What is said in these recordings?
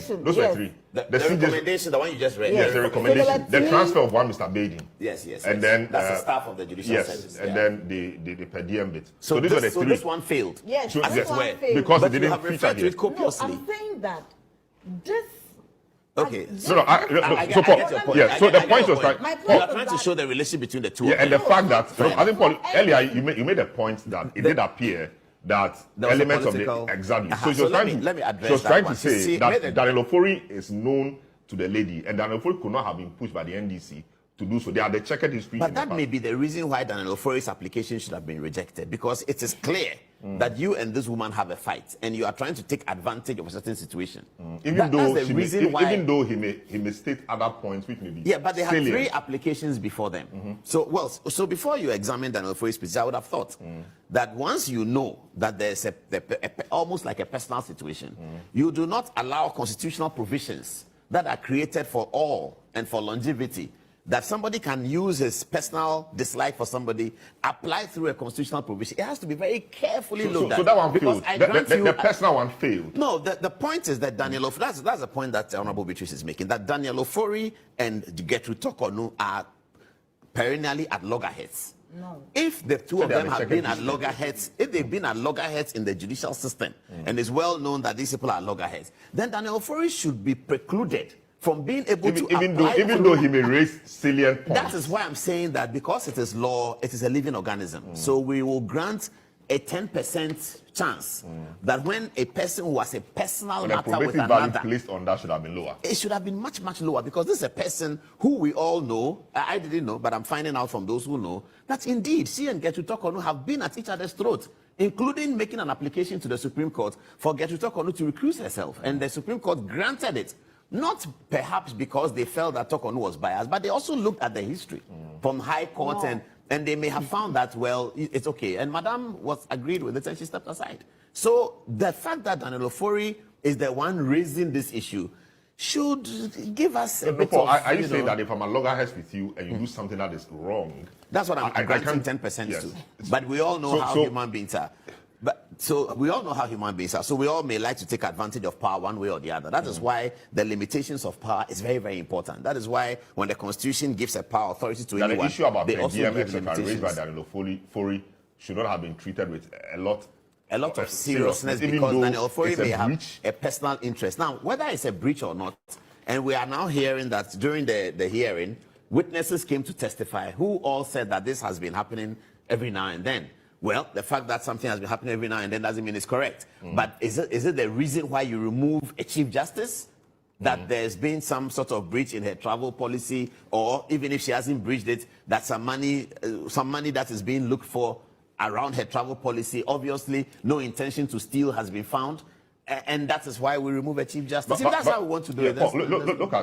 recommendation. Those were three. The recommendation, the one you just read. Yes, the recommendation. So the transfer of one Mr. Badin. Yes, yes. And then that's the staff of the judicial service. And then the per diem bit. So these were the three. So this one failed. Yes, so, this one failed. Because but they didn't feature it copiously. No, I'm saying that this. Okay. So the point was like you are trying to show the relationship between the two. Yeah, and the fact that I think Paul earlier you made a point that it did appear that elements of the exactly. So she was trying to say that Daniel Ofori is known to the lady, and Daniel Ofori could not have been pushed by the NDC to do so. They are the checkered history. But that may be the reason why Daniel Ofori's application should have been rejected, because it is clear that you and this woman have a fight, and you are trying to take advantage of a certain situation. Even though he may state other points which may be but they had three applications before them. So before you examine Daniel Ofori's speech, I would have thought that once you know that there's almost like a personal situation, you do not allow constitutional provisions that are created for all and for longevity, that somebody can use his personal dislike for somebody, apply through a constitutional provision. It has to be very carefully looked at. So that one failed. The personal one failed. No, the point is that Daniel Ofori, that's the point that Honorable Beatrice is making, that Daniel Ofori and Gertrude Tokonu are perennially at loggerheads. No. If the two of them have been at loggerheads, if they've been at loggerheads in the judicial system, and it's well known that these people are loggerheads, then Daniel Ofori should be precluded from being able to apply. Even though he may raise salient points. That is why I'm saying that because it is law, it is a living organism. So we will grant a 10% chance that when a person who has a personal matter with another, placed on that should have been lower. It should have been much, much lower, because this is a person who we all know. I didn't know, but I'm finding out from those who know that indeed she and Gertrude Tokonu have been at each other's throats, including making an application to the Supreme Court for Gertrude Tokonu to recuse herself, and the Supreme Court granted it. Not perhaps because they felt that Tokonu was biased, but they also looked at the history from High Court, and they may have found that, well, it's okay. And Madam was agreed with it, and she stepped aside. So the fact that Daniel Ofori is the one raising this issue should give us a bit of... Are you saying that if I'm a loggerhead with you and you do something that is wrong... That's what I'm granting 10% to. But we all know how human beings are. So we all know how human beings are. So we all may like to take advantage of power one way or the other. That is why the limitations of power is very, very important. That is why when the Constitution gives a power authority to anyone, the issue about they also give limitations. Raised by Daniel Ofori should not have been treated with a lot of seriousness, because Daniel Ofori may have a personal interest. Now, whether it's a breach or not, and we are now hearing that during the hearing, witnesses came to testify who all said that this has been happening every now and then. Well, the fact that something has been happening every now and then doesn't mean it's correct. But is it the reason why you remove a Chief Justice? That there's been some sort of breach in her travel policy, or even if she hasn't breached it, that some money that is being looked for around her travel policy, obviously no intention to steal has been found, and that is why we remove a Chief Justice. If that's how we want to do it. Look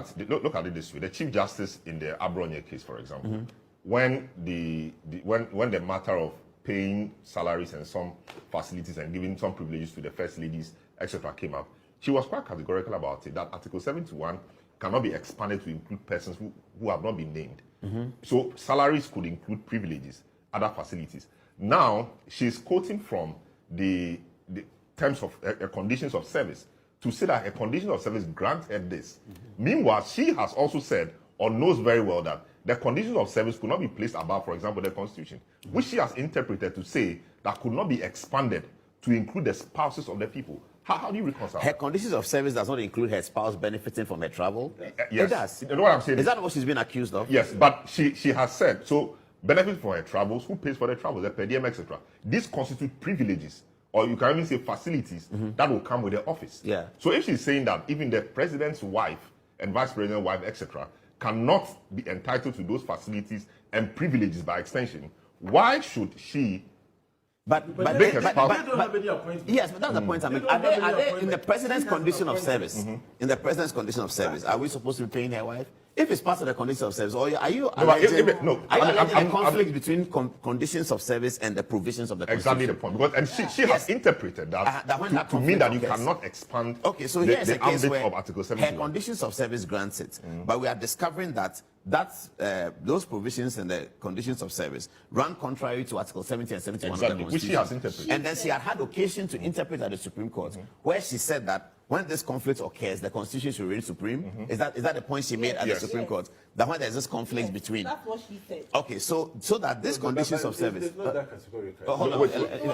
at it this way. The Chief Justice in the Abronye case, for example, when the matter of paying salaries and some facilities and giving some privileges to the first ladies, etc., came up, she was quite categorical about it, that Article 71 cannot be expanded to include persons who have not been named. So salaries could include privileges, other facilities. Now, she's quoting from the terms of conditions of service to say that a condition of service granted this. Meanwhile, she has also said, or knows very well, that the conditions of service could not be placed above, for example, the Constitution, which she has interpreted to say that could not be expanded to include the spouses of the people. How do you reconcile her conditions of service does not include her spouse benefiting from her travel? Yes. It does. You know what I'm saying? Is that what she's been accused of? Yes, but she has said, so benefit for her travels, who pays for the travels, the per diem, etc. These constitute privileges, or you can even say facilities, that will come with the office. Yeah. So if she's saying that even the president's wife and vice president's wife, etc., cannot be entitled to those facilities and privileges by extension, why should she? But yes, but that's the point. I mean, are they in the president's condition of service? In the president's condition of service, are we supposed to be paying her wife? If it's part of the condition of service, or are you alleging a conflict between conditions of service and the provisions of the Constitution? Exactly the point. Because she has interpreted that to mean that you cannot expand the ambit of Article 71. Her conditions of service grants it, but we are discovering that those provisions and the conditions of service run contrary to Article 70 and 71 of the Constitution. Which she has interpreted. And then she had occasion to interpret at the Supreme Court, where she said that when this conflict occurs, the Constitution should reign supreme. Is that the point she made at the Supreme Court? That when there's this conflict between. That's what she said. Okay, so that these conditions of service. Hold on.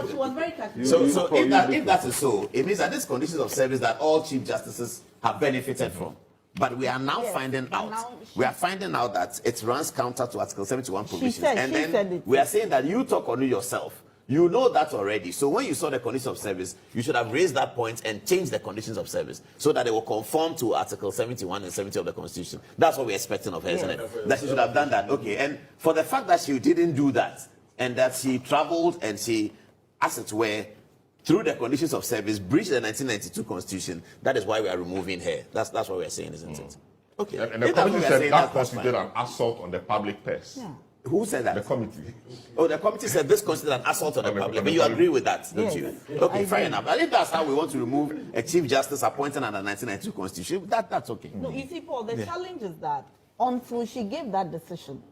She was very categorical. So if that is so, it means that these conditions of service that all chief justices have benefited from. But we are now finding out. We are finding out that it runs counter to Article 71 provisions. And then we are saying that you talk on it yourself. You know that already. So when you saw the conditions of service, you should have raised that point and changed the conditions of service so that they will conform to Article 71 and 70 of the Constitution. That's what we're expecting of her, isn't it? That she should have done that. Okay. And for the fact that she didn't do that and that she traveled and she, as it were, through the conditions of service, breached the 1992 Constitution, that is why we are removing her. That's what we're saying, isn't it? Okay. And the committee said that constituted an assault on the public purse. Yeah. Who said that? The committee. Oh, the committee said this constitutes an assault on the public. But you agree with that, don't you? Okay, fair enough. I think that's how we want to remove a chief justice appointed under the 1992 Constitution. That's okay. No, you see, Paul, the challenge is that until she gave that decision,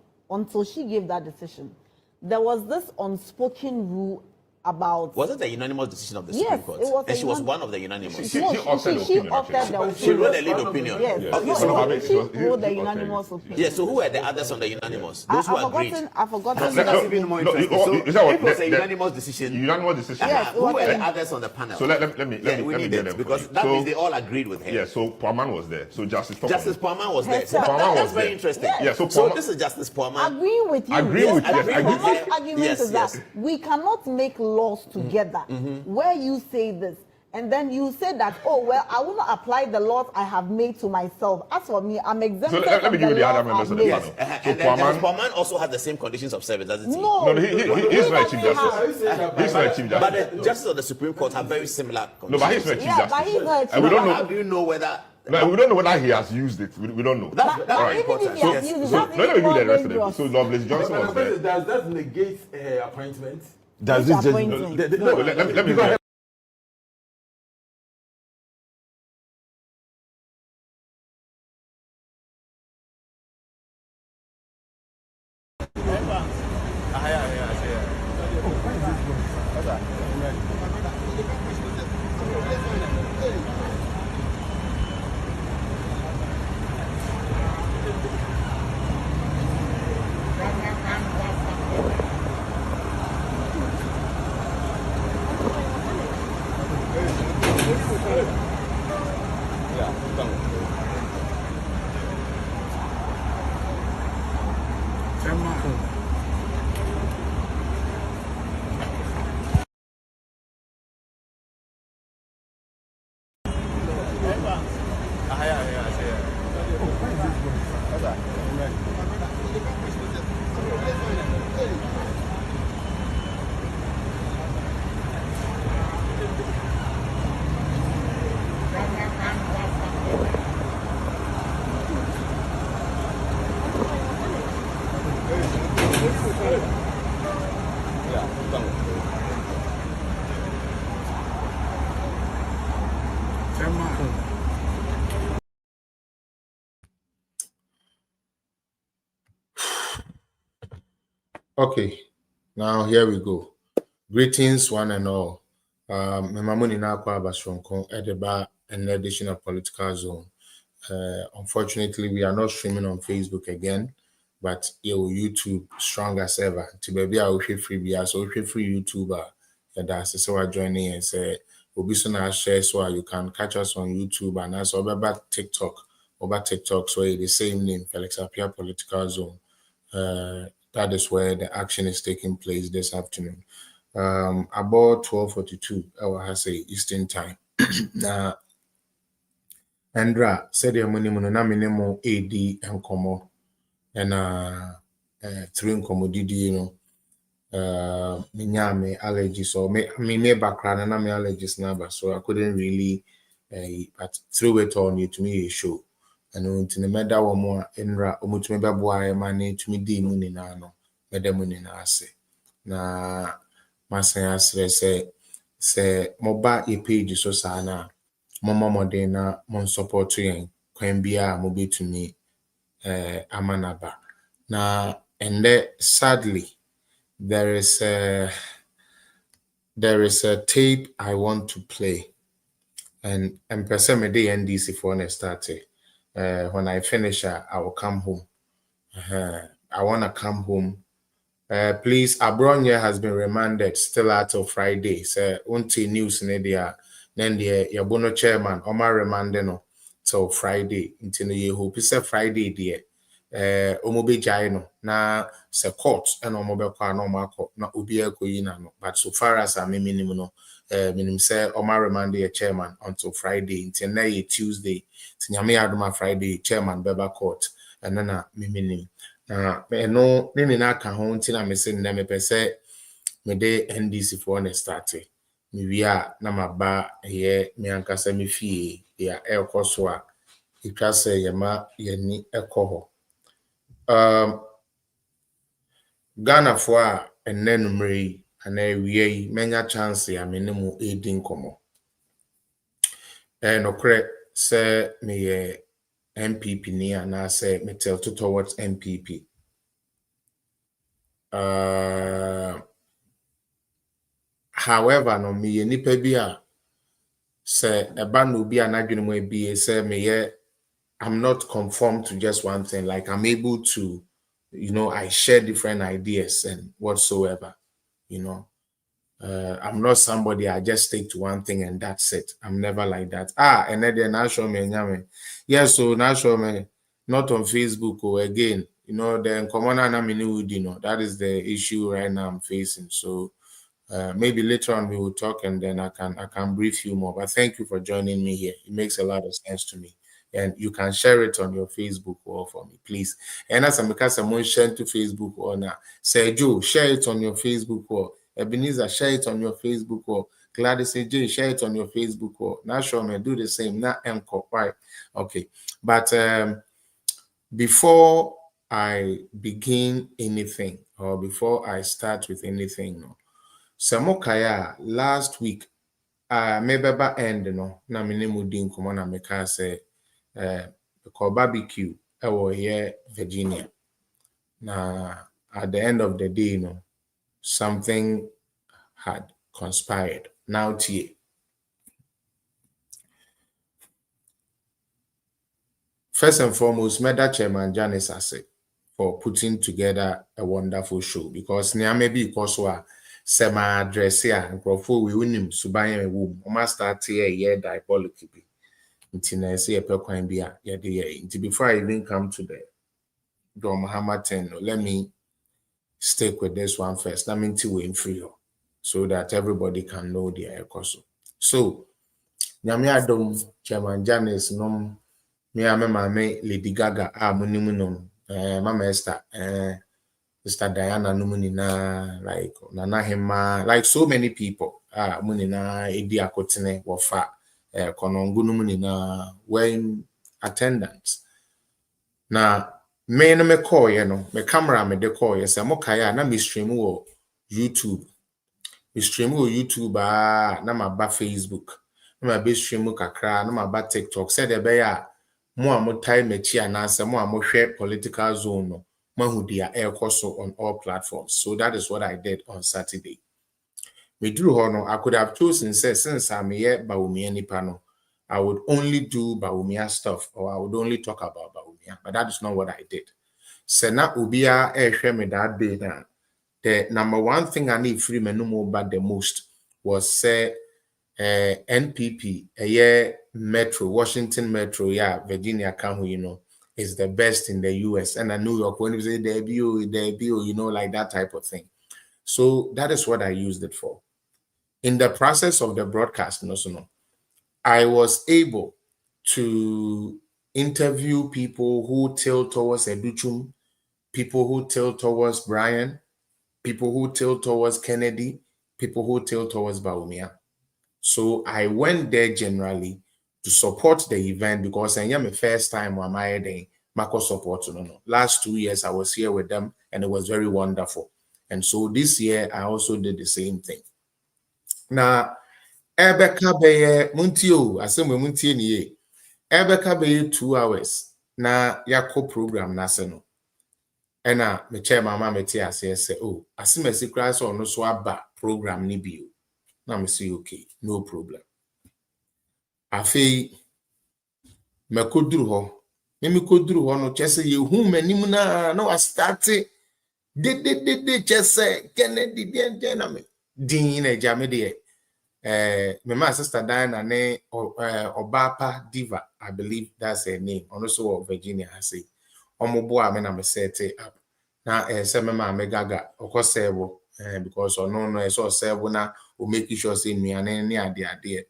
there was this unspoken rule about. Was it a unanimous decision of the Supreme Court? It was, and she was one of the unanimous. She authored the opinion. She wrote the lead opinion. Yes. Okay, She wrote the unanimous opinion. Yeah, so who were the others on the unanimous? Those who agreed. I've forgotten. That's even more interesting. So it was a unanimous decision. Unanimous decision. Yes, Who were the others on the panel? So let me get them because that means they all agreed with her. Yeah, so Poorman was there. So Justice Poorman was there. So that's very interesting. Yeah, so this is Justice Poorman. Agreeing with you. Poorman's argument is that we cannot make laws together where you say this and then you say that, oh, well, I will not apply the laws I have made to myself. As for me, I'm exempted. So let me give you the other members of the panel. And Poorman also has the same conditions of service, doesn't he? No, he's not Chief Justice. He's not Chief Justice. But the justices of the Supreme Court have very similar conditions. No, but he's not Chief Justice. But he's not. And we don't know. How do you know whether? No, we don't know whether he has used it. We don't know. That's very important. Let me give you the rest of them. So Lovelace Johnson was there. Does that negate appointment? Does it just? No, let me. Okay, now here we go. Greetings, one and all. Memamuni na kwa Basronko Edeba an edition of Political Zone. Unfortunately, we are not streaming on Facebook again, but YouTube strong as ever. To baby, I will free so free YouTuber. That's so I joining and say we'll be soon share so you can catch us on YouTube and also over TikTok. So the same name, Felix Apia Political Zone. That is where the action is taking place this afternoon. About 12:42, I will say Eastern time. Now, Andra said the money na minimum AD and Como and 3 commodity, you know, minyame allergies or me background and me allergies number, so I couldn't really but through it on you to me a show. And in the meda one more Enra Omutmeba boy money to me di muni na no medamuni na ase. Na masan asre say moba e page so sana mama modena mon support yen kwan bia mo betumi amanaba. Na and sadly there is a tape I want to play and person me the NDC for ne start. When I finish, I will come home. I want to come home. Please, Abronya has been remanded still out of Friday. So, until news in India, then the Yabono chairman, Omar remanded no till Friday. Until you hope it's a Friday, dear. Omobe Jaino, na se court and Omobe Kwano Marco, na Ubia Koyina. But so far as I minimum, minim say Omar remanded a chairman until Friday, until Tuesday, Tinyame Aduma Friday, chairman Beba Court, and then minim. No, nini na ka ho ntina me se nna me pese me de NDC for na start me wia na maba ye me ankasa me fie ya ekoso a itwa se ye ma ye ni ekoho Ghana for a enenumre ana wie menya chance ya me ne mu edin komo nokre se me ye MPP ni ana se me tell towards MPP however no me nipa bi a say eba no bi anadwene mo bi say me I'm not conformed to just one thing, like I'm able to I share different ideas and whatsoever. I'm not somebody I just stick to one thing and that's it. I'm never like that. And then now show me yes, so now show me not on Facebook or again, then common and that is the issue right now I'm facing. So maybe later on we will talk and then I can brief you more. But thank you for joining me here. It makes a lot of sense to me. And you can share it on your Facebook wall for me, please. And as I'm because someone share to Facebook wall now, say Joe, share it on your Facebook wall. Ebenezer, share it on your Facebook wall. Gladys say Jay, share it on your Facebook wall. Now sure me do the same. Now right? Okay. But before I begin anything or before I start with anything, no. Samokaya last week mebeba end no na me nemu din komo na meka say call barbecue ewo here Virginia na at the end of the day something had conspired now tie first and foremost Meda Chairman Janice Ase for putting together a wonderful show because near maybe because sema address ya nkrofo we wonim suban ewo o start here diabolic bi ntina say e pekwan bi a ye de ye nti before I even come to the Dom Muhammad 10 let me stick with this one first let me we in free so that everybody can know the ekoso so nyame adom Chairman Janice nom me amame Lady Gaga munim nom Mama Esther Mr. Diana Numunina, like Nana Hema, like so many people. Munina Edi Akotene Wafa, Konongu Numunina were in attendance. Now, me no me call, me camera me de call, yes, I'm okay, na me stream wo YouTube. Me stream wo YouTube, na ma ba Facebook. Na ma be stream kakra, na ma ba TikTok. Said the beya, mo amo time me chi anase, mo amo share political zone no. Mahudia air course on all platforms. So that is what I did on Saturday. Me drew hono, I could have chosen say since I'm here Baumia Nipano, I would only do Baumia stuff or I would only talk about Baumia, but that is not what I did. Sena Ubia me that day now. The number one thing I need free me no more but the most was say NPP, Metro, Washington Metro, Virginia County, is the best in the US. And New York, when you say debut, like that type of thing. So that is what I used it for. In the process of the broadcast, I was able to interview people who tilt towards Educhum, people who tilt towards Brian, people who tilt towards Kennedy, people who tilt towards Baumia. So I went there generally to support the event because I am my first time on my day, Marco support. Last 2 years I was here with them and it was very wonderful. And so this year I also did the same thing. Now, Ebeka beye muntio, aseme muntie niye. Ebeka beye 2 hours na yako program naseno. Ena me chair mama me tia say oh, aseme sikra so no so aba program ni bio. Now me say okay, no problem. Afi mekoduru ho. Me koduru ho no chese ye hu manim na wa start de chese Kennedy de na me. Din na eja me de me my sister Diana ne Obapa Diva, I believe that's her name. Also Virginia has say. Omobo a me na me set it up. Na say me ma me gaga okosebo because no so sebo na o make sure say nuane ne ade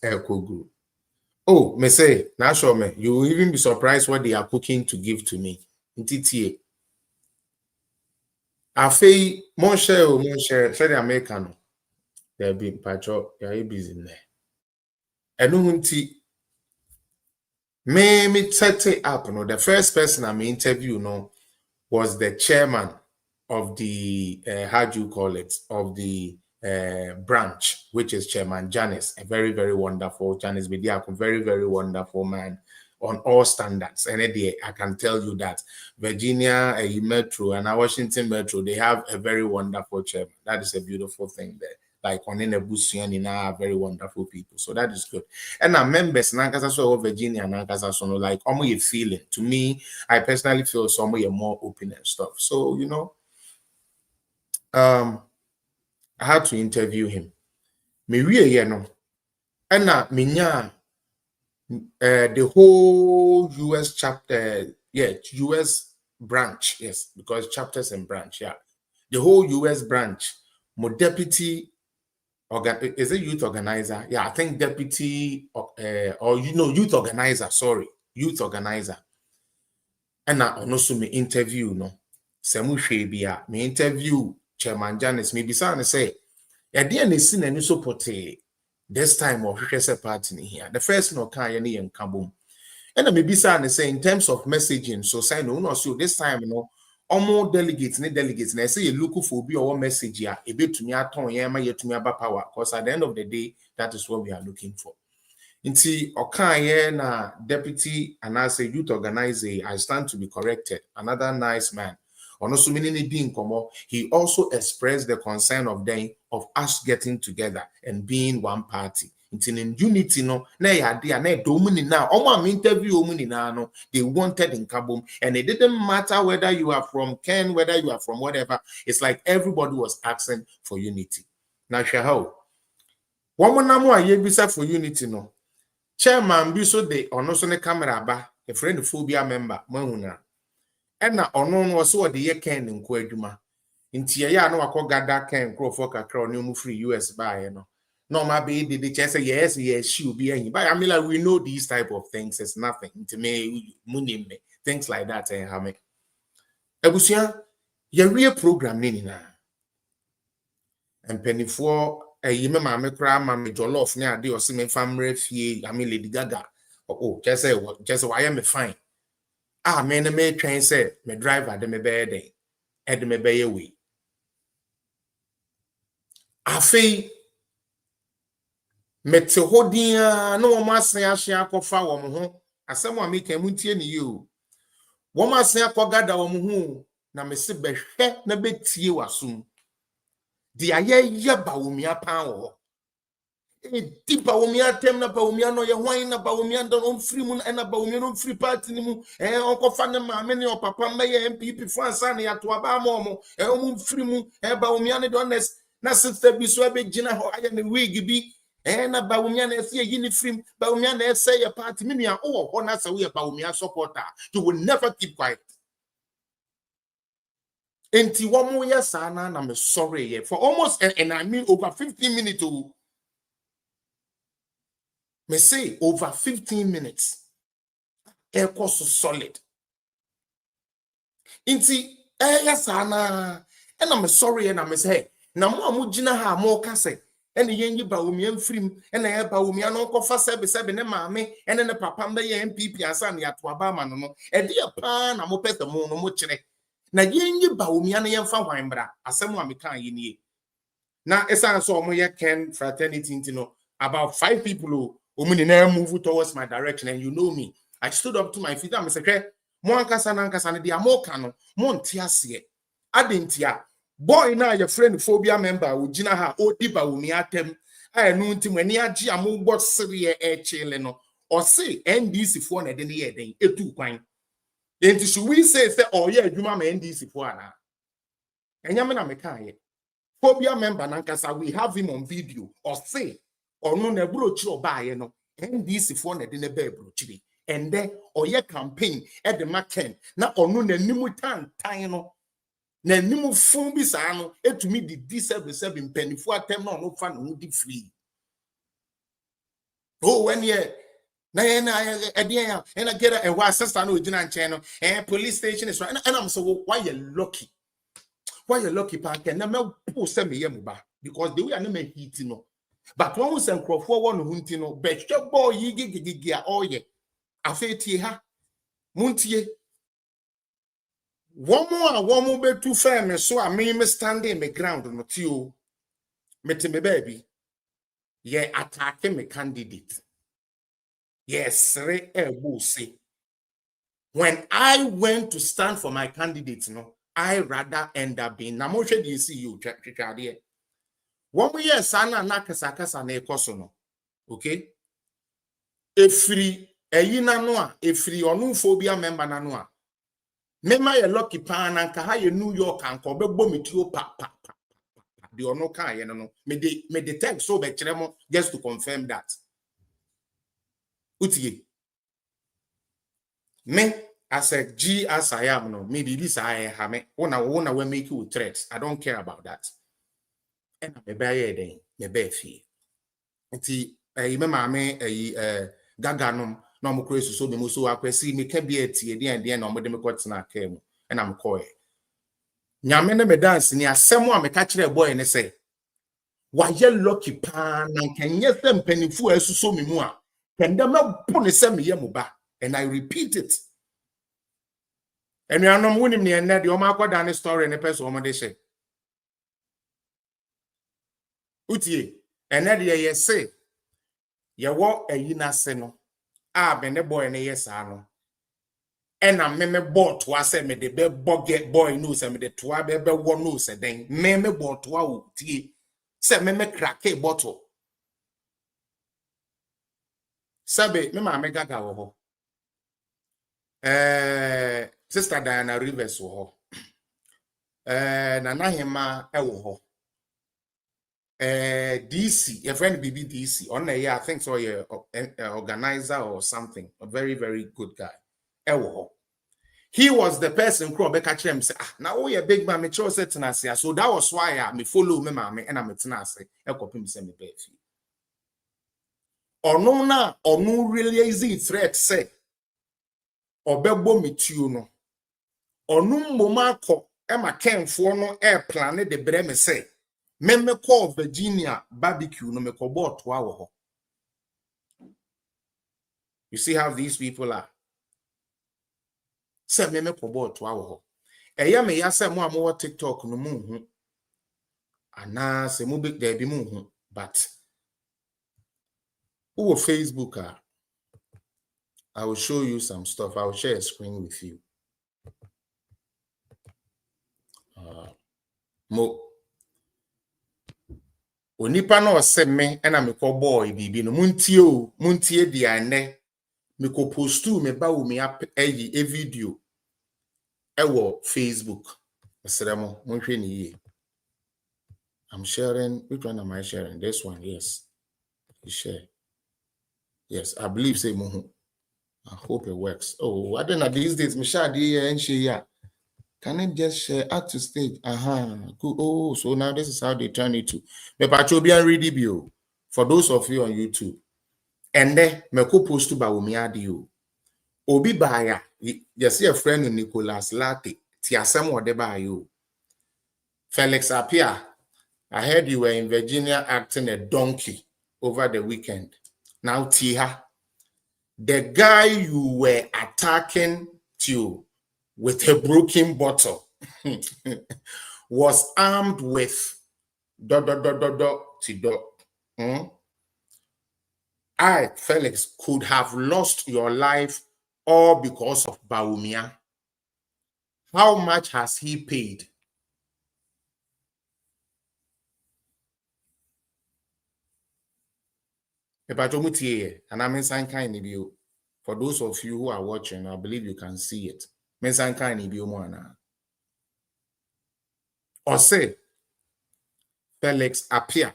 kogu. Oh, me say, now show me. You will even be surprised what they are cooking to give to me. Ntitie. Afei, mon cher, say the American. There be patcho, you busy there. And no nti me set it up. No, the first person I interview was the chairman of the how do you call it, of the branch, which is Chairman Janice, a very, very wonderful Janice Bediako, very, very wonderful man on all standards. And I can tell you that Virginia Metro and Washington Metro, they have a very wonderful chairman. That is a beautiful thing there. Like on in a Busian are very wonderful people. So that is good. And our members, Nankasa so Virginia, Nankasa so like almost feeling. To me, I personally feel somewhere more open and stuff. So I had to interview him. Me no. And minya the whole US chapter, US branch, yes, because chapters and branch, the whole US branch, my deputy is it youth organizer? Yeah, I think deputy youth organizer, youth organizer. And I also me interview me interview Chairman Janice, maybe someone say, and support this time of party here. The first no can any and kabum. And maybe someone say in terms of messaging, so say no, so this time almost delegates, and I say you look for be our message here, a bit to me at home, yet to me about power, because at the end of the day, that is what we are looking for. Inti Okaye na deputy and I say youth organizer, I stand to be corrected. Another nice man. He also expressed the concern of them of us getting together and being one party. In unity, no, interview they wanted in Kabum, and it didn't matter whether you are from Ken, whether you are from whatever. It's like everybody was asking for unity. Now, Shahao, one more year for unity, no. Chairman Biso de onosone camera ba a friend phobia member mahuna ena ono was so de ye ken nko adwuma nti ye ya na wakogada ken crofo kakra oni mu free US ba no ma be de chese yes she will be any but I mean like we know these type of things. It's nothing to me munim me things like that ha me ebusia ye real program ni na empenifo me mama kra mama jollof ne ade o se me famre fie ame Lady Gaga just why am fine me na me twen say me driver de me be den e de me be we afei me te hodia no wo masen ahye akofa wo mo ho asem wa me kan muntie ne yo wo masen akogada wo mo ho na me se behwe na betie wasum di aye ba wo mi apan wo ti ba wo mi atem na ba wo mi no ye hwan na ba wo mi ndo on free mu na ba wo mi no free party ni mu onkofa ne ma me ne o papa me ye MPP fansa ne yato aba mo mo free mu ba wo mi ne donest na sister bi so be gina ho aye ne wig bi na ba wo mi na se yi ni free ba wo mi na say your party me nua o ho na say we ba wo mi supporter. You will never keep quiet. Enti womo yesana na me sorry for almost and I mean over 15 minutes to me say over 15 minutes so solid enti yesana and I'm sorry and I'm say na mo amugina ha mo ka say and yenyi ba wo mi amfrim and na ba wo mi an kofa sebe ne maame and ne papa mba ye MPP asa na yato aba ma no e de pa na mo pese mo no mo kire na yenyi ba wo mi an ye mfa hwan bra asem a me kan ye nie na esan so mo ye Ken fraternity intino about 5 people who move towards my direction, and you know me. I stood up to my feet and I said, Moankasa nankasa de amokano, montiasie. Adentia. Boy na your friend phobia member ujina ha odiba umiatem. I no nti mani agi amugbo sere e chile no or say NDC for na de ne ye den etu kwan enti should we say oh yeah adwuma ma NDC for ana enyame na meka ye phobia member nankasa we have him on video or say ono na brochi obaye no NDC for na de ne ba brochi and then oye campaign at the maken na ono na nimu tan no na nimu fun bi sa no etumi di D77 penifo atem na ono fa no di free oh when ye na and I get a why sister no gina channel and police station is right and I'm so why you lucky park and na me po se me yemu ba because the way I no me hit no but one who send crofo one hunti no be boy yigi a oye afetie ha muntie one more be too fair so I me standing me ground no tio me baby ye attacking me candidate yes say when I went to stand for my candidates no I rather end up being na mo hwe dey see you twetwade one more year sana na kasa na ekoso no okay efiri eyina no a efiri onumphobia member na no a mema ye lucky pan na nka ha ye New York anka obegbo metio pa the ono kan ye no me the text so be kire mo just to confirm that utie me as a G as I am no maybe this I have me wanna we make you threats I don't care about that and me buy den me buy fee nti me maame gaganom na mo kure so be mo so akwesi me ka bi atie den na mo de me kwotena aka mu and am call nyame na me dance ni asem a me ka kire boy ne say wa ye lucky pa na kenye se mpanifu asuso me mu a kenda ma bu ne se me ye mu ba and I repeat it. And you are not winning me and that you are down story and a person woman they say. Utie, and that ye say, you walk a yina seno. Ah, been a boy and a yes, I know. And I me bought to us, me the bed bugget boy news and me the twa baby one news and then me bought to tea. Say me crack a bottle. Sabe, me ma me gaga wo. Sister Diana Rivers wo. Nana Hema ewo ho. DC, your friend BB DC, on a I think so, yeah, organizer or something, a very, very good guy. Ewo. He was the person who catch him say, now we a big man, me chose it tenacity. So that was why I me follow me mammy and I'm a tenacity. I copy me send me pay fee. Or no na or no really easy threat say or bebo me tuno. Or no momako Emma came for no air planet the breme say. Me call Virginia barbecue no me call bought 2 hours. You see how these people are. Say me call bought 2 hours. Eya me ya say mo am TikTok no mu hu. Ana say mo big there be mu hu. But who Facebook I will show you some stuff. I will share a screen with you. Mo onipa na ose me na me call boy bibi no muntie di ane me ko postu me ba wo me a video ewo Facebook Seremo monhwe ni ye. I'm sharing. Which one am I sharing? This one, yes. You share. Yes, I believe say mohu. I hope it works. Oh, I don't know these days. And she can it just share add to stage? Good. Oh, so now this is how they turn it to. Me patrobian ready bio for those of you on YouTube. And then me ko post to ba wo me adio. Obi baya. You see a friend in Nicholas Latte. Ti asem wo de ba yo. Felix Apia. I heard you were in Virginia acting a donkey over the weekend. Now, Tiha, the guy you were attacking to with a broken bottle was armed with I, Felix, could have lost your life all because of Baumia. How much has he paid? And I'm in kind of you. For those of you who are watching, I believe you can see it. Mensan kind of you more. Or say, Felix appear,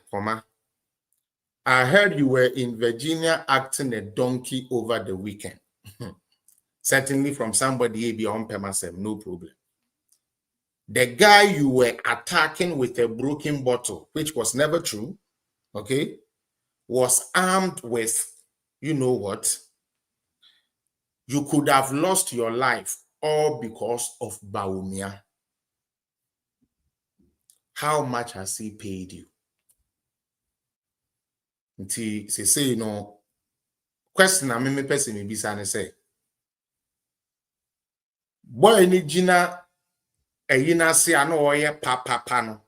I heard you were in Virginia acting a donkey over the weekend. Certainly from somebody beyond Pemasem, no problem. The guy you were attacking with a broken bottle, which was never true, okay, was armed with, you know what? You could have lost your life all because of Baumia. How much has he paid you? Until say, you know, question I mean, person may be say, boy, ni jina a yina se ano oye papa no.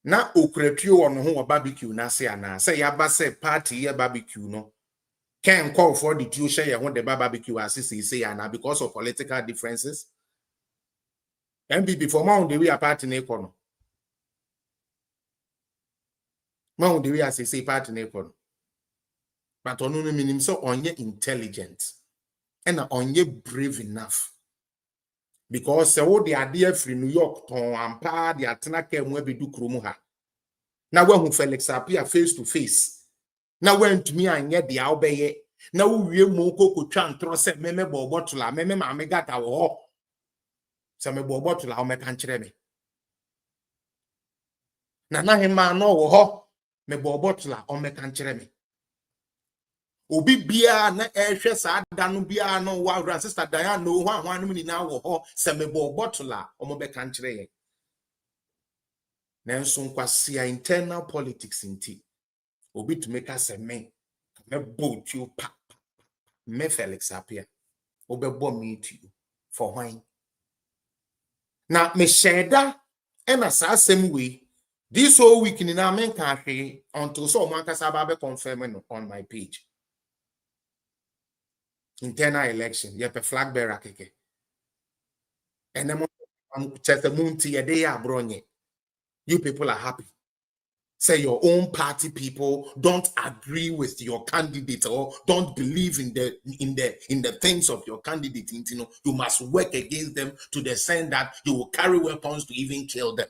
Na okretuo ono ho barbecue na se ana. Say yaba se party ye barbecue no. Can call for the two share the barbecue as say ana because of political differences. MPP for man the way a party na ekono. Man the way as say party na ekono. But onu no minim so onye intelligent and onye brave enough. Because se wo de ade free New York ton ampa de atena ka mu abedu kromu ha. Na wahu Felix appear face to face. Na wantumi anye de awbeye. Na wo wie mo kokotwa ntro se meme bo bottle a meme ma me gata wo. Se me bo bottle a o me kan kire me. Na hema no wo ho me bo bottle a o me kan kire me. Obi bia na ehwe sa da no bia no wa sister Diane no hwan no ni na wo ho se me bo bottle a o mo be kan kire ye. Nanso nkwasia internal politics inti. Obi to make us me boat you pa me Felix appear. Obe bo me to you for wine. Now me sheda and as I same way this whole week in our main country until so man kasa confirming on my page. Internal election, you have a flag bearer keke. And then just the moon to your day abronye. You people are happy. Say your own party people don't agree with your candidate or don't believe in the things of your candidate. You know, you must work against them to the extent that you will carry weapons to even kill them.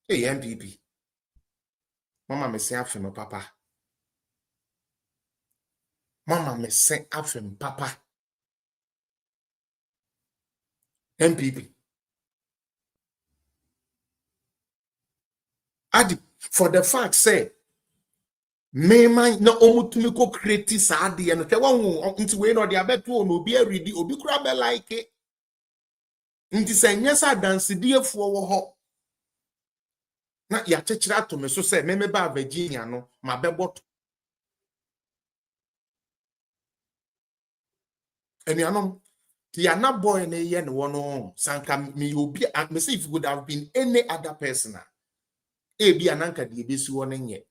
Hey, MPP. Mama me say afem papa. Mama me say afem papa. MPP. Adi, for the fact say me man na omutumi ko create saade no ke wan nti we no de abeto no obi aridi obi kura be like nti senya sa dance diefo wo ho na ya chechira atome so say me ba Virginia no ma bebot enianom ti ana boy na ye ne wono sanka me obi me say if it would have been any other person e bi ananka de ebesi wo nye.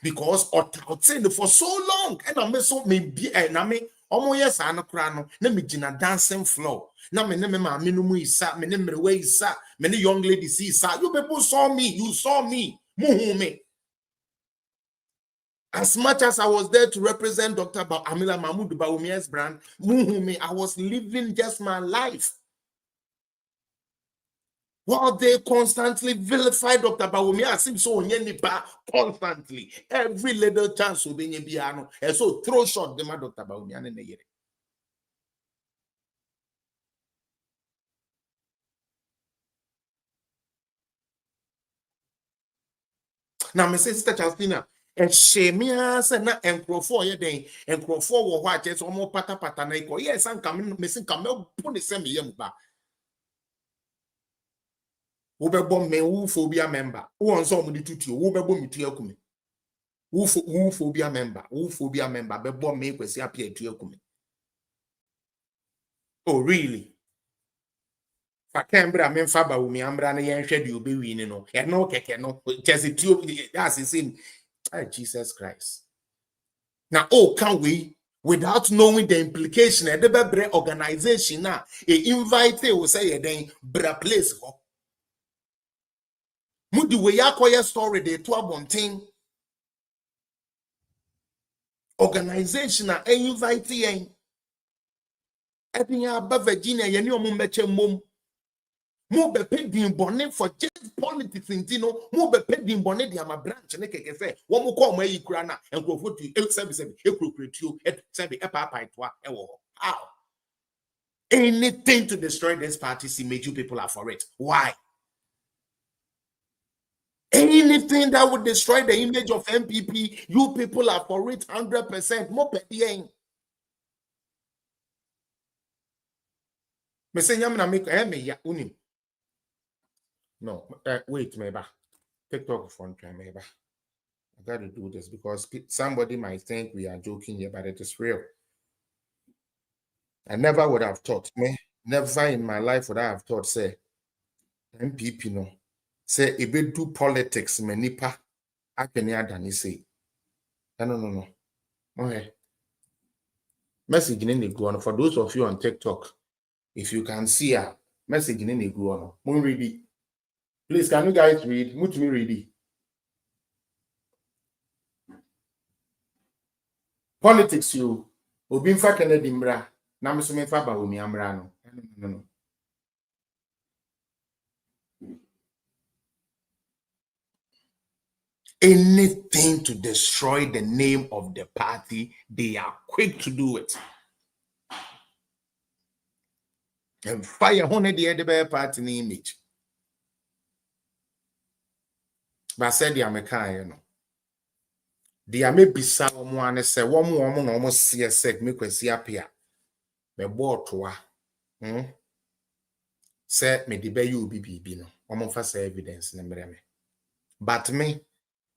Because for so long and I so me be na me omo yes an kra no na me gina dancing floor na me ma me no mu isa me ne mrewe isa me ne young lady see isa. You people saw me, you saw me, muhu me. As much as I was there to represent Dr. Amila Mahmoud Bawumia's brand, muhu me, I was living just my life. While they constantly vilify Dr. Bawumia, seems so constantly. Every little chance will be Biano. And so throw shot the man Dr. Bawumia in the year. Now, my sister Chastina, and Shemia said not and crow for your day, and crow for what it's almost pata patanaiko. Yes, I'm coming, missing Camel Pony Semi Yamba. Ubebo me who phobia member. Who on some the tutu, Ubebo Mitiakumi. Who phobia member, bebo me kwesi appear to your. Oh, really? Fa Canberra, men faba umi ambra na yen hwede obi wi ni no. E no keke no. Chesi tio that's the same. Ah, Jesus Christ. Now, oh, can we without knowing the implication e de bebre organization na e invite we say e den bra place ho. Mudi we yakoye story de to abonten. organization a invite yen Ebinya ba Virginia yeni omo meche mom mo be pedin bone for just politics intino mo be pedin bone di ama branch ne keke se wo mo ko mo ayi kura na enkrofo tu sebi ekrokrotio sebi epa toa ewo how anything to destroy this party see major people are for it. Why? Anything that would destroy the image of MPP, you people are for it 100%. More pedien. Me say nyam na make me ya unim. No, wait, maybe TikTok phone can maybe. I got to do this because somebody might think we are joking here, but it is real. I never would have thought, never in my life would I have thought, say, MPP no, say, if we do politics, nipa, I can hear Danny say, no. Okay. Message in the go for those of you on TikTok, if you can see a message in the go on, read it. Please, can you guys read? Move me read it. Politics, you. Obinfa Kennedy Mra. Namisumefa Baumi Amrano. No. Anything to destroy the name of the party, they are quick to do it. And fire honey the other party image. But I said the American, you know. The Amebisa one say one woman almost see a sec me kwesi apia. Me bought say me the you be no. Almost first evidence na me. But me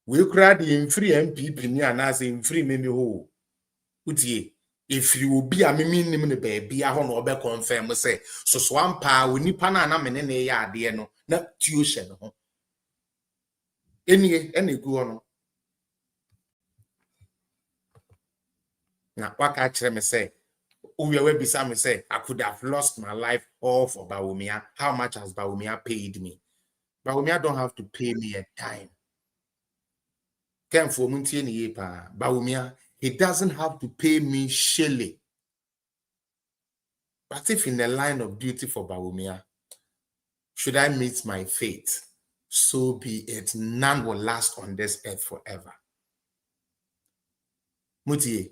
we cried in free MPP ni anase in free me ho. Utie if you be a me nim ne baby a ho no be confirm say so ampa we nipa na me ne ya ade no na tuition ho. Any go no. Now, what I me say, me say, I could have lost my life all for Bawumia. How much has Bawumia paid me? Bawumia don't have to pay me a dime. Bawumia, he doesn't have to pay me shilling. But if in the line of duty for Bawumia, should I meet my fate, so be it. None will last on this earth forever. Mutie.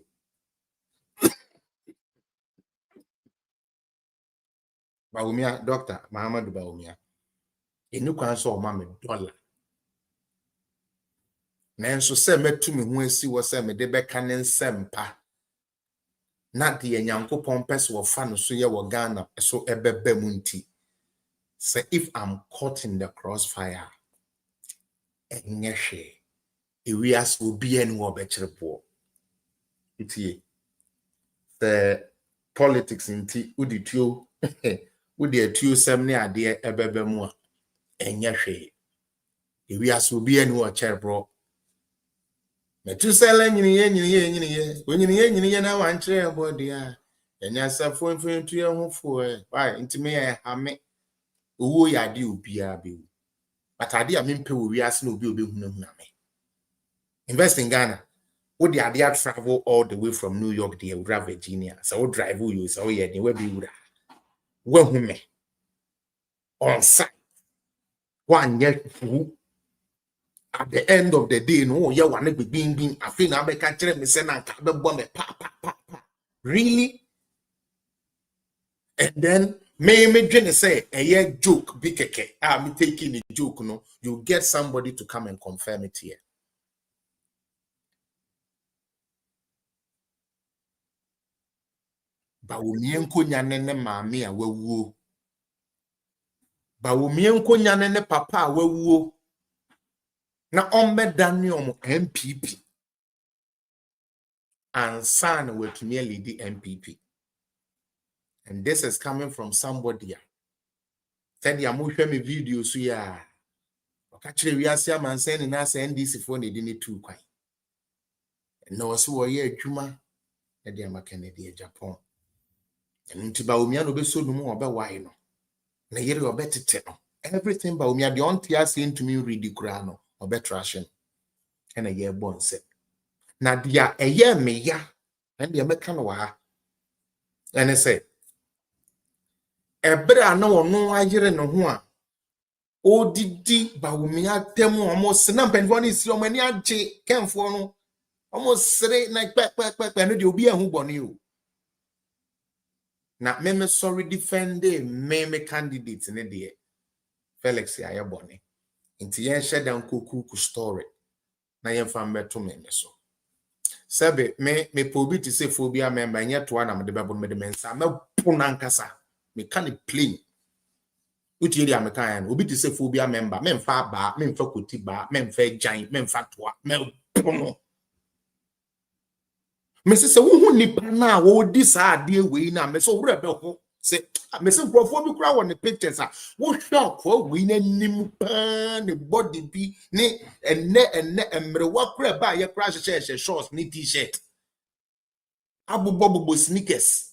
Bawumia, Doctor Muhammad Bawumia. Enu kwan so mama $1. Nanso se metumi ho asi wo se me de beka ne nsempa. Na de Nyankopon pese wo fa no so ye wo Ghana so ebeba mu nti. Say if I'm caught in the crossfire, enye hwe. Ewi as obi enu wo be kyerebo. Itie. The politics nti udituo udi atuo sem ne ade ebeba mu a enye hwe. Ewi as obi enu wo kyerebo. Metusela nyiniye na wankyere body a enya safo mfentu ye hofo why ntime ye hame owo yade obi a be atade a mempe wo wiase na obi obehunahuna me invest in Ghana wo de ade travel all the way from New York to Virginia so wo drive you so ye de we be wura wo hu me on site one year fu. At the end of the day, no, you want to be being. I feel I be catching me saying I can't be bomb pa. Really? And then me just say a joke, big keke. Me taking a joke, no. You get somebody to come and confirm it here. Bawumienko nyanene mami a wewu. Bawumienko nyanene papa a wewu. Na ombe Daniel MPP and son were to merely the MPP. And this is coming from somebody. Said ya mo hwe me video so ya. Oka kire wiase man say na say NDC for ne di ne tu kwan. No so wo ye adwuma e de amaka de Japan. Nti Bawumia no be so no mo obe wai no. Na yere obetete no. Everything Bawumia de on tia say ntumi read kura no. Or better ration and a year born set. na dia eye me ya and dia meka no wa and say ebra na ono ayere no ho a odidi Bawumia temu almost na mpendwo ni si omani agye kemfo no almost sere na pe no de obi ehun bone o na me sorry defend me candidate ne de Felix aye bone nti yen shedan kokuku story na yen fa mbeto me so sebe me pobi ti se phobia member nye to na me de bebo me de mensa me pona nkasa me can it plain uti eri ameka yan obi ti se phobia member me mfa ba me mfa koti ba me mfa jan me mfa toa me pono me se wo nipa na wo di sa ade we na me so wura be ho se me se profo bi kura won pictures a wo shock wo we na nim pa ne body bi ne enne emre wa kura ba ye kura hye shorts ni t-shirt abubobo sneakers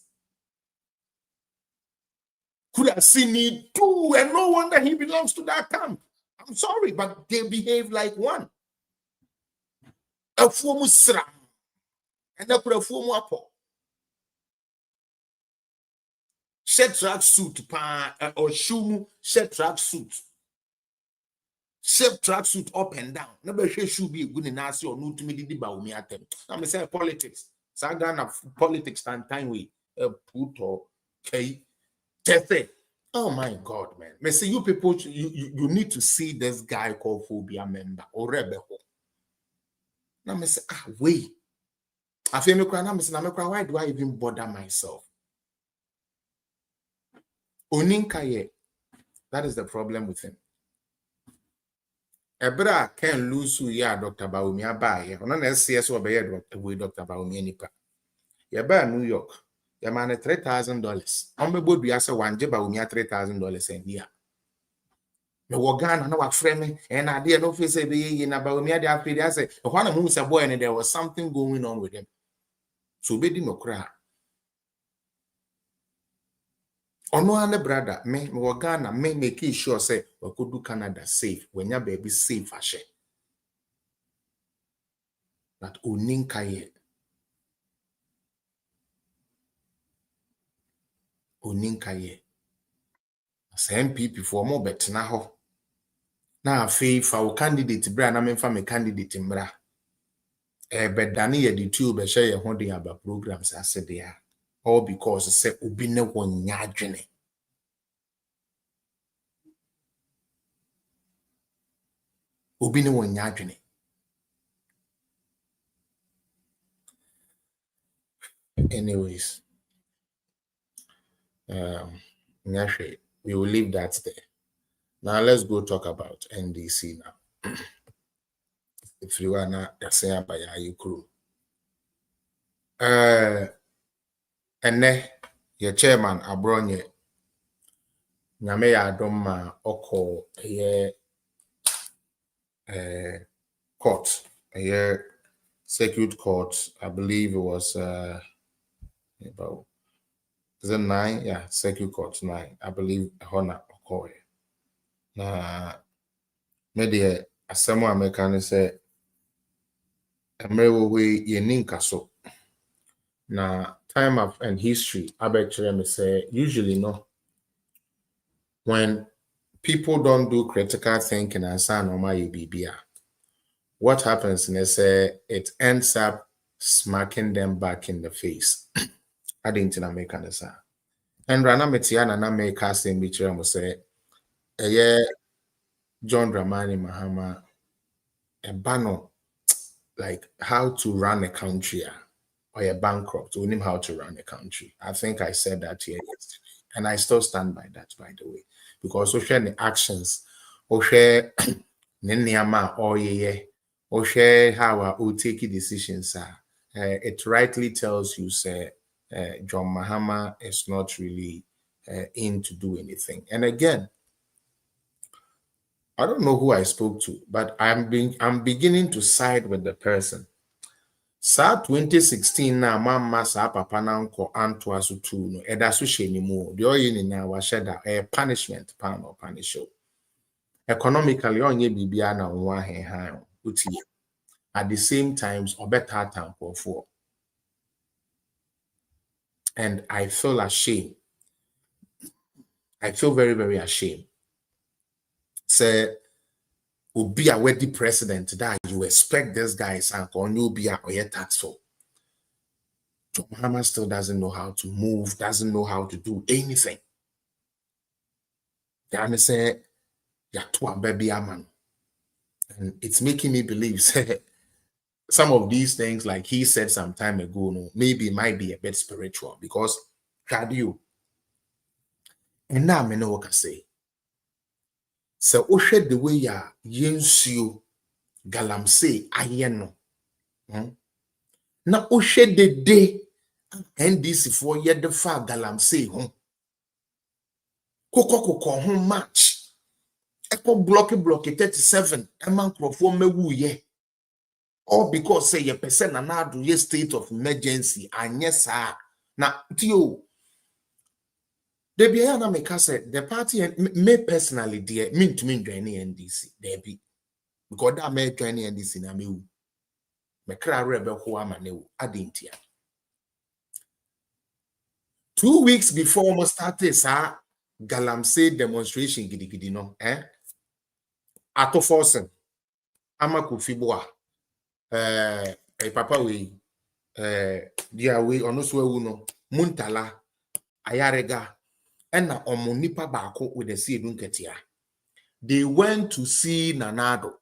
could have seen it too, and no wonder he belongs to that camp. I'm sorry, but they behave like one. A form sram and a perfume apple. Shirt track suit, or shoe, shirt track suit. Shirt track suit up and down. Never should be good in answer or no to me did Bawumia attempt. I'm saying politics. Sagana politics and time we put or K. Oh my God, man. Me say you people, you need to see this guy called phobia member or rebel. Now me say, wait. I feel me cry now. Me say, why do I even bother myself? Oninkaye, that is the problem with him. Ebra can lose who ya Dr. Bawumia buy. On an SCS or by Dr. Bawumia nipa. Ya buy New York. Ya man $3,000. On me board be asa one Bawumia $3,000 a year. Me wogana na wa frame and I did no face be in about me after I say one of who's a boy and there was something going on with him. So be no cry. Ono ane brother me wogana me make sure say we could do Canada safe when your baby safe ashe. But Oninkaye as MPP for more bet na ho. Na afi fa wo candidate bra na memfa me candidate mra bedane ye the two be share ye ho de aba programs ase de a all because say obi ne wonya adwene anyways we will leave that there. Now let's go talk about NDC now. If you wanna say by your crew. Ene your chairman Abronye Nyame ya adom oko court circuit court. I believe it was about is it 9? Yeah, circuit court 9. I believe Hona Okoye. Na media asemo American say America we yeninka so. Na time of and history actually me say usually no when people don't do critical thinking and say normal BBA, what happens is it ends up smacking them back in the face. I didn't make understand. And Rana Metiana na make us in which I say John Dramani Mahama a banner like how to run a country or a bankrupt. We know how to run a country. I think I said that here yesterday. And I still stand by that, by the way. Because we share the actions, we share Ninyama or or share how we take decisions are. It rightly tells you, say, John Mahama is not really in to do anything. And again, I don't know who I spoke to, but I'm beginning to side with the person. Sa 2016 na mama sa papa na nko anto aso tu no eda so hye ni mu de oye ni na wa sheda punishment pan or punish economically onye bibia na nwa he han uti at the same times or better time for. And I feel ashamed. I feel very, very ashamed. Say, be a wedding president that you expect this guy and you'll be a taxful. John Mahama still doesn't know how to move, doesn't know how to do anything. Then say, "You're too baby man," and it's making me believe say, some of these things, like he said some time ago, no, maybe it might be a bit spiritual because cardio. And now I know what I say. So, the way ya yensu galamsey ayeno. Na the day NDC for yet the far galamsey home. Koko home match. Echo blocky 37. Eman crofo mewu ye. All because say ye person anadu ye state of emergency and yes sir. Na tio. The Biana make said the party me personally dear mean to me joining NDC. There be because that may joining NDC na me. Me kra rebel who am anew adintia. 2 weeks before we started sa galamsey demonstration gidi no ato forcing amakufiboa papa we dia we ono so awu no muntala ayarega ena omo nipa baako with the seedun ketia. They went to see Nanado.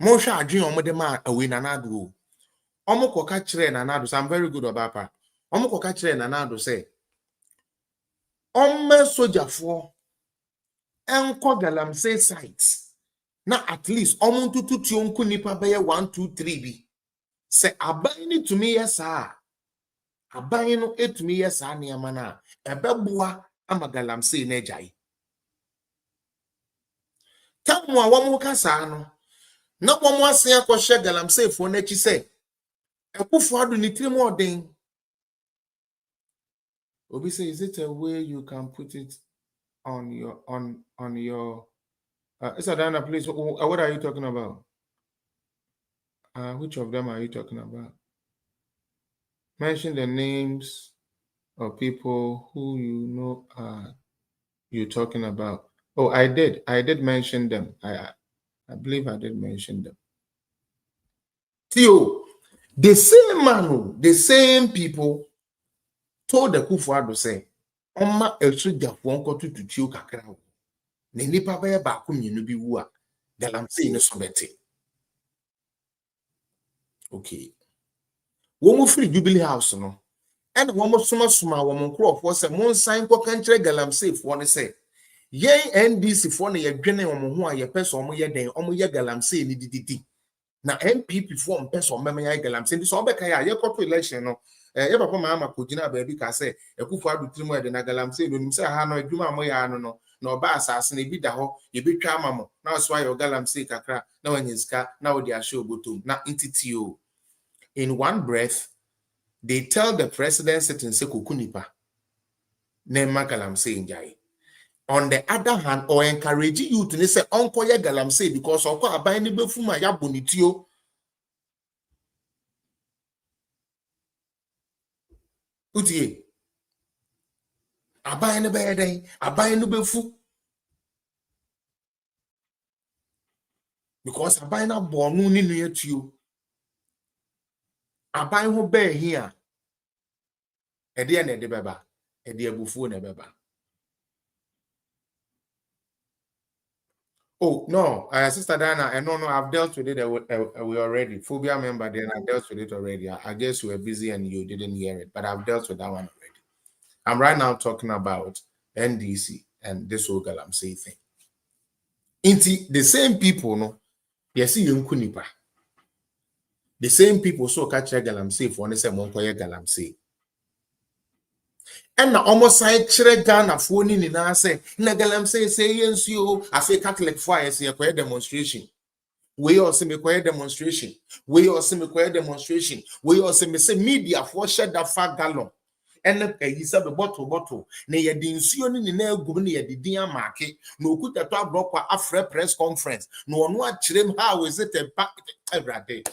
Mosha adwin omo de ma awe Nanado. Omo koka kire Nanado, so I'm very good about that. Omo koka kire Nanado say omme sojafo enko galamsey sites na at least omo tutu onku nipa beye 1 2 3 bi say aban ni to me yesa aban no etumi yesa ne amana ebeboa ama galamsey na ejai tamu a womo kasa no na womo asen akoshe galamsey fo na chi say ekufo adu ni tirim odin. Obi say, is it a way you can put it on your is that Dana, please? What are you talking about? Which of them are you talking about? Mention the names of people who you know you're talking about. Oh, I did mention them. I believe I did mention them. Theo, the same man, the same people told the Kufuado say, Oma elsuja wonko to tio kakra. Ne nipa ba ba ko mienu bi wu a galamsey no sobete. Okay. Womo free Jubilee House no. And womo suma womo nkrofo se mon sign ko kantre galamsey fo ne say. Yen NDC fo ne ye dwene womo ho a ye pese omo ye den omo ye galamsey ni dididi. Na MPP fo mpese omo ya galamsey ndi so obeka ya ye koto election no. Ye papa mama ko gina ba bi ka say Ekufuado trimu e de na galamsey no nim say ha no adwuma mo ya no no ba asase na bi da ho ye betwa amamo na so ayo galamsey kakra na wanyizika na odi ahye obotom na intitio. In one breath they tell the president sitting say kokunipa na ma galamsey njai. On the other hand, or encourage you to say onko ye galamsey because okọ aban ni befuma ya bonitio. Utie aban ne be den aban no befu because aban na bonu ni nu yatuo aban ho be here e de na de beba e de abufu na beba. Oh no, Sister Diana, no, I've dealt with it. We already phobia member. Then I dealt with it already. I guess you were busy and you didn't hear it, but I've dealt with that one already. I'm right now talking about NDC and this whole galamsey thing. Inti the same people, no, yes, you kunipa. The same people so catch galamsey for one say monkoye galamsey. And na almost side chere Ghana phone ni na say na galamsey say yensu I say Catholic fire say a demonstration. We also make a demonstration. We also make a demonstration. We also say media for share that far gallon. ene yi se be bottle na ye di nsuo ni na egum na ye di din amake na okuta to abrokwa afre press conference na ono a kirem how is it everyday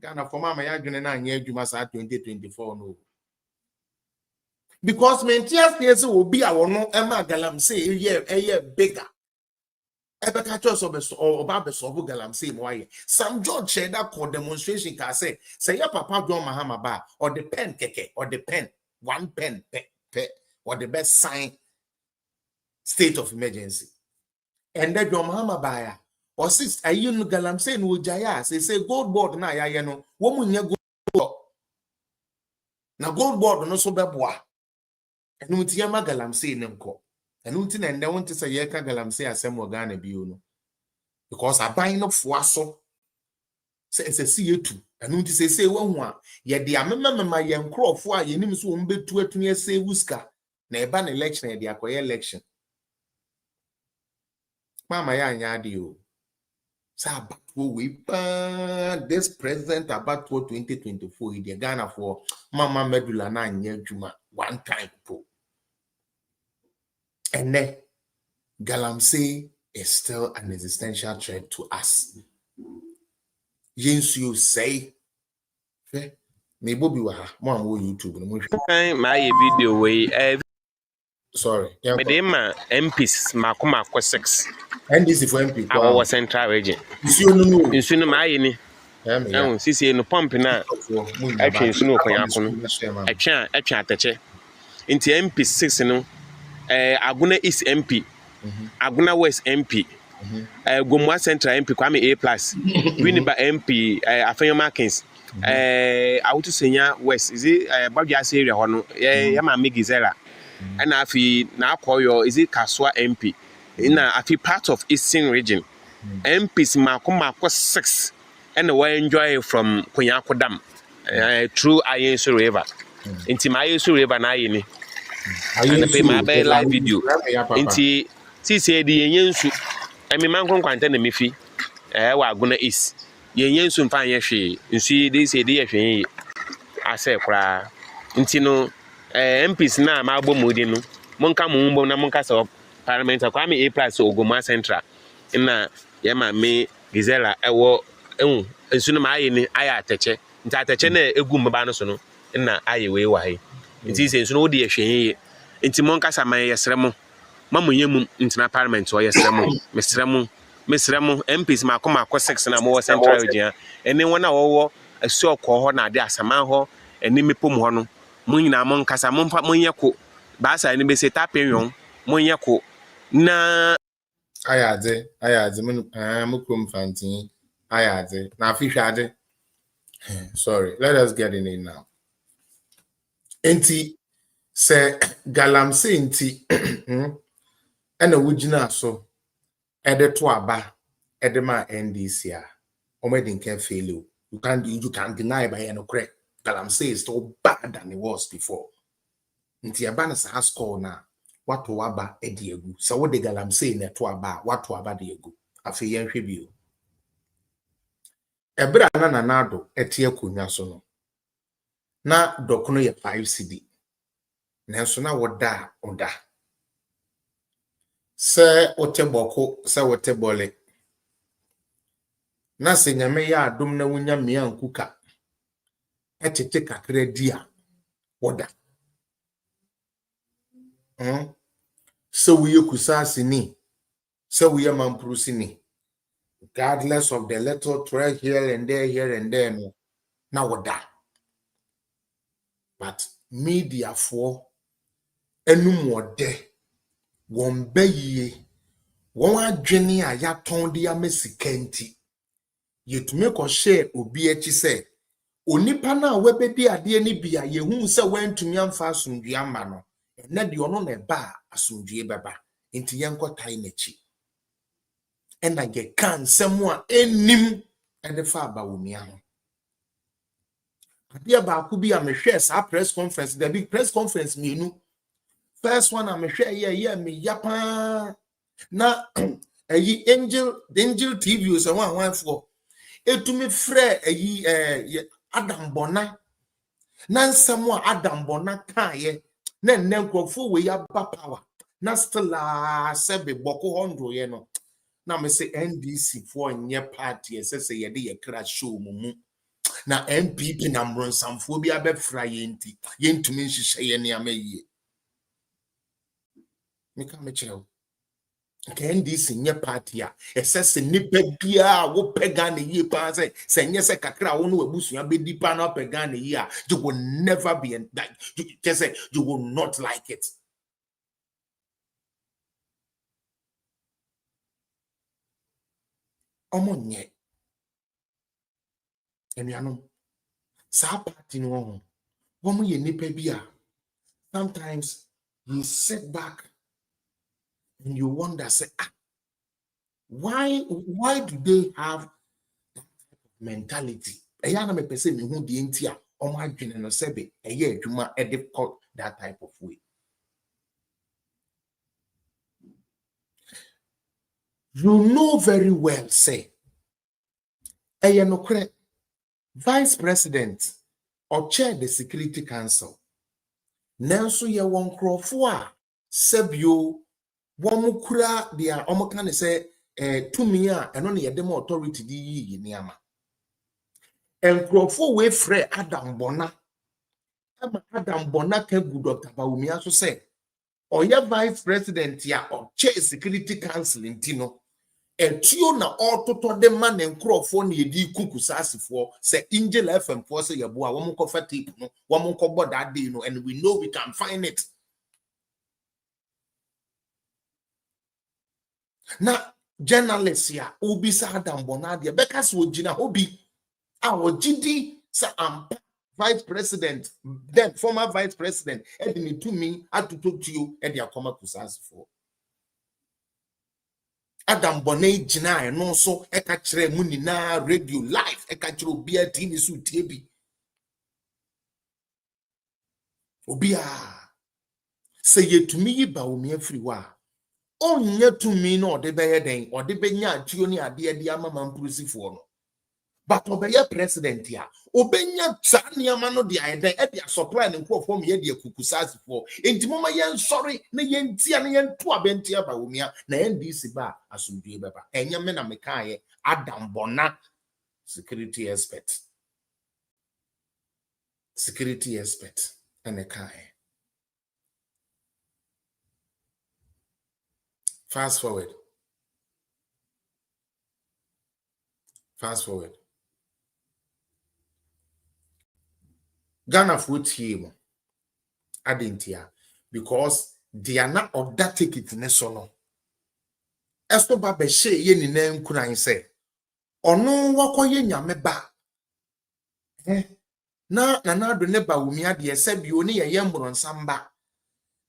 Ghana for mama ya dwene na anya adwuma sa 2024 no because mentias dey say obi a wono ema galamsey eye bigger Ebeka Chos or Babes of Galamsey Moye. Some George said that called demonstration can say your papa John Mahama ba or the pen keke or the pen, one pen or the best sign state of emergency. And then John Mahama ba or sis ayun Galamsey no Jaya say gold board na ya no woman ya gold na gold board no so beboa. And Mutiama Galamsey nemko. And until and they want to say Yeka Galamsey asem Ghana bio no. Because I buy no fwaso. Say it's a CO2. And until say one ye the amema my young crop for ye nims won be 2 years say wuska. Na eba election e the akoye election. Mama ya nyadi o. Sa we this president about 2024 the Ghana for Mama Medula na nya juma one time po. And then Galamsey is still an existential threat to us. Yes, you say. Maybe we were more on YouTube. My video way. Sorry. Medema MPs Makuma 6. And this is for MP. Our central region. You soon my any. Sisi no pump na. Actually, no koyakono. Acha. Inti MP 6 no. Aguna East MP, Aguna West MP, Gomwa Central MP, Kwame A+, Winneba MP, Afenyo Markins, I want to say West, is it Bagias area, Yama Migizera, and Afi now call your, is it Kaswa MP, in a part of Eastern region, MPs Makuma 6, and we enjoy from Konyako Dam, through Ayensu River, into my River Nayini. And pay my live video. Inti say the yensu. I mean man kwanta na mefi. Wa aguna is. Yensu mfa yehwe. Nsu dey say dey yehwe. Ase kra. Inti no MPs na ma agbo modi no. Monka mumbo na monka so parliament kwa me A+ Ogoma Central. Na ye ma me Gizela ewo nsu no ma aye ni aya ateche. Nti ateche na egu mbaba no so no. Na aye we wa he. Nti se nso no de ehwe nti monka sama yesremo mamunyem ntina parliament o yesremo mesremo MPs makoma 6 na mo central region ene wona wo asu okọ ho na de asama ho ene mepom ho no munyina monka sa monfa monye ko ba sa ne be se tapenyon monye ko na ayaze mukum fantin ayaze na afihwade sorry let us get in it now. Enti se Galamsey nti ena wugina so ede to aba ede ma NDC a omedin can fail you can't deny by no correct. Galamsey is still bad than it was before. Nti aba na sa score na watu aba edi egu so wo de Galamsey na to aba watu aba de egu afi yen hwe bio ebra na nado etie akonya so no na dokono ye 5 cedi nanso na woda oda se oteboko se wotebole na se nyame ya adom na wonya mia nkuka etete kakra dia woda se wiye kusasi ni se wiye mamprusi ni regardless of the little thread here and there no na woda. But media for enum wode won baye won adwene a ya ton de amesika nti yetumi ko share obi achi se onipa na webedi ade ni bia yehu se wantumi amfa asomdue ama no na de ono na ba asomdue beba nti yenko tai nachi ena ge kan semu a enim ede fa aba womia ho Dia ba ku bi amehwe sa press conference the big press conference menu first one amehwe ye me yapa na ayi angel TV so one for etumi frɛ ayi Adam Bona na nsɛm a Adam Bona kaye na nkrofo we ya ba power na still sebe boko hondo ye no na me say NDC for nye party say ye de ye kra show mu na MPP na mronsamfo bi abɛfra ye nti ye ntumi nhyehyɛ ye ne amayi me ka me kyerɛw NDC nye party a ɛsɛ nipa bia wo pega ne yie pa sɛ nye sɛ kakra wo no abusua be dipa na pega ne yie a you will never be that just say you will not like it. Omonye enuanom sa party no wo ye nipa bia sometimes you sit back and you wonder say why do they have that type of mentality? Eya na me pese me hu de enti a omo adwene no sebe eye adwuma e de that type of way. You know very well say eye no kre vice president or chair the Security Council nanso ye won krofo a sebio womu kura dia omo kan say tumi a eno ne yedem authority di yi niama enkrofo we frɛ Adam Bona ama Adam Bona ka gu Dr. Bawumia so say oye vice president ya or chair Security Council ntino etuo na ototo de man enkrofo na yedi kukusasifo say Angel FM for say yebo a womu ko fa tape no womu ko board that day no and we know we can find it. Na journalists ya obi sa Adam Bona de bekas wogina obi a wogidi sa AMPA vice president then former vice president edini to me atuto you e de akoma kusasifo Adam Bona gina no so e ka kire mu ni na radio live e ka kire obi a TV so tie bi obi a say yetumi yi ba omi afiri wa onye tumi no de beye den o de benya atuo ni ade ade ama mampurusifo no but obeye president ya obenya tsaneama no de ayede e de supply ne nkofo me ye de kukusasifo enti moma yen sorry na yen tia na yen to abentia ba omia na NDC ba asumdue beba enya me na mekaye Adam Bona security expert ene kae. Fast forward. Ghana foot him adentia because they are not of that ticket nesono. Esto ba be she ye ni na nkuran se ono wakoye nyame ba na do ne ba wumi ade se bi oni ye yembronsamba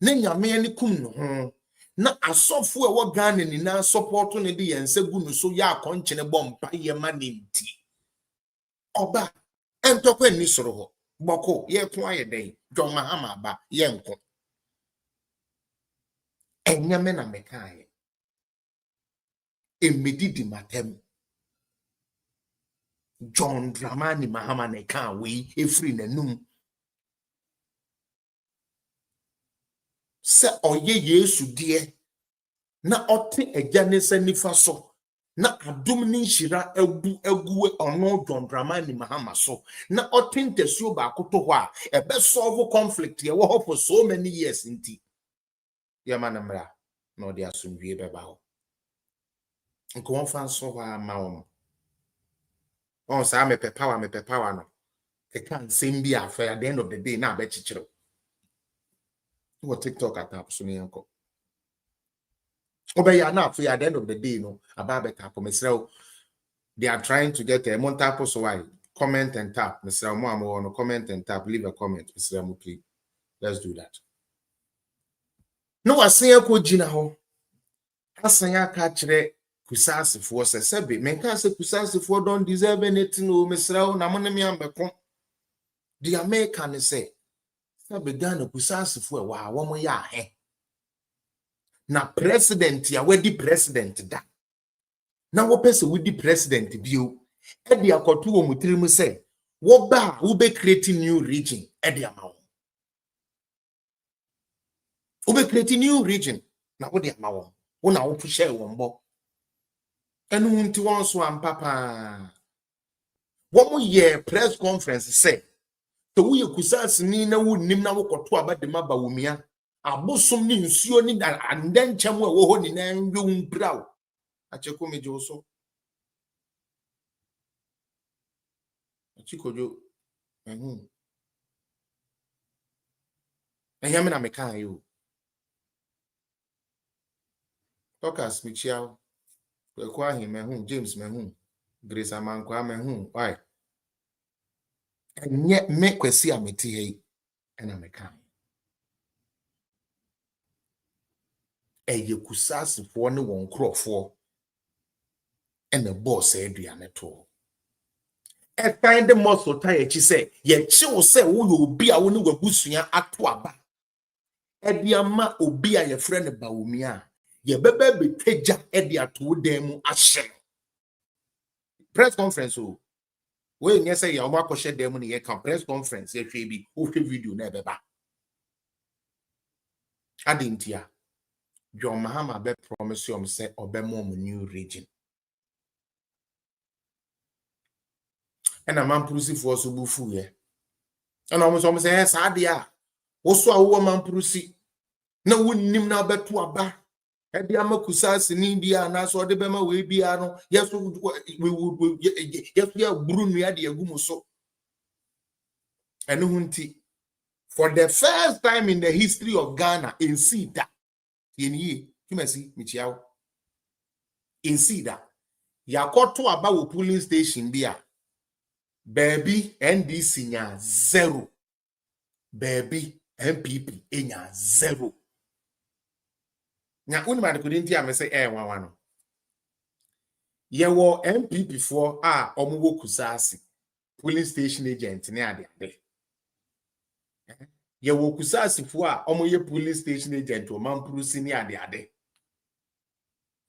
ne nyame ni kum no ho na asofo e wo Ghana ni na support ne de yense gu no so ya akonchene bompa ye ma ne nti oba entokwa ni soro ho boko ye ko ayeden John Mahama ba ye nko enyame na mekaye emedidi matem John Dramani Mahama ne kan we efri nanum se oye Yesu die na ote ejane se nifa so na adum ni nshira agu ono John Dramani Mahama so na ote ntesuo ba akoto ho a ebe solve conflict ye wo for so many years nti ye manamra na odi asumdue beba ho nko won fa so ho ma wo on sa me pe power no ke kan sembi afa at the end of the day na be chichiro what TikTok atap so ne yanko obey na afa at the end of the day no aba be tap mesrel they are trying to get a montapo so why comment and tap mesrel mo amo no comment and tap leave a comment mesrel mo please let's do that no asen ko gina ho asen aka kire kusasifo se sebe menka se kusasifo don't deserve anything no mesrel na mo ne me ambeko the American say sebe Ghana kusasifo e wa wo mo ya he na president ya wedi president da na wo pese wedi president bio e de akoto wo mutirim say Woba ube creating new region edi amawo. Ube creating new region na wodi amawo. Wona wo push e wombo. Enu nti won so ampapa. Womo ye press conference say to wo ye kusas ni na wo nim na wo koto abadema ba womia. Abosom ni nsuo ni andenkyem a wo ho ni na nwe umpraw. Acheko meje so. Chikojo ehia na meka yo Focus Michiao kwa him James mehu Grace Amankwa mehu why enye me kwesi ameti hei ena meka eye kusasifo ne won krofo ena boss aduane to e find the muscle tie echi say ye chiwo say wo yo obi a wo ne wagusua ato aba e dia ma obi a ye frɛ ne bawumia ye bebe beteja e dia to dem mu ahye press conference o we nye say ye omo akɔhye dem ne ye kan press conference ye hwe bi wo hwe video na ebeba adintia John Mahama be promise you say obemo mu new region and a man prusi for so bufu ye and almost say sa dia wo so a wo man prusi na wonnim na beto aba e dia makusasi ni bia na so de bema we bia no yes we yes ya buru nua de agum so and hunti for the first time in the history of Ghana in Sida yeni kimasi michiao in Sida yakoto aba wo polling station bia baby NDC nya 0 baby MPP enya 0 nya unima de kudinti amese wanwa no yewo MPP for omuwo kusasi polling station agent ne ade yewo kusasi for omoye polling station agent o mamprusi ne ade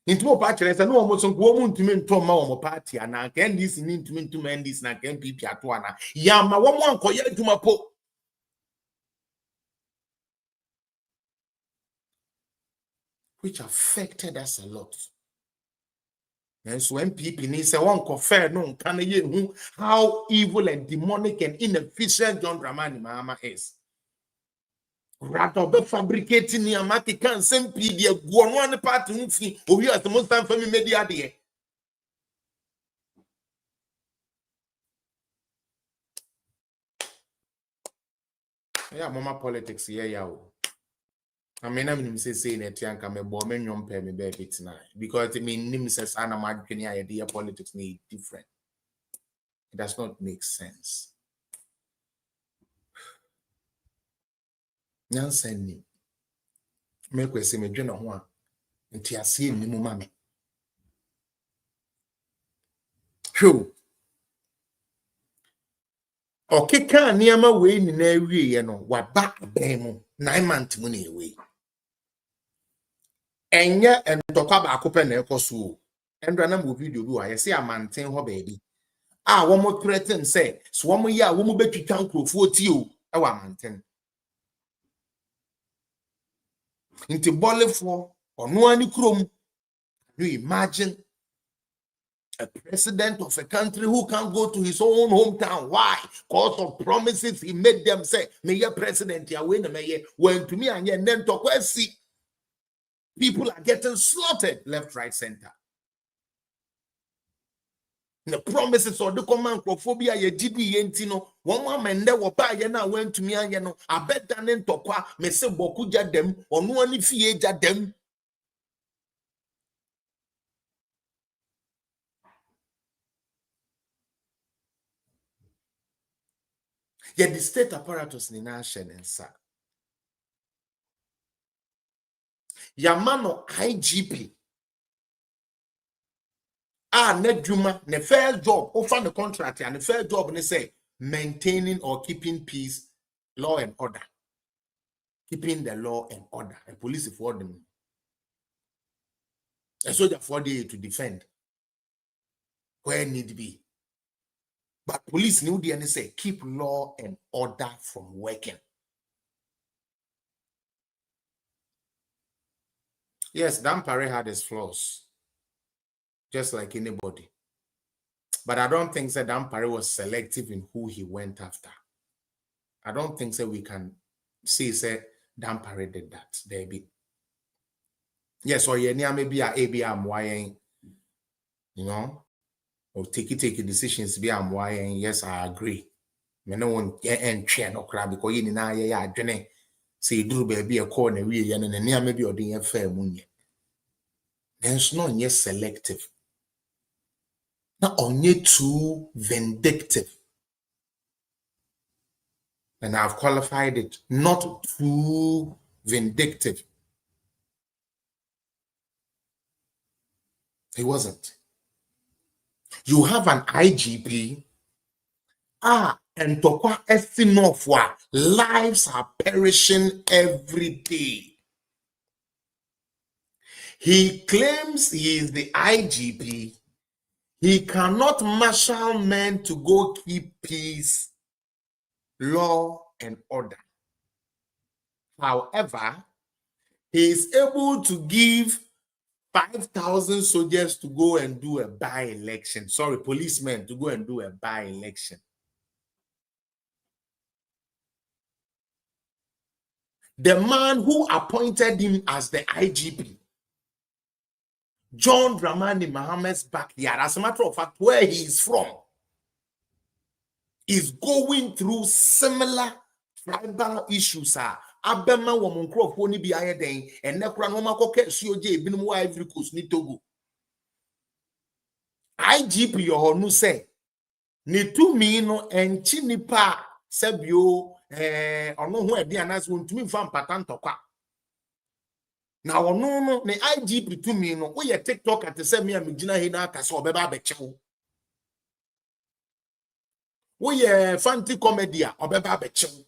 intimo pa kire se no omo so nko omo ntumi ntom ma omo party ana ka NDC ni ntumi ntom NDC na ka MPP ato ana ya ma wo mo ankoye adwuma po which affected us a lot. And so MPP ni say one confer no can ye hu how evil and demonic and inefficient John Dramani Mahama is. Rather be fabricating ni amaki kan sempi dia go no an party nfi owi at most time for me media de. Yeah, mama politics yeah o. I mean, I'm saying that Yanka me bo me nyom pe me be bit na because I mean nim says ana madwene idea politics need different. It does not make sense. Nyansen ni me kwese me dwene ho a nti ase ni mu mame. Hwo okeka niama we ni na awie ye no waba aban mu 9 months mu na ewe enye entokwa ba akopɛ na ekoso endra na mo video bi wa ye se amanten ho baabi wo mo threaten say so wo mo ye wo mo betwitwa nkrofo ti o e wa amanten nti bolefo ono ani krom you imagine a president of a country who can't go to his own hometown. Why? Because of promises he made them say, "May your president ya win me when to me and then to see people are getting slaughtered left, right, center." The promises of the command phobia ye GD yentino one woman there were by na went to me and I bet than in tokwa me se boku ja dem or no one fie ja dem. Yet the state apparatus in nation and sa. Yamano IGP. Nedjuma, the fair job, offer the contract, and the fair job, and they say maintaining or keeping peace, law and order. Keeping the law and order, and police for them. A soldier for day to defend where need be. But police knew the and say keep law and order from working. Yes, Dampare had his flaws, just like anybody. But I don't think that Dampare was selective in who he went after. I don't think that we can say Dampare did that. There be. Yes, or maybe a you know, or take decisions be yes, I agree. Me no one and chair no crab because you na ya adwene say do baby a call na we ya na near maybe or the fair munye. There's no yes selective. Not only too vindictive. And I've qualified it, not too vindictive. He wasn't. You have an IGP. And Tokwa Estinofwa, lives are perishing every day. He claims he is the IGP. He cannot marshal men to go keep peace, law, and order. However, he is able to give 5,000 soldiers to go and do a by-election. Sorry, policemen to go and do a by-election. The man who appointed him as the IGP, John Dramani Mohammed's backyard, as a matter of fact, where he is from, is going through similar tribal issues. Abema womunkro foni bi ayeden enekura no makoke suoje ebinum wa Ivory Coast ni Togo. IGP yohonu say ni tumi no enchi nipa sebio ono ho edi anas wontumi mfa mpata ntokwa. Na ono no ne IGP tumi no wo ye TikTok atese me amigina he na aka so obeba abechewo. Wo ye fancy comedy a obeba abechewo.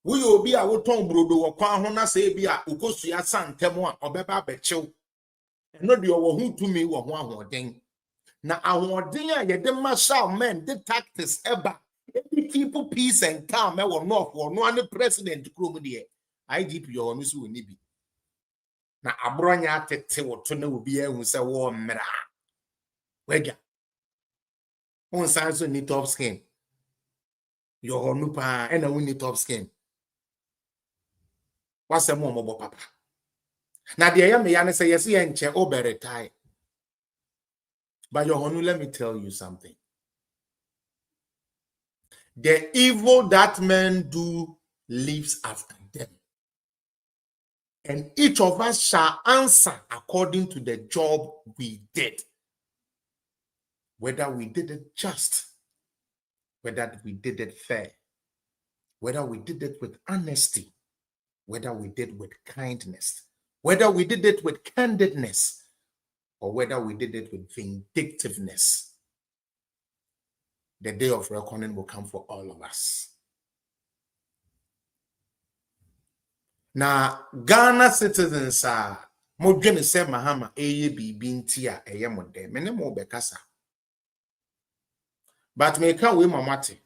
We will be a woton brodo or kwan na say be a ukosua santemo a obeba bechew. No de owo to me wo ho ahoden. Na ahoden a ye de marshal men the tactics eba. Every people peace and calm e wo north wo no an president krom de IGP yo no so ni bi. Na abronya atete wo to na obi ehun se wo mmra. Wega. On sanso ni top skin. Yo no pa e na woni top skin. What's a momo papa? Now the yam yana say yes, yenche obere tie. But your honor, let me tell you something. The evil that men do lives after them. And each of us shall answer according to the job we did. Whether we did it just, whether we did it fair, whether we did it with honesty, whether we did with kindness, whether we did it with candidness, or whether we did it with vindictiveness. The day of reckoning will come for all of us. Now, Ghana citizens are Mojene se Mahama bintia eyemode mene mo bekasa. But me can we mamati.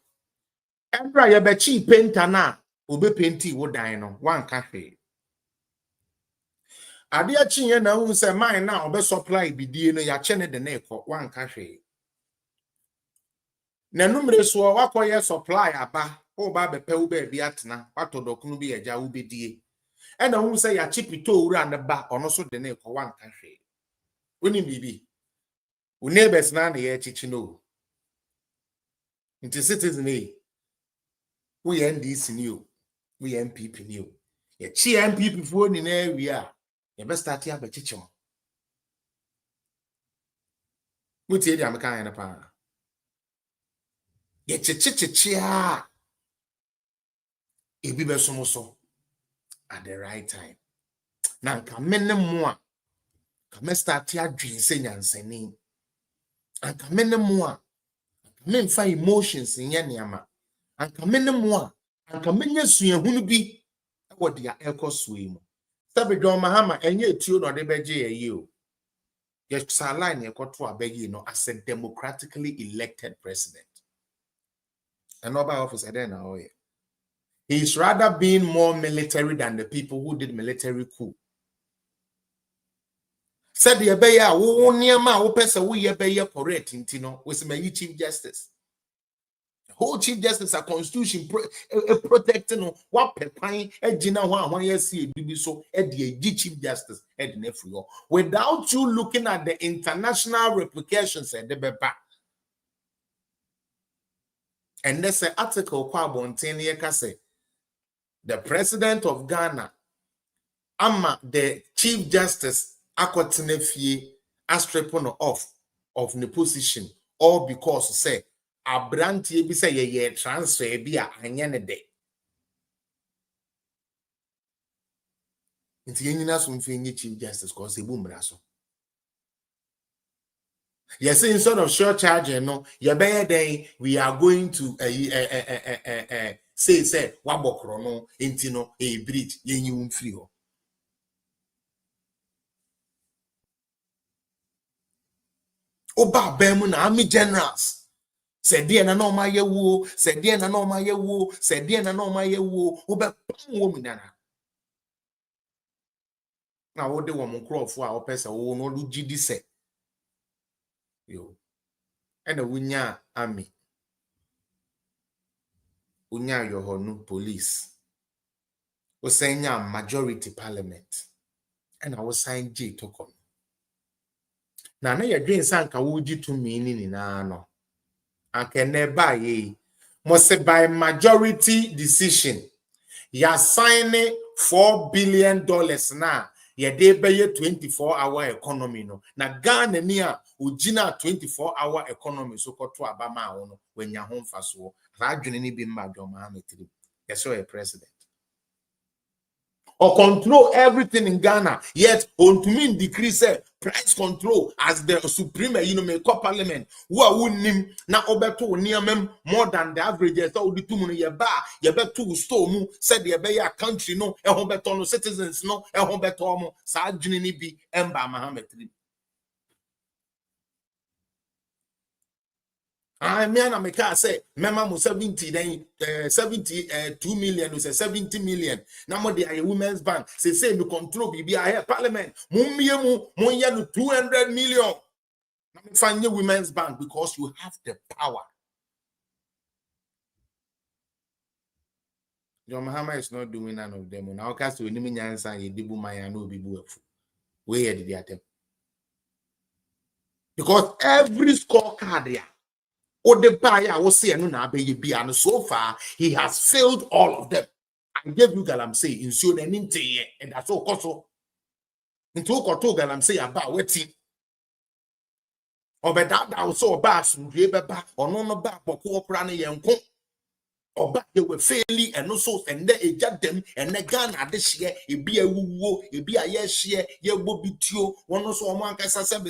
Ebra ye bechi painter na obe painti wo dan no wan ka hwe. Ade a chinye na hu se mine na obe supply bidie no ya chene de na ekọ wan ka hwe. Na numre so wakoye supply aba o ba bepe wo ba bi atena watodokunu bi eja wo bedie. E na hu se ya chipito owura ne ba ono so de na ekọ wan ka hwe. Oni bibi. Wo neighbors na ye chichi no. Into citizen we NDC new, we MPP new. Ye chi MPP for ni na area. Ye best start ya be chichon. Muti e am kan na pa. Ye chichichia. E bi be so at the right time. Na nka menne mo a ka me start ya dwinse nyansani. Anka menne mo a men fa emotions in yaniama. Anka menne mo a anka menye suahunu bi wo dia ekosue mu. Sabe John Mahama enye etuo no de beje ye o. Yes, line as a democratically elected president. And no by office then he's rather being more military than the people who did military coup. Said the Abeya, who near my person we Abeya correct was my Chief Justice. Whole Chief Justice a constitution protecting what pepine a Gina 1 year see so at the Chief Justice at the without you looking at the international replications at the Beba. And there's an article called the president of Ghana, Ama the Chief Justice Akotinefie Astrepono off of the position, all because say Abranti be say ye transfer be a anyane de. Inti yenina sumfi Chief Justice cause a boom raso. Yes, instead of short charging, no, you better day we are going to say wabokrono intino a bridge yen free. Oba bemu na army generals said dear na no ma ye wo said dear na no ma ye wo said dear na no ma ye wo oba woman na na wo de wo mon crofo a opesa wo no lu gidi se yo ena wunya army unya yohonu police we senya majority parliament ena wo sign J token na na ye dwen sanka wo gi to me ni na no akene ba ye mo se by majority decision ya sign $4 billion na ye dey be 24-hour economy no na Ghana ni a ojina 24-hour economy so koto abama wo no wanya ho mfaso ra adwene ni bi mma dwom ha metri yes so a president or control everything in Ghana, yet on to mean decrease price control as the supreme parliament who are winning now obeto near more than the average so the 2 million you better store mu said the be country no e hobeto no citizens no e hobeto mo sa adwene ni bi emba mahametri I mean, I say, Mama 70 then 72 million, 70 million. Now, they are a women's bank. Say, no control, be a parliament. Mumbiemu, 200 million. Find your women's bank because you have the power. John Mahama is not doing none of them. Now, cast to enemy answer, Dibu Maya, no Bibu. Where did they attempt? Because every scorecard there. Or the buyer was saying, no, baby, and so far he has failed all of them. I gave you Galamsey in so then and that's all coso. Into Koto Galamsey about waiting. Or that also a bass and back or no back or co-prani and co. Or back they were failing and also and then a judge them and the gun at this year, it be a woo, it be a yes year, ye will be tio, one also a monk as I said,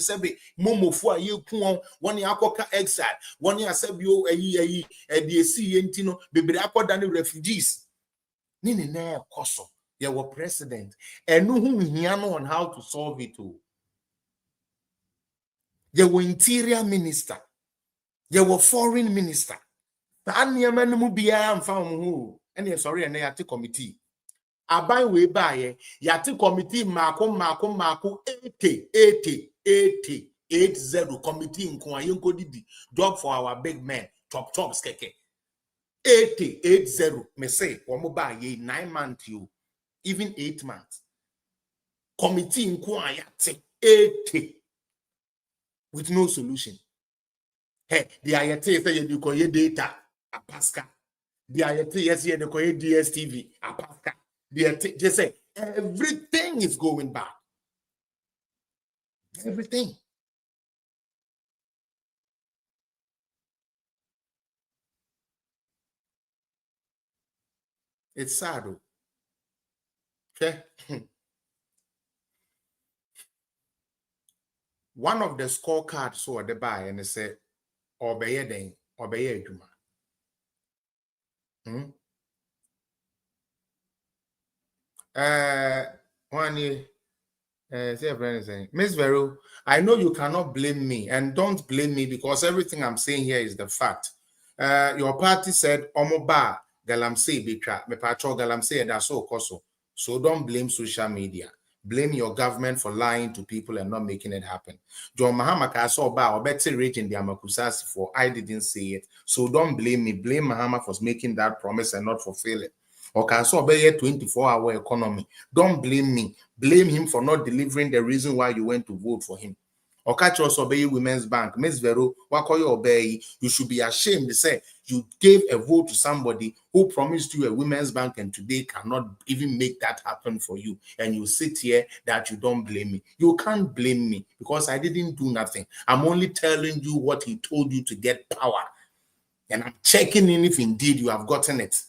Momo for a year poon, 1 year coca exile, 1 year sabio a ye a DSC Entino, baby aqua than refugees. Nini ne coso, ye were president, and know whom he know on how to solve it all. Ye were interior minister, ye were foreign minister. Anya mu bia amfa ho ene sorry ene yate committee Aban we bae yate committee mako 80 committee nko ayenko didi job for our big men top skeke 80 me say wo bae 9 months you even 8 months committee nko ayate 80 with no solution. Hey, the ayate say you go data a Pascal. The ayate yes here the DSTV a Pascal. They say everything is going back. Everything. It's sad. Okay. One of the scorecards so they buy and they say obey den obey juma. One See a friend saying, Miss Vero, I know you cannot blame me, and don't blame me because everything I'm saying here is the fact. Your party said Omoba Galamsey Bitra, me patro Galamsey that's so koso. So don't blame social media. Blame your government for lying to people and not making it happen. John Mahama Kaso Ba or better rage in the Amakusasi for I didn't say it. So don't blame me. Blame Mahama for making that promise and not fulfill it. Or Kaso obey 24-hour economy. Don't blame me. Blame him for not delivering the reason why you went to vote for him. Or catch us obey Women's Bank. Miss Vero, Wakoyo obey, you should be ashamed to say you gave a vote to somebody who promised you a Women's Bank and today cannot even make that happen for you. And you sit here that you don't blame me. You can't blame me because I didn't do nothing. I'm only telling you what he told you to get power. And I'm checking in if indeed you have gotten it.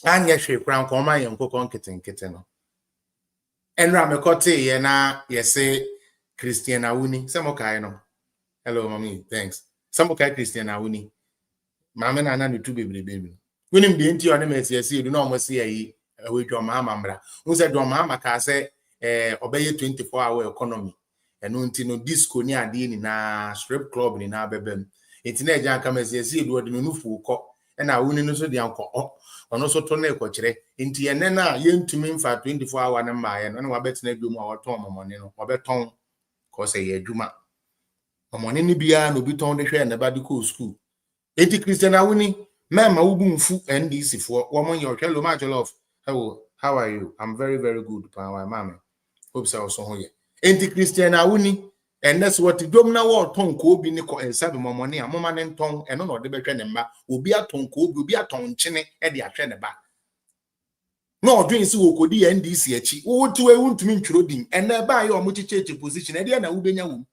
And yes, she crown koma yenko kitten. And Ramekote yena yese Christian Awuni. Samokai no. Hello, mommy. Thanks. Samokai Christian Awuni. Mama na no two baby. When him the inti on him say you do not almost see a way to Mahama. Who said Mahama ka say obey 24-hour economy. And until no disco near the na strip club in our bebem. It's near Jan come as you do the nufu co. And I wouldn't know the uncle. On also turn a coachere. Into a nana yen to me for 24-hour number and I bet ne do more tom money or beton cause a year juma. A money bia no be torn the share and the body school. Eti Christian Awuni, Mama Ubunfu and DC for 1 month your hello much love. How are you? I'm very, very good, Power Mamma. Hope so also here. Eti Christian Awuni, and that's what the domina war tongue could be Nico and 7 more money, a moment and tongue, and no the better number will be a tongue could be a tongue chinny at the attract back. No, doing so could the NDC, oh, to a wound to mean trading, and thereby your multi position at the end of Ubenya.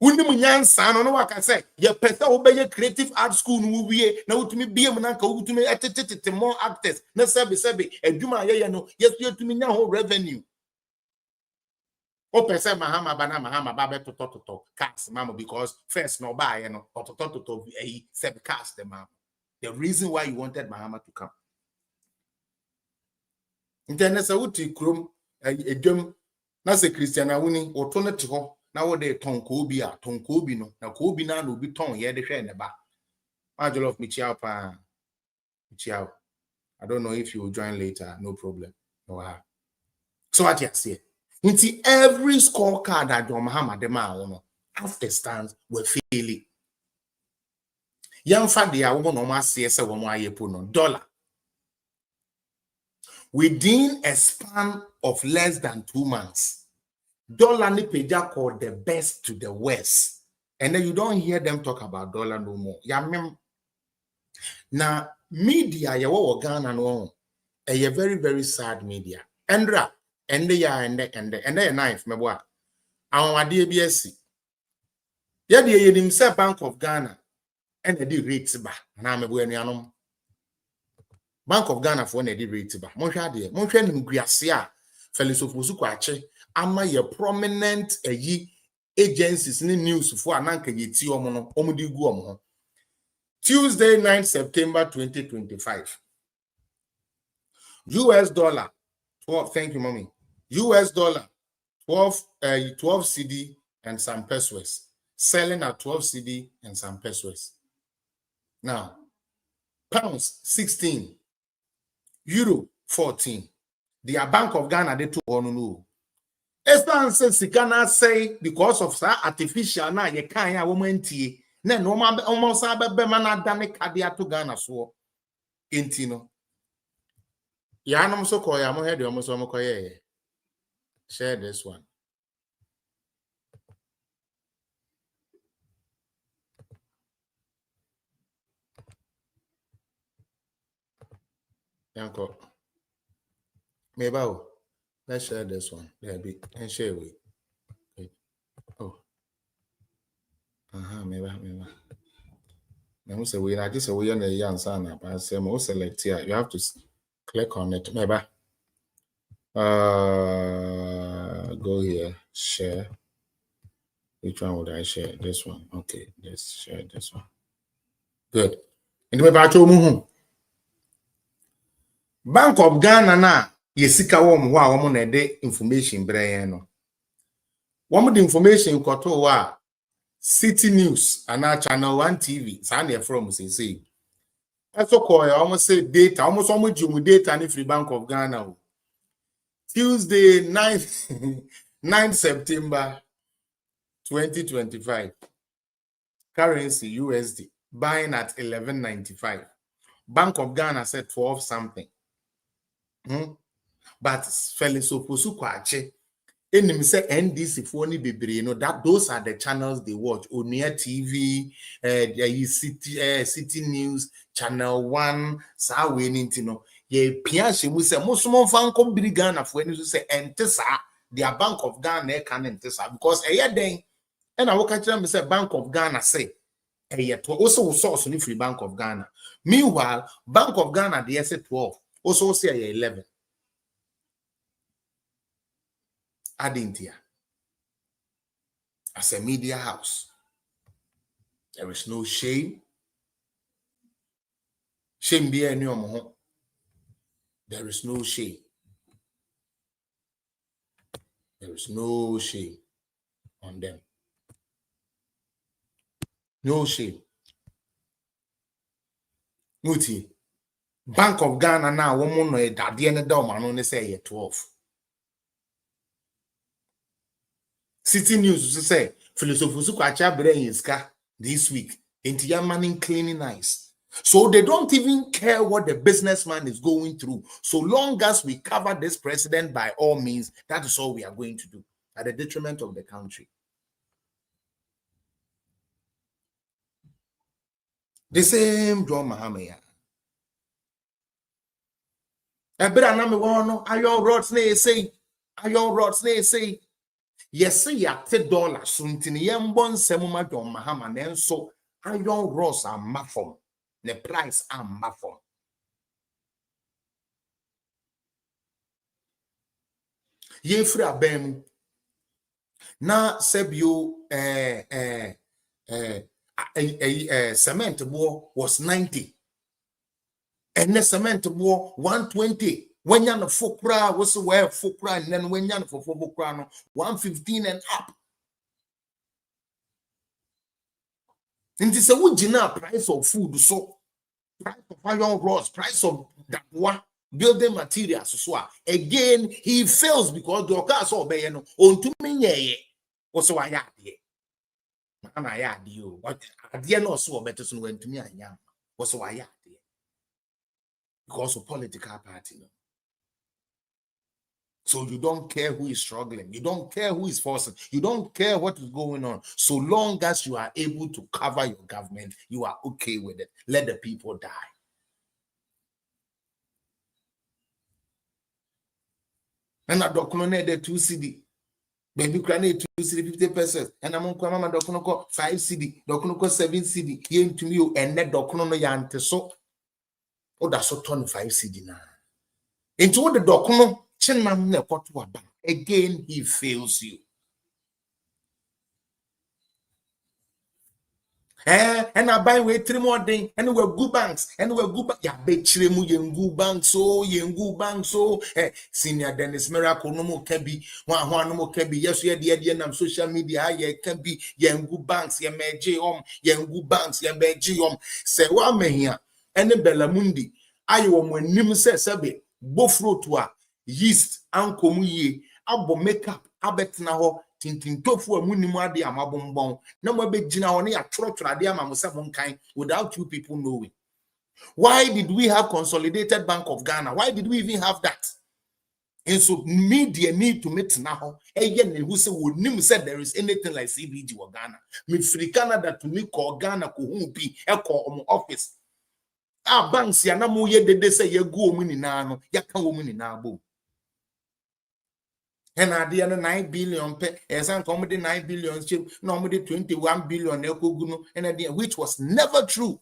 Undimunyan san no waka say ye pesa obey creative art school no wie na utumi bie mu nanka utumi etetete more actors na sebe adwuma ye no yes you tumi nya ho revenue o pesa mahama ba be toto cast mama because first no buy you know toto sebe cast the mama the reason why you wanted Mahama to come internet sa uti krom edwam na se Christian Awuni oto ne te ho na wo de tonko bi no na ko bi na no bi ton ye de hwe ne ba Majolof Michiao pa Michiao I don't know if you will join later, no problem. No ha. So what you say? Into every scorecard that John Mahama de ma after stands were failing. Young fa dia wo no ma se se wo mo ayepo no dollar. Within a span of less than 2 months, dollar ni peja called the best to the worst. And then you don't hear them talk about dollar no more. Now, media ya wo Ghana no a very, very sad media. Endra, and the knife, meboa. Our DBSC. Yadi ye Bank of Ghana and the rates ba. Na meboa Bank of Ghana for the rates ba. Monhwa de, monhwa nim guasia Felisofusu kwache ama ye prominent agencies ni news for ananka ye ti omo no omudi gu omo. Tuesday 9 September 2025. US dollar 12, thank you, mommy. US dollar 12 CD and some pesos. Selling at 12 CD and some pesos. Now, pounds 16, euro 14. The Bank of Ghana they took on no. Estan says Ghana say because of artificial na ye kan ya woman tie. Na no ma almost be man dane kadia to Ghana so intino. Ya no so call ya mo head almost so mo koye. Share this one. Yanko. Maybe let's share this one. There be and share we. Okay. Oh. Maybe. Now say we like this we on the young son, but say mo select here. You have to click on it. Maybe. Go here. Share. Which one would I share? This one. Okay. Let's share this one. Good. In the Bank of Ghana now. yesika wom wa wom na de information brɛn no wom the information koto wa City News and Channel 1 TV san dey from say eso call almost say data almost jumu data ni free Bank of Ghana Tuesday 9 September 2025 currency USD buying at 11.95. Bank of Ghana said 12 something. But Felix Oposu kwache enim say NDC for ni bebre no that those are the channels they watch. Onia TV, City News, Channel 1, sa we ninti no. Ye pia she mu say mosomon fan kom biri Ghana for any say entesa their Bank of Ghana can entesa because eye den and I will catch them say Bank of Ghana say also source ni free Bank of Ghana. Meanwhile, Bank of Ghana they say 12, also say 11. Adding here as a media house, there is no shame. Shame be any omo. There is no shame. There is no shame on them. No shame. Muti. Bank of Ghana now woman no dadie ne da man no say 12. City News say philosophy kwacha brain iska this week into your money cleaning nice. So they don't even care what the businessman is going through. So long as we cover this president by all means, that is all we are going to do at the detriment of the country. The same John Mahamaya. Iron rods say yes, $30 suntini yembon semuma John Mahama then so iron rods are mafom. The price are mafom. Ye free abem na sebio cement board was 90 and the cement board 120. When you're the fokra was where fokra and then when you're for fokra 115 and up. And this is a wood price of food, so price of iron rods, price of that one building materials. So again, he fails because the car saw bayano on to me. Also, I had here. And I had you, but I didn't know so better soon went to me. I am. Also, I had here because of political party. So you don't care who is struggling. You don't care who is forcing. You don't care what is going on. So long as you are able to cover your government, you are okay with it. Let the people die. And I document the 2 CD. Baby granite 2 CD 50%. And I'm on mama document 5 CD. Document 7 CD. Yen to me and that document yante so. Oh, that's so 25 CD now. Into what the document. Again, he fails you. And I buy way 3 more days, and we're good banks, and we're good banks. Yeah, Betremu yengu banks, so yengu banks, so senior Dennis Miracle no more can be one no more can be. Yes, yeah, the social media, yeah, can be yengu banks, yeah, yengu banks, yeah, say what me here, and the Bellamundi, I when Nim says, Sabe, both road yeast ankomu ye abo makeup abetna ho tintintofu amunimu ade amabombon na mo begina ho na ya trotro ade amamose monkan without you people knowing. Why did we have Consolidated Bank of Ghana? Why did we even have that? And so media need to meet now. Again, who say would nim said there is anything like CBG or Ghana. Me free Canada to me call Ghana ko humpi e call office. Ah banks ya na mo ye de say ye go omu ni na no ya kan omu ni na bo. And at the end 9 billion pay as an comedy 9 billion chip, normally 21 billion and which was never true.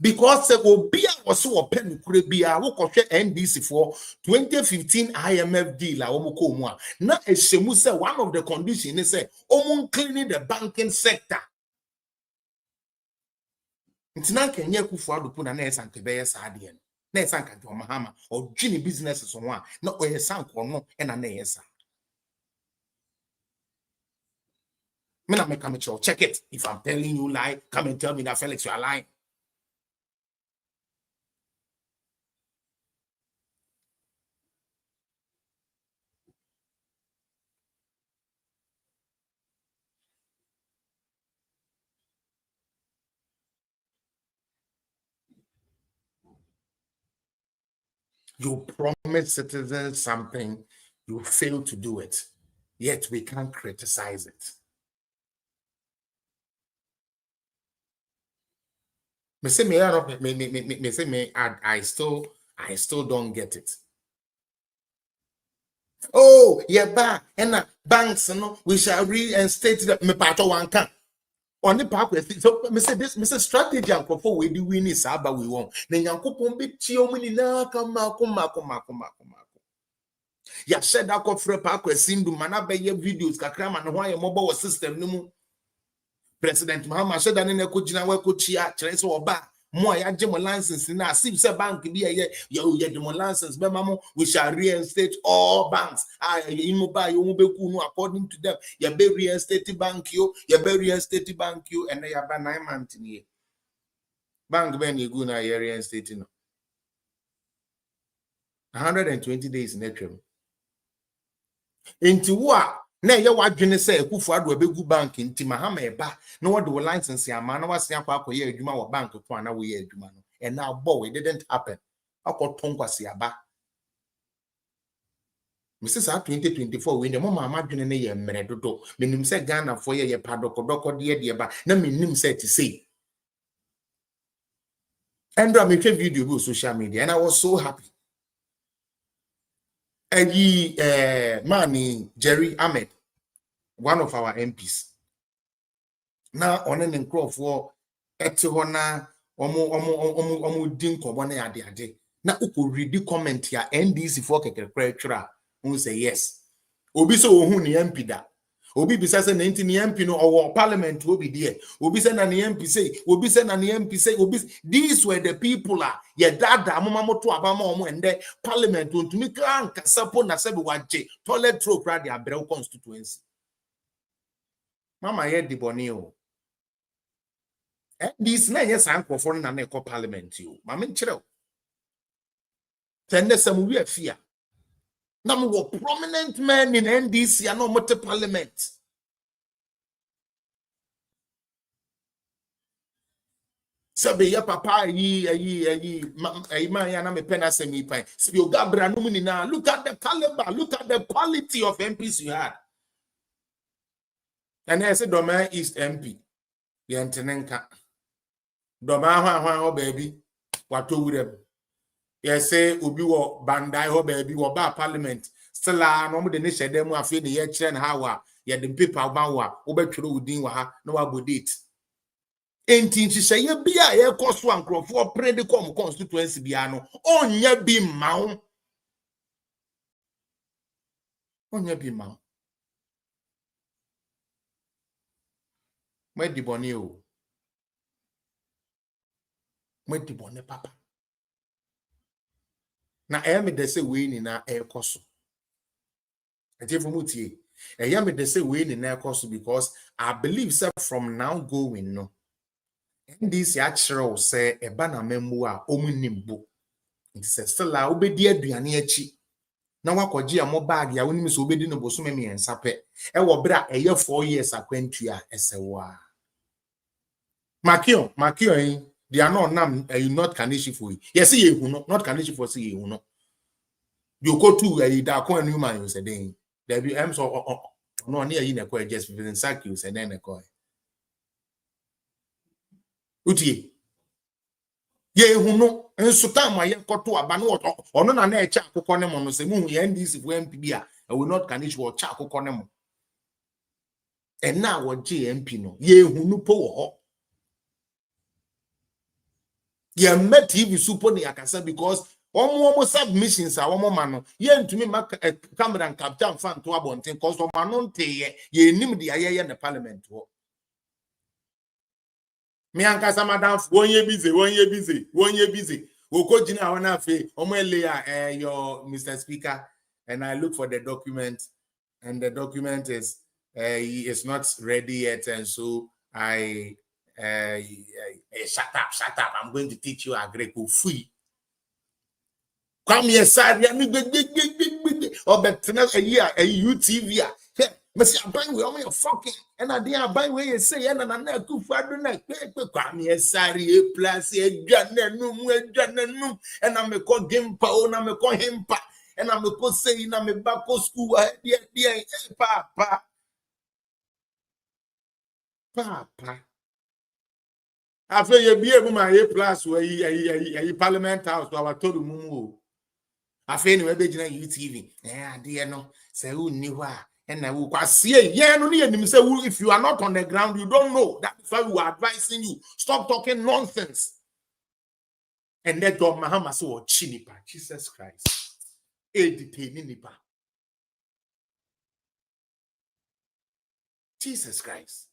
Because the Obia was so open Kurebia, who NDC for 2015 IMF deal. Now, a Shemusa, one of the conditions is say, cleaning the banking sector. It's not Kenya Kufu put an S and Tibet Sadian. na esan ka jo mahama or gini business so one na o esan ko no e na yesa me na me come check it. If I'm telling you lie, come and tell me that Felix you are lying. You promise citizens something, you fail to do it, yet we can't criticize it. I still don't get it. Oh, yeah, and banks, we shall reinstate the me part of one can. On the park with so Mr. Strategy and for we do win is about we won't. Then Yankopon be Chiomini na come. Ya said that for park with Sindu Manabe videos, Kakram and why a mobile system no President Mahama said that in a coaching our coachia, Tres or ba. More ya demo license na see bank be a ye demo license be mamo we shall reinstate all banks immobile you be no according to them ya be reinstate bank you and ya ba 9 months in here bank ben you go na ya reinstate no 120 days in etrim into what na ye wadwene say Akufo Addo abegu bank nti Mahama eba na wode wo license ama na wase akwa akoye adwuma wo bank ko ana wo ye adwuma no and now boy it didn't happen akoton kwase aba Mrs. 2024 we the mama amadwene ne ye mmere dodo menim say Ghana for ye padoko de ba na menim say to say and I made a video on social media and I was so happy Manny Jerry Ahmed, one of our MPs. Now on an crop for Etihona omu din kobone ade. Na uko read the comment here NDC for kekekra who say yes. Obi so ohun ni MP da. Obi bisa say 19 MP no or parliament will be there. Obi say na ni MP say, obi say na ni MP say, obi these were the people ye dada mama moto abama omo and the parliament to me kan kasapo na se be waje toilet throw pra the abrel constituency. Mama ye di boni o. This na yes anko for na na ko parliament you. Mama nchire. Tende some we fear. Now we prominent men in NDC and no multi parliament. Sabe ya papa man ya na me pena semi pai. Spio Gabra no na look at the caliber, look at the quality of MPs you had. And I said Doma East MP. Yantenenka. Doma ho baby. Wato with them. Yes, say Ubi wo Bandai ho baby wo ba parliament. Still no mo de ne shede mu afi ne ye kire na hawa ye de paper ba wa wo betwere udin wa ha na wa bodate. Enti nhye ye bia ye koso ankrofo prede kom constituency bia no onya bi mawo. Onya bi mawo. Mwedi boni o. Mwedi boni papa. Na me de say we ni na ekoso. Ejefo mutie. Me de say we ni na ekoso because I believe say from now going no. This actual say eba na membu a omunimbo. It says still la obedi aduane achi. Na wakoji amo bag ya wonim so obedi no boso me ensape. E wo bra eye 4 years akwantua esewa. Makio they are not nam not kanishi for you. Yes ye hu no not kanishi for see you no. You go to da ko anu man you say den. There be am so no near you na ko just within sack say den na ko. Utie ye hu no enso time aye koto aba no ono na na echa akoko ne mo no se mu ye NDC for MP bia I will not kanish wo cha akoko ne mo and now wo MP no ye hu no po wo ho ye met TV super ne yakasa because omo submissions a omo ma no ye ntumi ma camera and captain fan to abonten cause omo no nte ye nim de aye na parliament ho. Me ankasa madam one year busy. Okojina wana fe omeleya your Mr. Speaker, and I look for the document, and the document is he is not ready yet, and so I shut up. I'm going to teach you Agreko free. Come here, sir. Or better a year, a UTV. Mr. Aban, we only fucking, and I didn't buy where you say, and I'm not too far to not come here, sorry, plus a gun, and I'm a call game power, and I'm a call him, and I'm a call saying I'm a back school, dear, papa. After you be able my A plus where a parliament house, I told you, I feel maybe UTV. Dear, no, say who knew her. And I will say, yeah, no need him say, if you are not on the ground, you don't know. That's why we are advising you. Stop talking nonsense. And that God Mahama so chinipa, Jesus Christ. Nipa. Jesus Christ.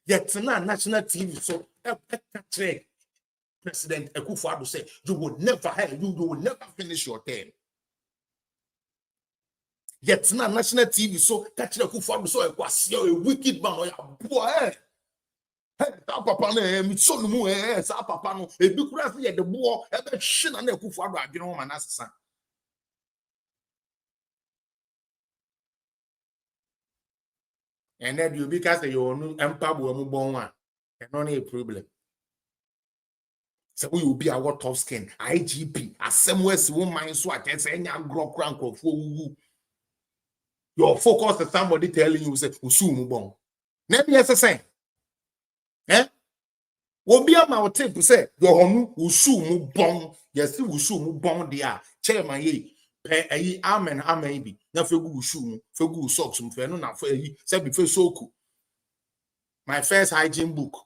Yet now national TV so President Akufo-Addo say you will never you will never finish your term. Yet now national TV so catch the Akufo-Addo so a wicked man or boy. Papa no me so no sa papa no e bi kura se the boy e be hwe na Akufo-Addo adwene ho ma na asesa. And then you because you no AMPA bo mu bon one and no a problem. So we will be our top skin IGP asem wesi wo man so atese enya gro kra nkofo wu. Your focus is somebody telling you say usu mu bon. Na be say Obi ama o tape say your honu usu mu bon. Yes usu mu bon dia. Chairman ye pe ayi amen bi. Na fegu usu mu, fegu socks mu fe no na fe ayi say be fe soku. My first hygiene book.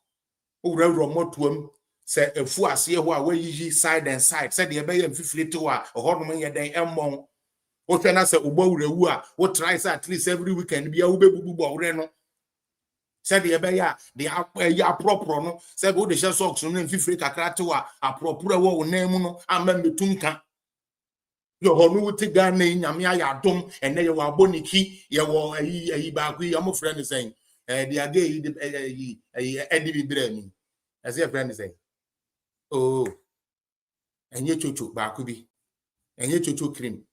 Owura motuam say efu ase ho a we side and side. Say de be ye mfifilete ho a ohodom ye den emmon. O try na say ubawurawu a wo try say at least every weekend bia wo bebubu bawure no. Say the ebeya the apropro no say go de share socks no mfifire kakra te wa apropro wo nam no amembetunka yo honu wuti Ghana nyame ayadom ene ye wa boniki ye wo ayi ba ku am friend saying the age edi bibrani as your friend saying oh enye chocho ba ku bi enye chocho cream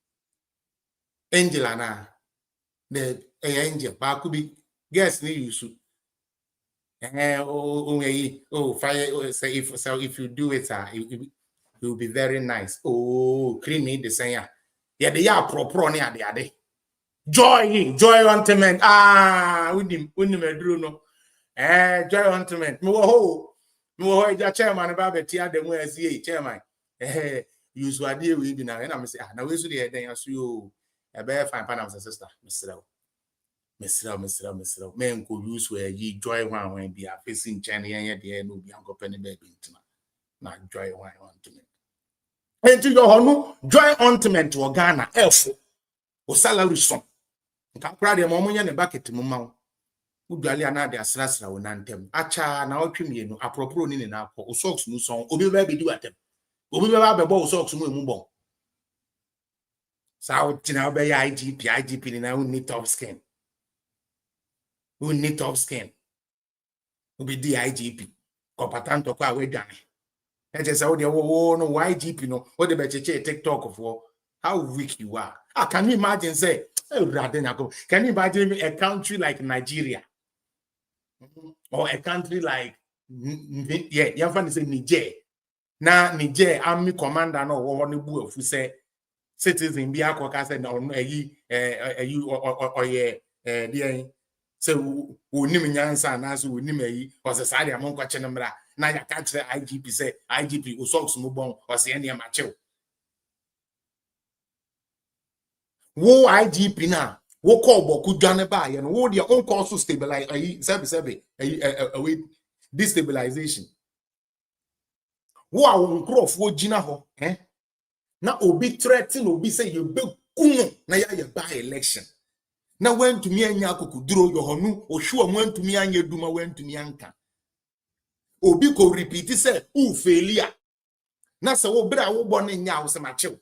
angel na the angel ba ku bi guess ni yusu fire. Say if you do it, it will be very nice. Oh, creamy the same. Yeah, they are proper on the joy ontiment. Udruno. Joy ontiment. No, the chairman about the tia the way chairman. Use what deal we be now. And I'm saying, now we should hear then as you a bear fine panels and sister, Mr. Men could use where ye joy one when be a facing Jenny and the end will be Uncle Penny baby. Not joy one ontiment. And to your honu, joy ontiment to Ghana, elf or salary song. Can't cry the moment in the bucket to Mumma. Udaliana de Asrasra or Nantem. Acha now cream, apropos in an apple, or socks no song, or be do at them. Or we have a bow socks no mumbo. South in our bay IGP in our need top skin. We need top skin. We be DIGP. Compatanto kwa we done. And just how they no YGP no. What the better TikTok for how weak you are. Can you imagine say? Can you imagine a country like Nigeria or a country like you have say Niger? Now Niger army commander no one who say citizen be akwa say no so unim nyansa na so unim ayi o se sare amon kwa chenemra na ya ka kire IGP say IGP o socks mo bon o se ene ma chew wo IGP na wo call boku dwane ba ye no wo de on call so stabilize ayi sebe ayi destabilization wo a wo nkrofo gina ho na obi threaten obi say you be kunu na ya ba election. Na went to me anya kokuduro yo honu ohwe went to me anya duma went to me anka obi ko repeat say u failure Na se wo bra wo born nya wo se machew.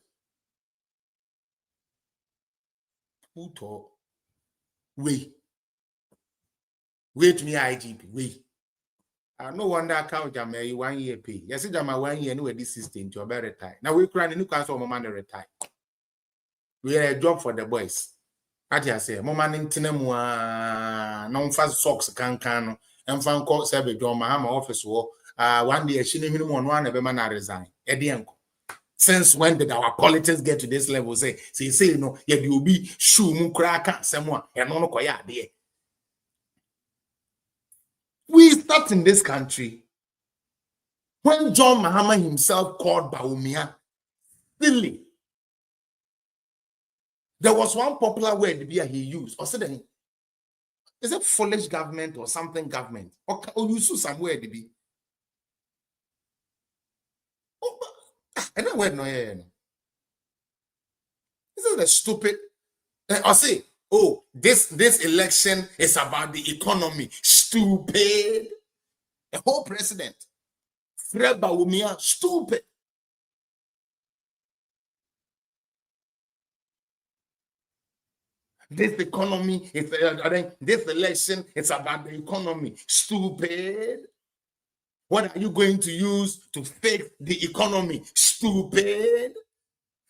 Uto. Wait me IGP. Wait. No wonder account jama 1 year pay. Yes, jama 1 year no we this system to be retire. Now we cry no can so mama retire. We are a job for the boys. At ya say mama ntena mu na umfa socks kan no emfa nko se be dwom ma office wo 1 day she no hinu mo no na be ma na resign. E de enko. Since when did our politics get to this level? Say no, yeah, you be shoe mu crack someone and no koya there. We start in this country when John Mahama himself called Bawumia silly. There was one popular word he used, or said, is it foolish government or something government? Or you use some word to be. I don't know. This is the stupid. I say, oh, this election is about the economy. Stupid. The whole president, Fred Bawumia, stupid. This economy is this election is about the economy. Stupid. What are you going to use to fix the economy? Stupid.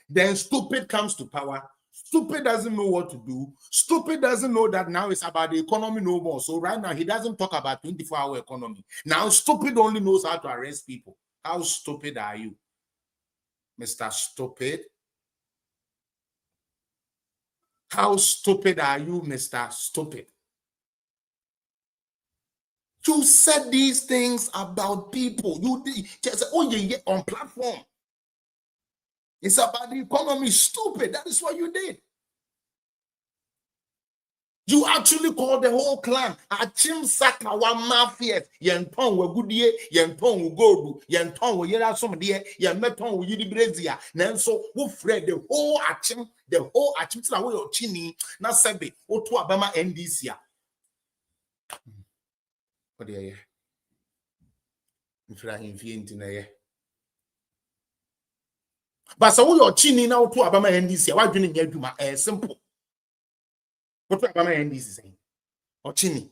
Then stupid comes to power. Stupid doesn't know what to do. Stupid doesn't know that now it's about the economy no more. So right now he doesn't talk about 24-hour economy. Now stupid only knows how to arrest people. How stupid are you, Mr. Stupid? How stupid are you, Mr. Stupid? You said these things about people. You just oh yeah, on platform. It's about the economy. Stupid. That is what you did. You actually called the whole clan Achim Sakawa Mafias. Yenton we goodie, yenton we godu, yenton we yera some dear, yenton we yidi brazia. Nanso who Fred the whole Achim to way of chini, na sebe, o to Abama NDC. What do you hear? But so you're chini now to Abama NDC. Why do you need to simple? What Abama NDC saying? Or chini?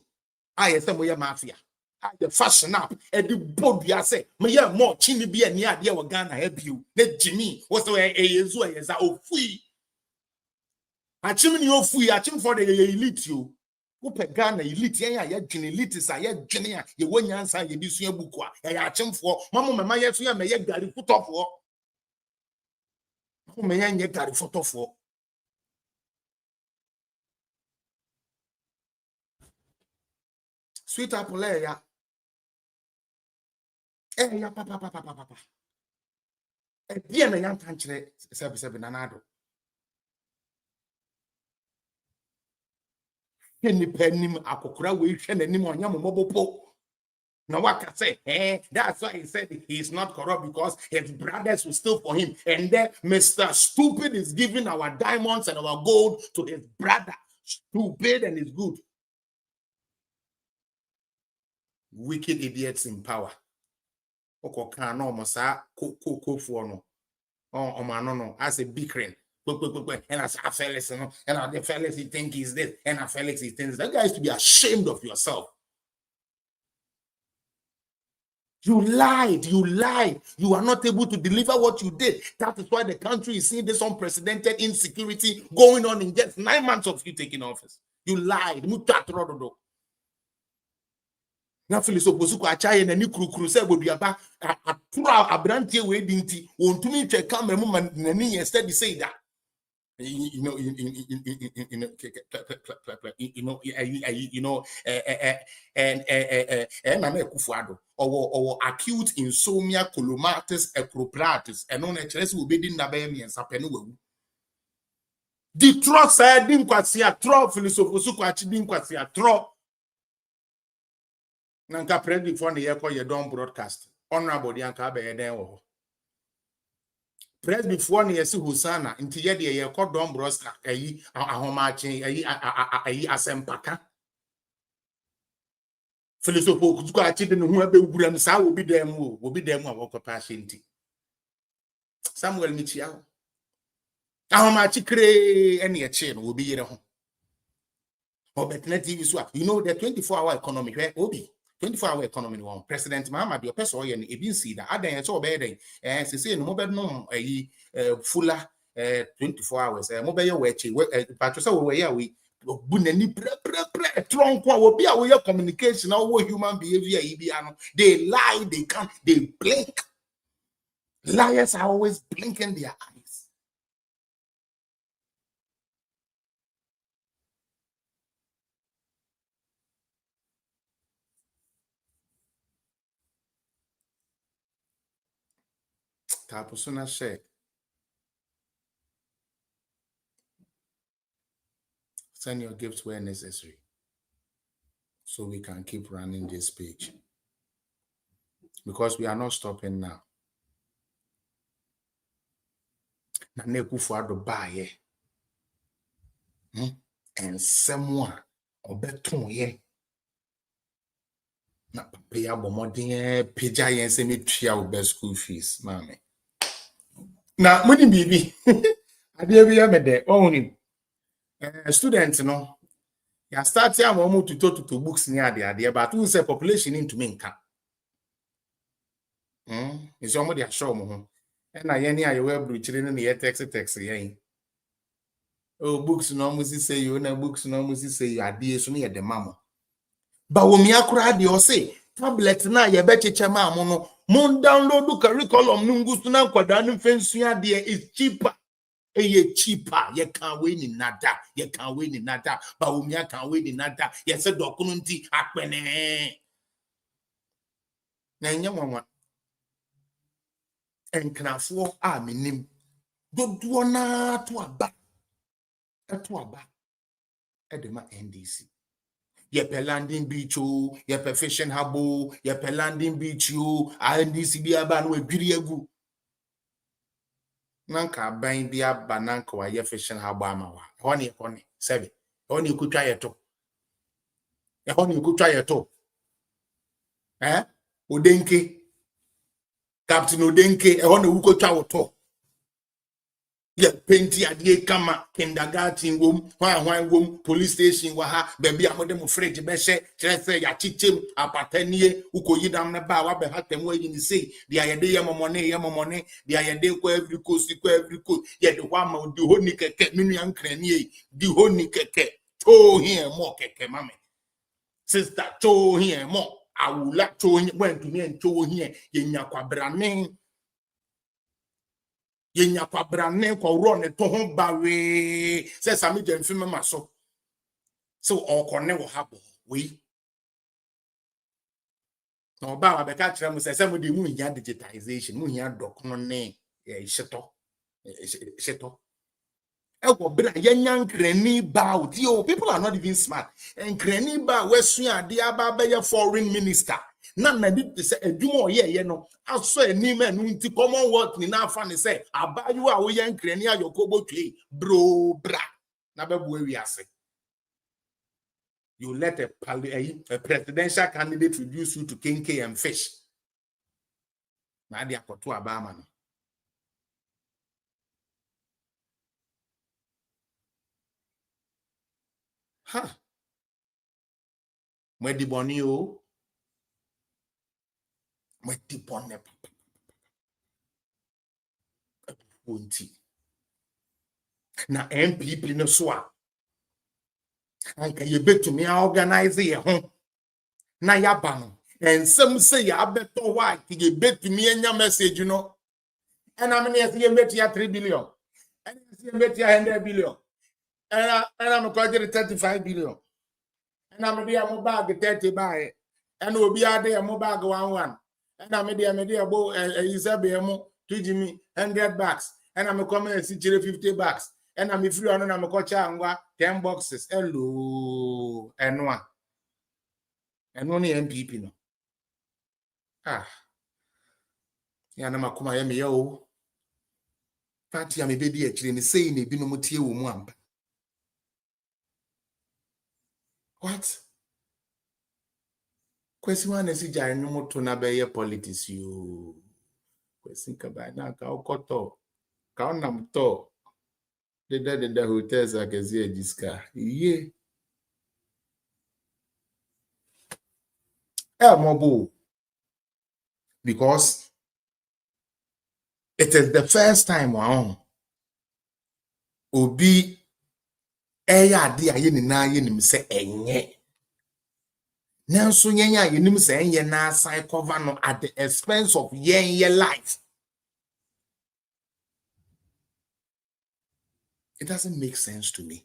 I am some way mafia. I the fashion up and the board ya say, me ya more chini be a near dear Ghana help you. Let Jimmy what's the way a yezu is a free. A chimney of free, a chim for the elite you. Upe Ghana elite ya elite is a junior, you won't answer you this year book. A chim for Mamma Maya so ya may gari put off for. May I get a photo for? Sweet apple, ya. Ya, papa. Dear, my young country, 7 anado. Penny, Akokura, we send any more Yamobo. Now what can say? That's why he said he's not corrupt because his brothers will steal for him. And then Mr. Stupid is giving our diamonds and our gold to his brother. Stupid and is good. Wicked idiots in power. As a bickering. And as a fellas, and the fellas he think he's this, and a fellas he thinks that guy is to be ashamed of yourself. You lied. You are not able to deliver what you did. That is why the country is seeing this unprecedented insecurity going on in just 9 months of you taking office. You lied. Now, Phyllis Obosuko Achaye na ni kuru se boduaba atura abrantie we dinti wontumi twa camera mu na ni yesterday say that and na Kufuado or acute insomnia colomatis equopratis and on a chest will be din na be mi ensapenu the trust said din kwasi atro Phyllis Obosuko Achaye din kwasi atro Nanka press before the year you don't broadcast. Honorable Yanka be den wo. Press before the year Husana into ye the year called don't broadcast ayi ahomachi ayi asempaka. Phyllis Obosuko Achaye no hu abe wura no sa will be them a work passion. Samuel Michiao. How much cray any a chain will be here. But TV swap. You know the 24-hour economy where Obi 24-hour economy one. President Mahama the person and even see that I then so bad and say no mobile no fuller 24 hours. Mobile wechi patrosa we bunani trunk will be our communication our human behavior. They lie, they can't, they blink. Liars are always blinking their eyes. Taposuna share. Send your gifts where necessary so we can keep running this page, because we are not stopping now. Na nekufu ado baye and someone obeton ye na papa ya bomodin peja yen se metua obe school fees mame na muni bibi ade bi ya mede ohuni student no ya start ya mo to books ni ade but who say population into me nka is omo dia show mo ho na ye ni aye we bruchiri no ye text yen oh books no musi say you na books no musi say you ade so no ye de mamo ba wo mi akura de o say tablet na ye be cheche ma mo no mon download curriculum no ngusu na nkwada no fensu ade is cheaper. Ye cheaper, ye can't win in nada, ye can't win in nada, but we can't win in nada, yes, a document happening. Nanya one and can afford minim. Don't do na to a back at the NDC. Ye pe landing beach, ye pe fishing habo, ye pe landing beach, NDC be aban with Giriagu. Nanka bang be a bananka wa ye fishing habo, honey, seven. Honey, you could try it too. Honey, you could try it too. Odenke Captain Odenke ehona wuko twa woto ye penti ade kama kindergarten wom hwan wom police station wa ha baby amode mu fridge be hye kire se ya chichem apatanie ukoyi dam na ba wa be hatem wa yi ni sei dia ye de ye momone dia ye de kwa every coast ye de wa ma di honi keke minu ya nkranie di honi keke to here mo keke mame sister to here mo I would like to went to me and to here yenya kwabrane kwa run to hon bawe says sami dem film maso so all connect will happen we no ba be ka kire mu say some dey mu hia digitization mu hia doc no ne sheto ego bra yenya nkrani ba people are not even smart nkrani ba wesu ade aba be ye foreign minister na na di say adwuma ye no aso anim anu nti commonwealth ni na afa ne say abayu a wo ye nkrani ayokobo tue bro bra na bebu awiase. You let a presidential candidate reduce you to kinky and fish na dia koto abama no ha mwedi boni o mwedi bonne wonti na MPP no so a anka ye betumi organize ye ho na yaba no ensem say ya beto why ye betumi enya message no and I mean yes ye metia 3 billion and ye metia 100 billion and I'm going to 35 billion and I'm be a bag 30 buy and will be a day a bag 1 and I'm a abo Isabemo to Jimmy 100 bucks and I'm coming and see 50 bucks and I'm free on I'm a coach and 10 boxes hello and one and only MPP no ya na makoma ya me yo party am be di akire ni sei na ebi no mutie wo mu amba. What? Kwesi wana si jare no moto na be ye politics yo. Sinka by now, Kaukoto, Kaunam to. The hotels I can see this car. Ye. Mobu. Because it is the first time wow. Obi eya de aye ni na aye nim se enye. Nanso yen ya ye nim se enye na aside cover no at the expense of yen life. It doesn't make sense to me.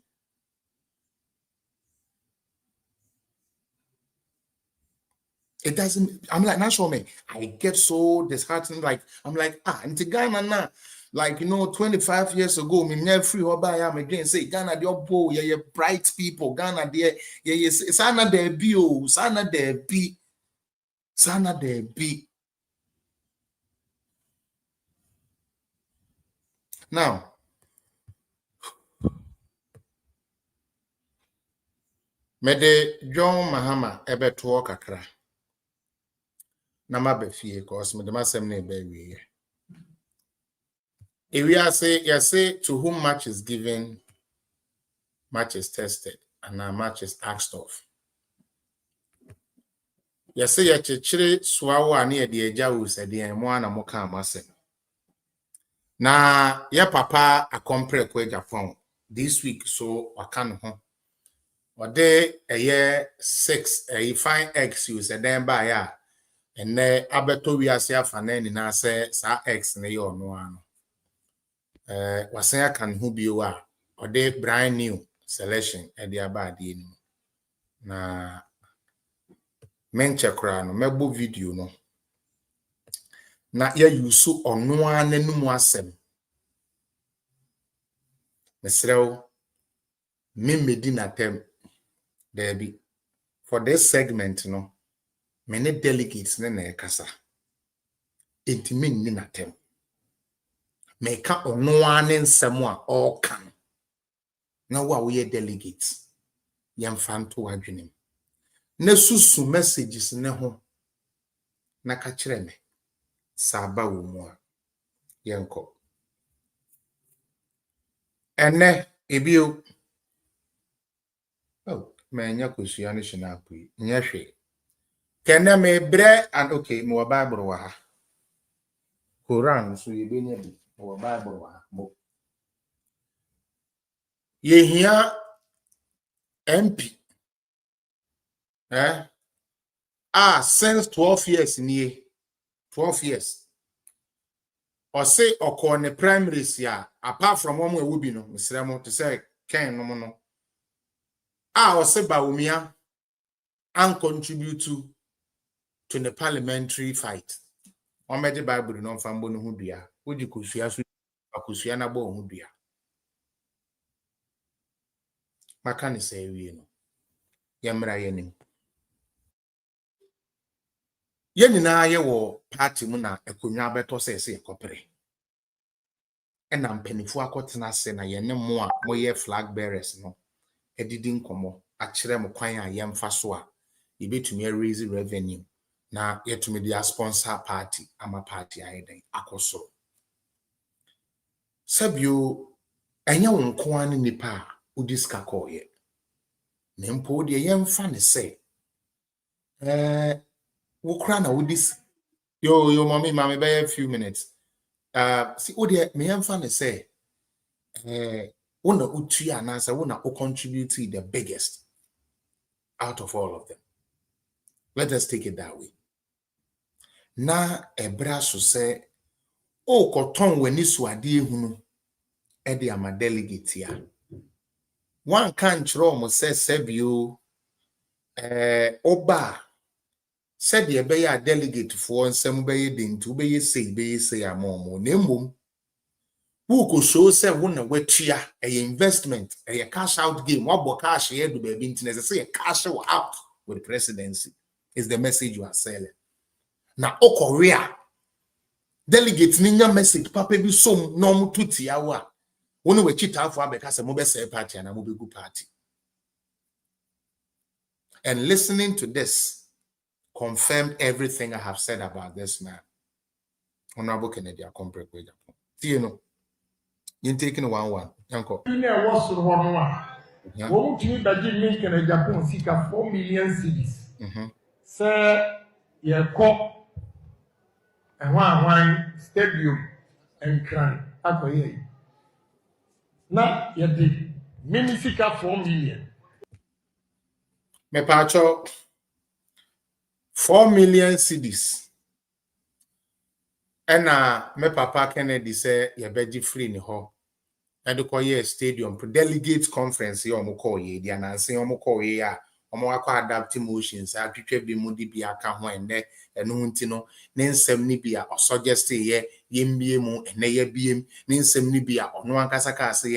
It doesn't. I'm like, not sure, man. I get so disheartened. Like, I'm like, and the Ghana now, like, 25 years ago, me never free or buy am again. Say Ghana, the boy, yeah, bright people. Ghana, there, yeah, sana there be, oh, sana there be, sana there be. Now, me de John Mahama ebe to kakra. Na ma be fie cause me de masem na ebe wie. If we are say to whom much is given, much is tested, and now much is asked of. Yes, say chechire swawa na de eja wo se de mo ana mo ka amasem. Na ye papa akompre ko Japan this week so waka no ho. Ode eye 6 fine x you se den ba ya ene abeto wi ase afa na ni na se sa x na ye ono ano. Wasan aka ho bio a ode brand new selection e de aba de ni. Na menche kra no mebo video no na ya yusu ono ananum asem mesrew memmedi na tem there be for this segment no many delegates na kasa intimi ni na tem meka ono anensem a all kan na wo ye delegates yemfanto adwenem na susu messages ne ho na ka kire me saba wo mu a yenko ene ebio menya kosua ne hina apui nya hwe kena me bre and okay mo Bible wa ha Quran so ye benya bi mo Bible wa ha mo ye hia MP since 12 years nie 12 years or say okọ ne primaries ya apart from one we bi no misremo to say ken no no or say Bawumia and contribute to the parliamentary fight on the Bible no fambo no hudua odi kosua so akosua na bo hudua maka ne say wie no yemra yenim yenina ye wo party mu na ekonwa beto se kopere ena mpanifu akotena se na yene mo a moye flag bearers no edidi nkomo akire mo kwan a yemfa so a yebetumi raise revenue na yetumi dia sponsor party ama party ayeden akoso sabio enya wonko an nipa udiska koye nempo de yemfa ne se wokra na wodis yo mommy be a few minutes see ode me yemfa ne se wona utua na say wona o contribute the biggest out of all of them. Let us take it that way. Na ebra so say o koton wani so ade ehunu e de ama delegate ya one kan chro mo say sebio oba said ye be ya delegate for nsem be ye dentu be ye say amomo na mbom who ko show say wona watua e investment e cash out game wabo cash ye do be binti say cash out with the presidency is the message you are selling. Na okorea delegate ninya message papa bi som no mo tutia wa wona we chita afo abeka se mo be say party na mo be gu party. And listening to this confirmed everything I have said about this man. Honorable Kennedy Akompre Kweja. You know, you're taking 1-1. Yanko. Millionaire was one. What would you that you make in Japan seek 4 million cities? Sir, your cop and one stadium and cry. Now, you did. Minisika 4 million. Me pacho 4 million cedis. And me papa Kennedy say ye beji free ni ho. And the koye stadium delegate conference ye omo call ye di ananse omo call ye ya omo akwa adapt motions atwetwe bi mu di bi aka ho ene eno nti no ne nsem ni bi a suggest ye mbie mu ene ye biem ne nsem ni bi a ono ankasa ka ase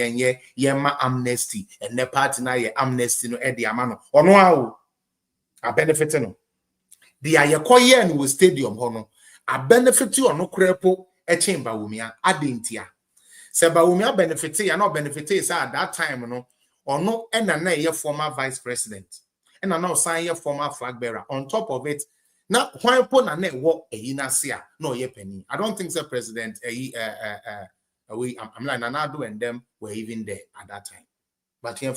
ye ma amnesty ene party na ye amnesty no e di ama no ono a benefit no di aye koye no stadium ho no a benefit ono krepo e chamber wumia adentia Seba Umia benefit ya no benefit is at that time no or no and a former vice president and now sign your former flag bearer on top of it. Now why put a net what a inasia no ye penny. I don't think the president I'm like Nanado and them were even there at that time. But he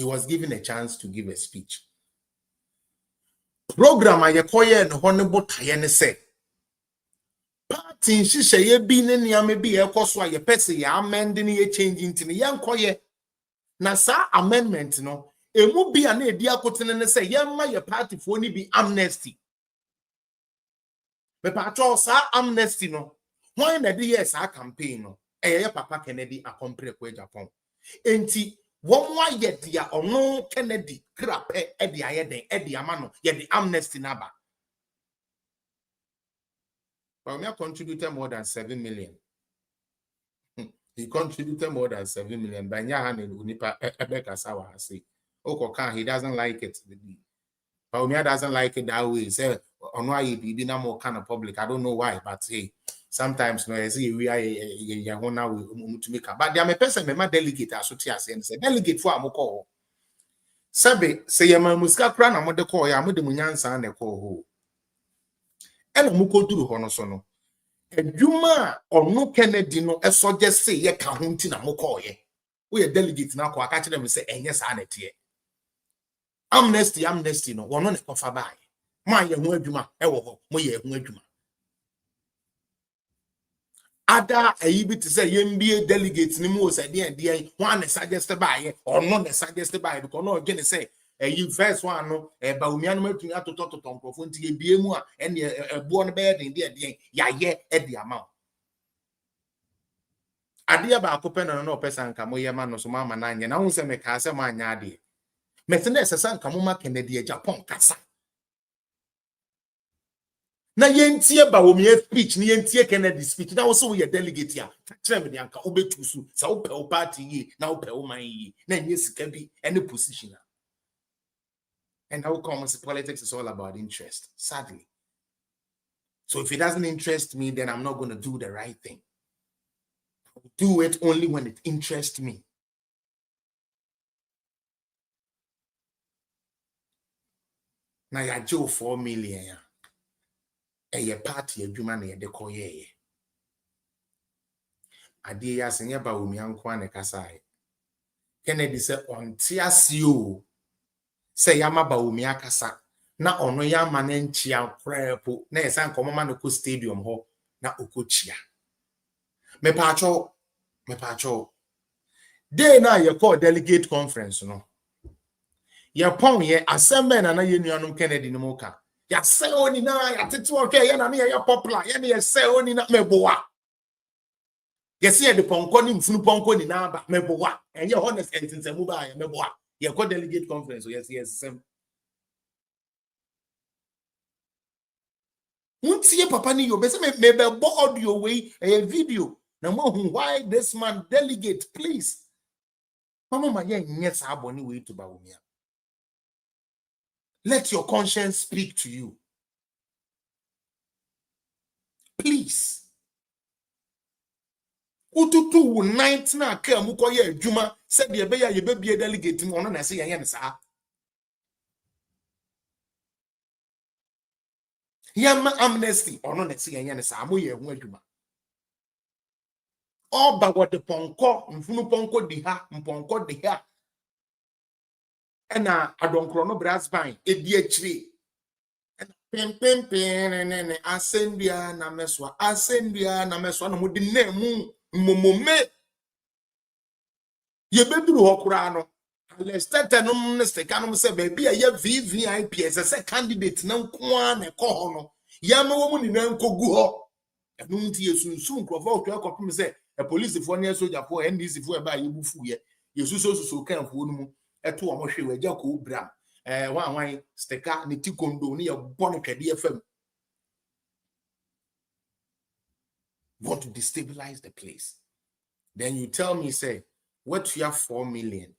was given a chance to give a speech. Program I acquire and honorable Tayane said. Party shisha ye bi ne niame bi e koso a ye pese ya amend ne ye change ntini ye nkoye na sa amendment no emu bi a na edi akotene ne se ye ma ye party fo ni bi amnesty me patro sa amnesty no why na di yes a campaign no ye papa Kennedy Akompre Japan enti won wa ye dia ono Kennedy krape e dia ye den e dia ma no ye di amnesty na ba. But we contributed more than 7 million. He contributed more than 7 million. But Unipa Ebeka Sawa say, Okokan, he doesn't like it. But doesn't like it that way. He said, on why he be no more kind of public. I don't know why, but hey, sometimes no, I see we are to make up. But there are a person, my delegate, I should say, delegate for Amoko. Sabe, say, my muska crown, I'm the call, I'm the Munyansa and the call. And muko duru hono sono edwuma onu Kennedy no e suggest say ye ka ho nti na moko ye we delegate na kwa aka kire me say enye sa na tie amnesty no wono ne kofa bae ma ye ho adwuma e wo ho mo ye ho adwuma ada ayi bi te say ye mbie delegate ni mu o say de one ne suggest bae ono ne suggest bae because no again say you first one no ba umianu matuni atototo nkrofo nti ebie mu a ene ebo no be den de ya ye e de ama ade ba akopɛ no pesa nka mo ye ma no so ma na anye na hu se me ka se ma anya ade me se na esesa nka mo ma Kennedy Japan kasa na yentie ba wo me speech ni yentie Kennedy speech na wo so ye delegate ya kire me de anka obetu su sa wo pɛ wo party yi na wo pɛ wo man yi na nye sika bi any position. And how comes politics is all about interest, sadly. So if it doesn't interest me, then I'm not going to do the right thing. I'll do it only when it interests me. Now you Joe 4 million. A party a human a deco ye. I dear senior Baumi Ankwane Kasai. Kennedy said on TSU. Say yama ba umi akasa na ono yama na nchia krepo na yesa nkomo no ko stadium ho na okochia me pacho dey na ye call delegate conference no ye pon ye assemble na ye nuanom Kennedy no moka ya say oni na ya tete okay ye na na ye popular ye na ye say oni na meboa ye say de ponko ni mfunu ponko ni na ba meboa enye honest entinsemu ba ye meboa. You call delegate conference, so yes. Untie papa ni yo, bese me bo audio way a video. Na mo why this man delegate, please. Mama ma yes aboni way to Baumia. Let your conscience speak to you. Please. Ututu night na ke amukoye adwuma said ye be ya ye be delegate mu ono na say ye ne sa Yama amnesty or no next year, and Samuel Weduma. All but what the ponko, Mfunu ponko diha, Mponko diha. And I don't chrono brass bine, a dear tree. Pim, and Ascendia Nameswa, no would name Mumume. Ye baby Hokrano. Let's start a mistake. I say, baby, I have VVIP as a candidate, no one a call. Yama woman in Uncle Guho. And no soon provoke to a say a police for near soldier for NDC for by you before you so can for a 2 or more with Jaco Bram. One wine sticker, Nitikondo near Bonnet DFM. Want to destabilize the place. Then you tell me, say, what you have 4 million.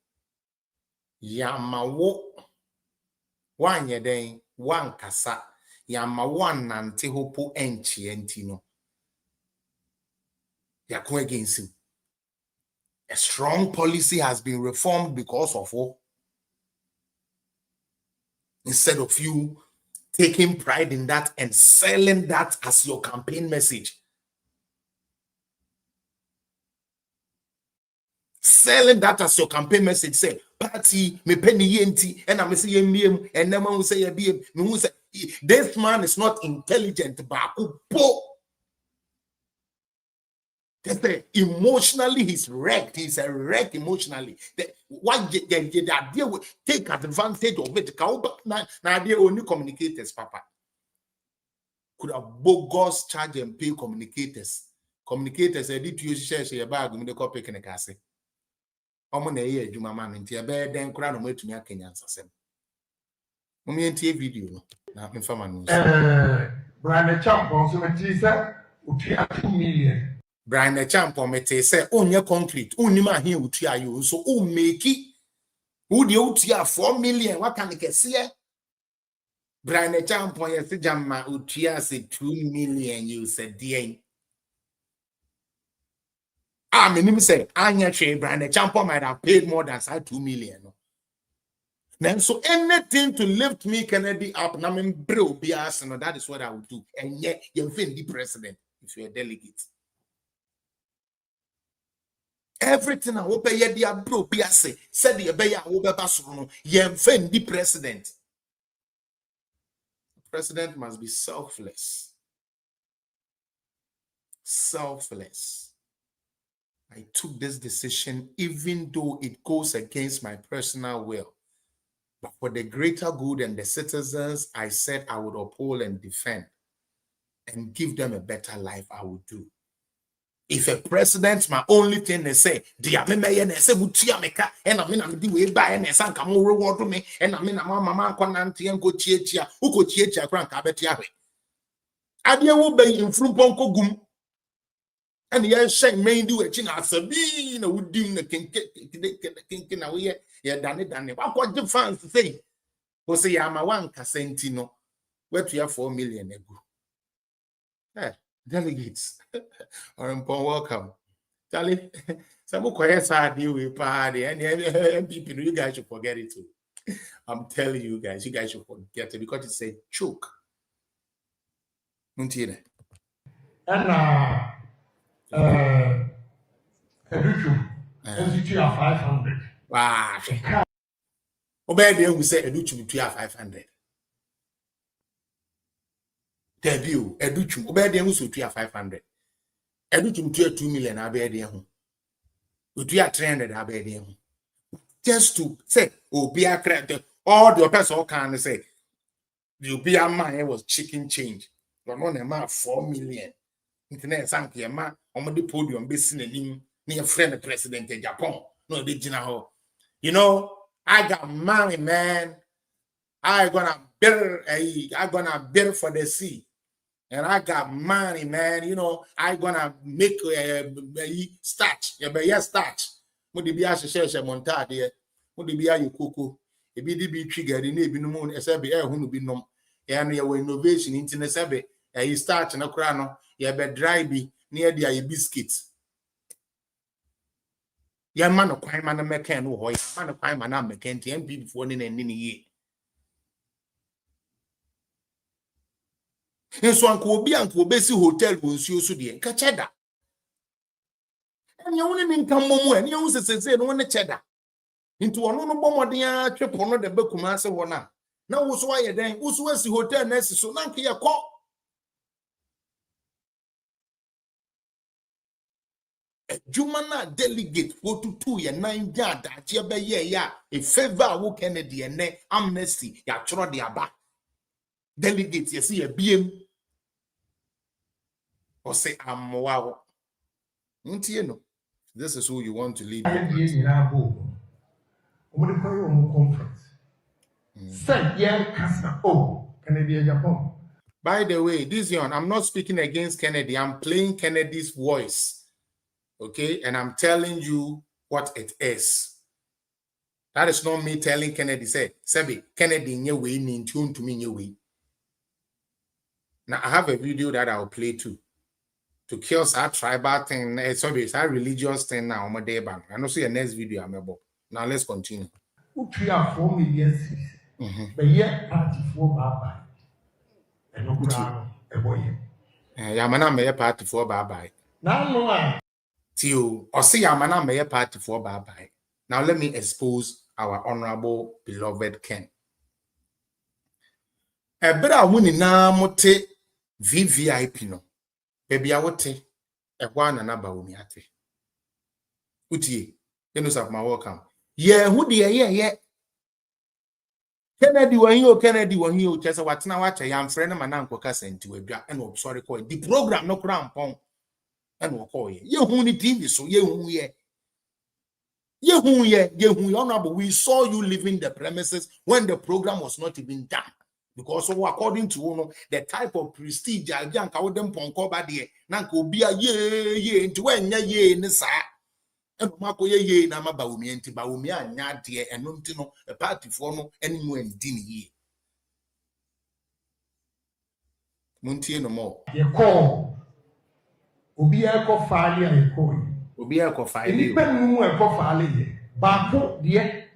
Yamawo one yeden one kasa yama one nante hopo enchi entino yakon against him. A strong policy has been reformed because of all. Instead of you taking pride in that and selling that as your campaign message. Selling that as your campaign message, say, party, me penny yenti, and I'm saying him, and no one will say, this man is not intelligent, but emotionally, he's wrecked. He's a wreck emotionally. Why the idea will take advantage of it? Now, they only communicators, Papa. Could have bogus charge and pay communicators. Communicators, I did use share bag with the copy in the castle. Omone ye adwuma ma me ntia be den kura no matumi akanya nsasem mumye ntie video na mfa ma no Brian Champon so meti se utua 2 million Brian Champon meti se onye concrete unima ahie utua yo so o make wo de utua 4 million waka ne kese Brian Champon ye se jamma utua se 2 million you said dey meaning say, Anya Shea Brand, the champion might have paid more than 2 million. Then so anything to lift me Kennedy up, na me bro bias, and that is what I would do. And yet, you're the president if you're a delegate. Everything I hope you bro bias said the beya over Basuno, you're the president. The president must be selfless. Selfless. I took this decision even though it goes against my personal will. But for the greater good and the citizens, I said I would uphold and defend and give them a better life. I would do. If a president, my only thing they say, and I mean, I'm the way by and some come reward me, and I mean, I'm mamma conanti and go chia, who could chia crank abetia. I dear will be in Fruponco Gum. And yes, shame may do a chin as a bean, a wood doing the kinkin away. Yeah, done it. What the fans say? Was say, I'm a 1 Casentino. Where to have 4 million ago. Delegates. Or welcome. Charlie, some quiet side you will party and people, you guys should forget it too. I'm telling you guys should forget it because it's a joke. And Educhu, Institute of 500. Wow. Obey we say Educhu to 500. Debut, Educhu, obey them who to 500. Educhu to 2 million, I bear them. We 300, I bear them. Just to say, oh, be a credit, all the person can say, you be a man was chicken change. But on a man 4 million. Internet sank your man on the podium, be seen near friend the president in Japan. No, they general. You know, I got money, man. I gonna build for the sea. And I got money, man. You know, I gonna make starch. Yeah, starch. Would be a share montage? Would be a cocoa? A BDB trigger in the moon, a sabi air who be no. And your innovation internet sabi. A starch and a crown. You be dry be near the biscuits. Your man of crime and a mechanic, or your man of crime and a mechanic, and people for any year. And so Uncle Besi Hotel was you so the Kacheda. And you only mean come more, and you also say, no one cheddar. Into one no more dear trip on the Bekumasa one. Now, was why then, who's the hotel nurse so nanky a call. Jumana delegate 42 ya 9 yard that ye be ya a favor wo Kennedy and amnesty ya chro de aba delegate ye see a BM or say am wow. No, this is who you want to lead. By the way, this one, I'm not speaking against Kennedy. I'm playing Kennedy's voice. Okay, and I'm telling you what it is. That is not me telling Kennedy, say, Sebi, Kennedy in your way, in tune to me in your way. Now, I have a video that I'll play too. To kill that tribal thing, sorry, it's that religious thing now, my day bank. I know see the next video I'm about. Now, let's continue. 4 million cities. But yet, party for Baba. And no crown, a boy. Yamana may party for Baba. Now, Tio, or see Yamana may party for Baba. Now let me expose our honorable beloved Ken. Ebra wuni na mote VVIP no. Baby awote ekwa na ba wumi ate. Utie, of my welcome. Yeah, who the yeah. Kennedy when you just what now watch a young friend man uncle cousin to a and sorry call the program no crown pong and we'll call you. You who need TV so you honorable. We saw you leaving the premises when the program was not even done. Because so according to the type of prestige I can't call them ponko badie nanko bia ye into when ye nisa and mako ye na ma baumi enti baumi anya de eno ntino a party for no enu endini ye muntie no mo ye call obi e ko faale e ko obi e ko faale e pe mu e ko faale ye ba ko de e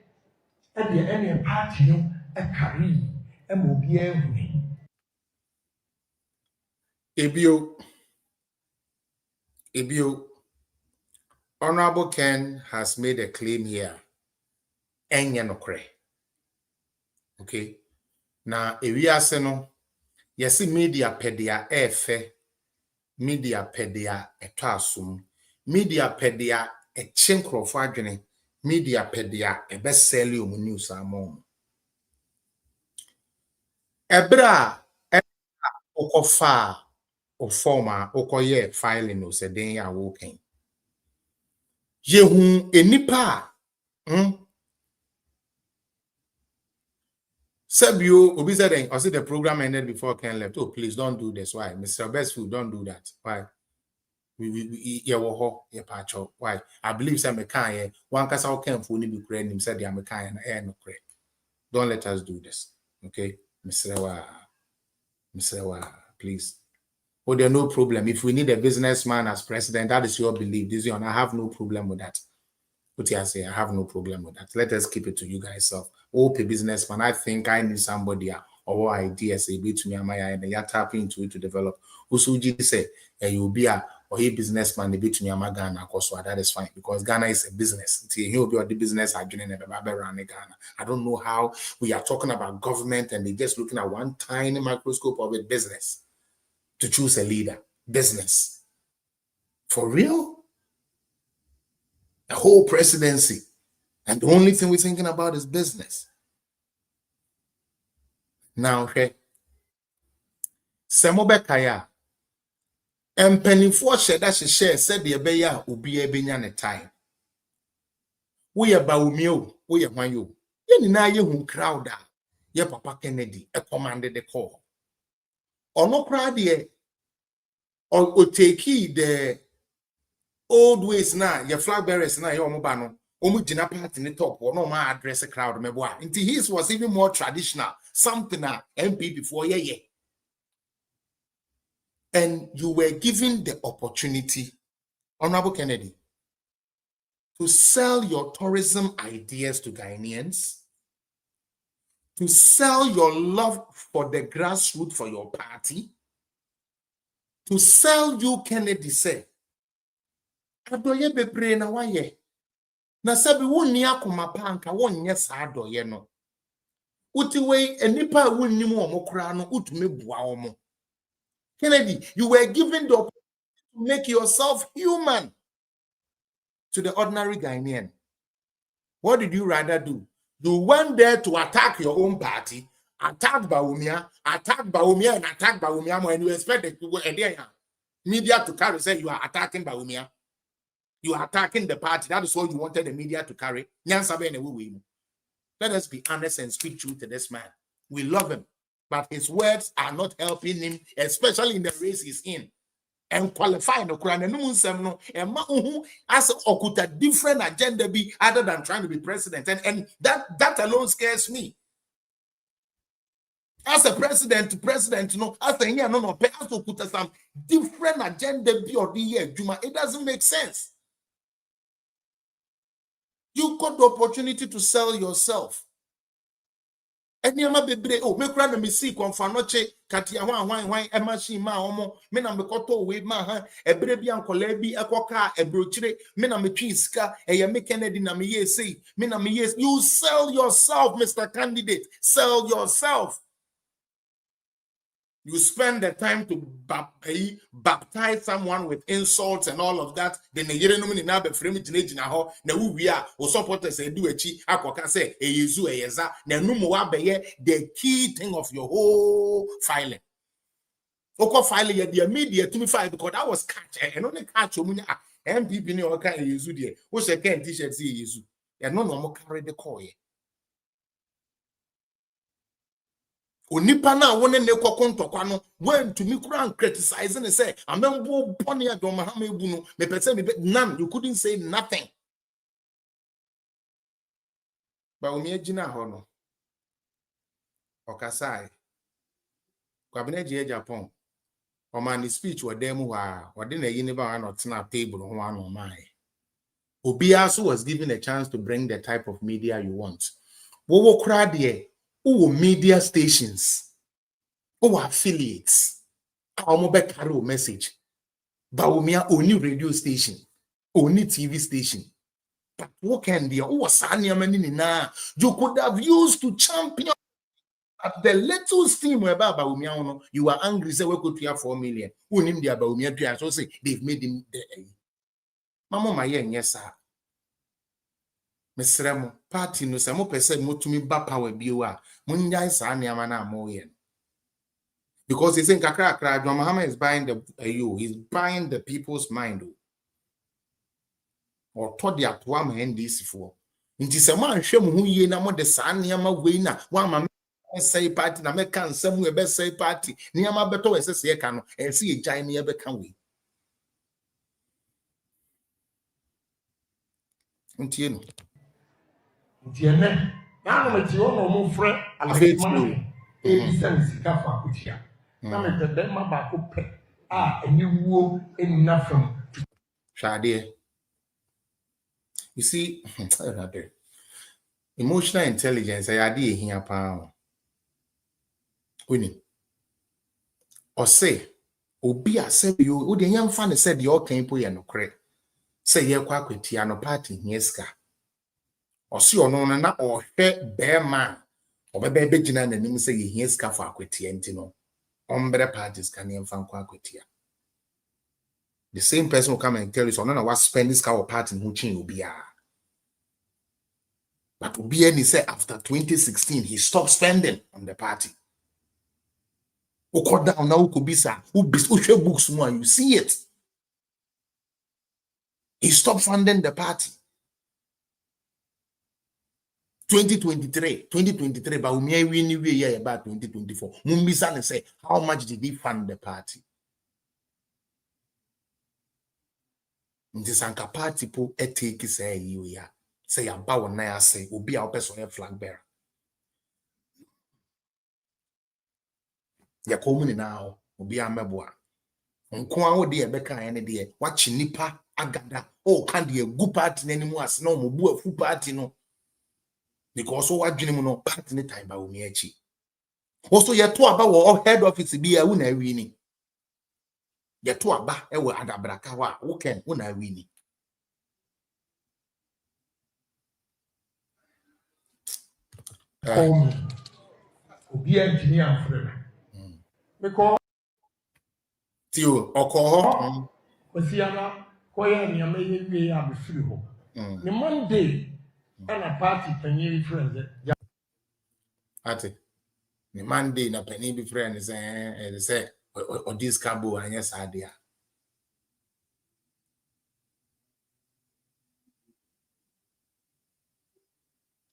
de ene party no e carry e mo obi e hu ebio Honorable Ken has made a claim here. Okay. Now, if we are saying, yes, media pedia efe, media pedia etasum, media pedia e chinkro fagene, media pedia e best sell you news among. Ebra okofa o former okoye filing o se den ya woken. Yehu enipa Sebio Obi said I see the program ended before Ken left. Oh, please don't do this. Why? Mr. Bestfood, don't do that. Why? We why? I believe some mechanic one case how Ken for be creating him said the American and no correct. Don't let us do this. Okay, Mr. Please. Oh, there's no problem. If we need a businessman as president, that is your belief. This one, I have no problem with that. What I say, I have no problem with that. Let us keep it to you guys. So, a businessman, I think I need somebody or ideas a bit to me and you're tapping into it to develop. Usuji say, you'll be a businessman a bit to me Ghana, so that is fine because Ghana is a business. He'll be the business I doing in Ghana. I don't know how we are talking about government and they're just looking at one tiny microscope of it business. To choose a leader, business. For real? The whole presidency. And the only thing we're thinking about is business. Now, okay. Semobekaya. And penny for share that she share said the abeya will be a binyan time. We are Baumio, we are Mayu. Yenina you crowd. Ye Papa Kennedy, commanded the call. Or no crowd ye. Or take the old ways now, your flag bearers now, your mobano, Omujina part in the top, or no my address a crowd, meboa. Until his was even more traditional, something MP before ye. And you were given the opportunity, Honorable Kennedy, to sell your tourism ideas to Ghanaians, to sell your love for the grassroots for your party, to sell you Kennedy say adoye bebre na waye na sabi wonni akoma pa anka wonnye saa adoye no uti we enipa wonnim omo kra no utumi bua omo. Kennedy, you were given the opportunity to make yourself human to the ordinary Ghanaian. What did you rather do? You went there to attack your own party, attack Bawumia, and attack Bawumia, and you expect the media to carry, say you are attacking Bawumia. You are attacking the party. That is what you wanted the media to carry. Let us be honest and speak truth to this man. We love him, but his words are not helping him, especially in the race he's in. And qualify no Quran and no and as okuta different agenda be other than trying to be president. And that alone scares me. As a president, no, as a year no pay as okuta some different agenda be or the year Juma. It doesn't make sense. You got the opportunity to sell yourself. And you ma bebre oh me kura na me see konfanoche katia hwan emachi ma omo me na me koto we ma ha ebre bi ankola bi ekoka ebrochire me na me twi sika eye me Kennedy na me ye say me na me yes. You sell yourself, Mr. Candidate. Sell yourself. You spend the time to baptize someone with insults and all of that. Then the year no na be frame teenage na ho na we are o supporters e do achi akoka say e yezu e yeza na numu wa be the key thing of your whole filing. Oko filing ye the media to me file because that was catch and only catch omunya MPP ni o ka e yezu de o se can t-shirt say yezu e no mo carry the call ye. Onipa na wone ne kokontokwa no when to me kura criticizing and say amembo boni adom ha mebu no me pese me none. You couldn't say nothing. Ba omi agina ho no okasai kwabena je Japan o man speech wo dem ho a ode na yi ne ba na tena table ho ano mai obi also was given a chance to bring the type of media you want. Wo kura de media stations, affiliates, carry a message. Bawumia only radio station, only TV station. But what can be? You could have used to champion at the little steam where Bawumia, you are angry, say we could have 4 million. Unim dia Bawumia, so say they've made him the Mama Mayen, yes, sir. Mesremo party no se mo pese mo tumi ba power biwa munya isa niama na mo yen because he's saying kakra John Mahama is buying he's buying the people's mind or to the atwa man this for nti se mo anhwe mo hu ye na mo de sa niama we na wa ma say party na me kan nsam we be say party niama beto we se ka no e se ye gyan ne ye be kan we nti no Diene, now I'm at your normal friend, and I sika for Kutia. Now I'm at the Mabako and you will in nothing. Shadi. You see, emotional intelligence, I idea here, pound. Winning. Or say, Obia said you, the young fan said your camp, we are no credit. Say, ye quack no party, yeska. Or see or no na or head bear man or baby Gina and him say he is for equity and no better parties can even find equity. The same person will come and tell you so no what spend this car party in Huchin will be but Ubieni said after 2016 he stopped spending on the party. Who cut down now could be sir who books more you see it. He stopped funding the party. 2023, but we win year about 2024. Mumbisa say, how much did he fund the party? This anka party po etake say you ya say about na say obi a person flag bearer. Ya komuni now obi ameboa. Nko a wo de ebeka ene de wachi nipa agada o kan de gu party nanimu as na omobu afu party no. Because what dream no part any time by Umiachi. Also, you're two about head office be a winner winning. Get to a ba, ewe adabrakawa, woken, una winnie. Call me. Be engineer friend. Because Tio, oko. Osiana, Koya, and Yamay, we have a free home. The Monday, and a party penny friends. Ate. The Monday na penny be friend say or this cabo and yes idea.